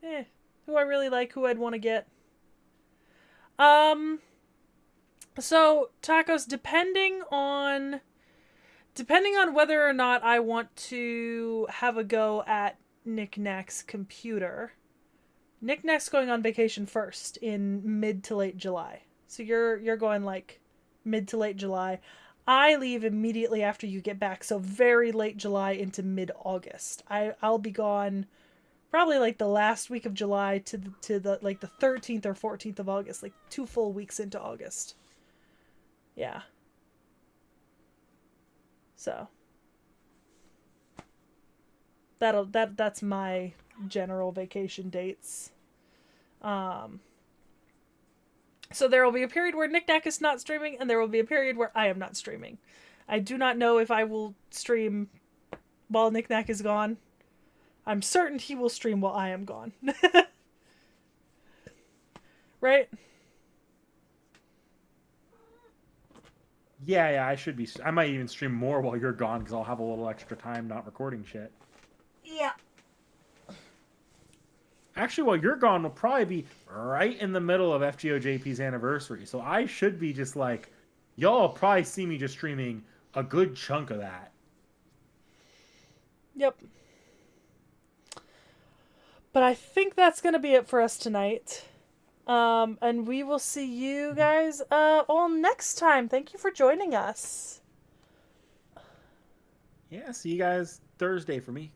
Eh. Who I really like, who I'd want to get. Um so tacos depending on whether or not I want to have a go at Knickknack's computer. Knickknack's going on vacation first in mid to late July. So you're going like mid to late July. I leave immediately after you get back, so very late July into mid August. I'll be gone probably like the last week of July to the like the 13th or 14th of August, like 2 full weeks into August. Yeah. So that's my general vacation dates. Um, so there will be a period where Knickknack is not streaming, and there will be a period where I am not streaming. I do not know if I will stream while Knickknack is gone. I'm certain he will stream while I am gone. Right? Yeah, yeah, I should be. I might even stream more while you're gone because I'll have a little extra time not recording shit. Yeah. Actually, while you're gone, we'll probably be right in the middle of FGOJP's anniversary. So I should be just like, y'all will probably see me just streaming a good chunk of that. Yep. But I think that's going to be it for us tonight. And we will see you guys all next time. Thank you for joining us. Yeah, see you guys Thursday for me.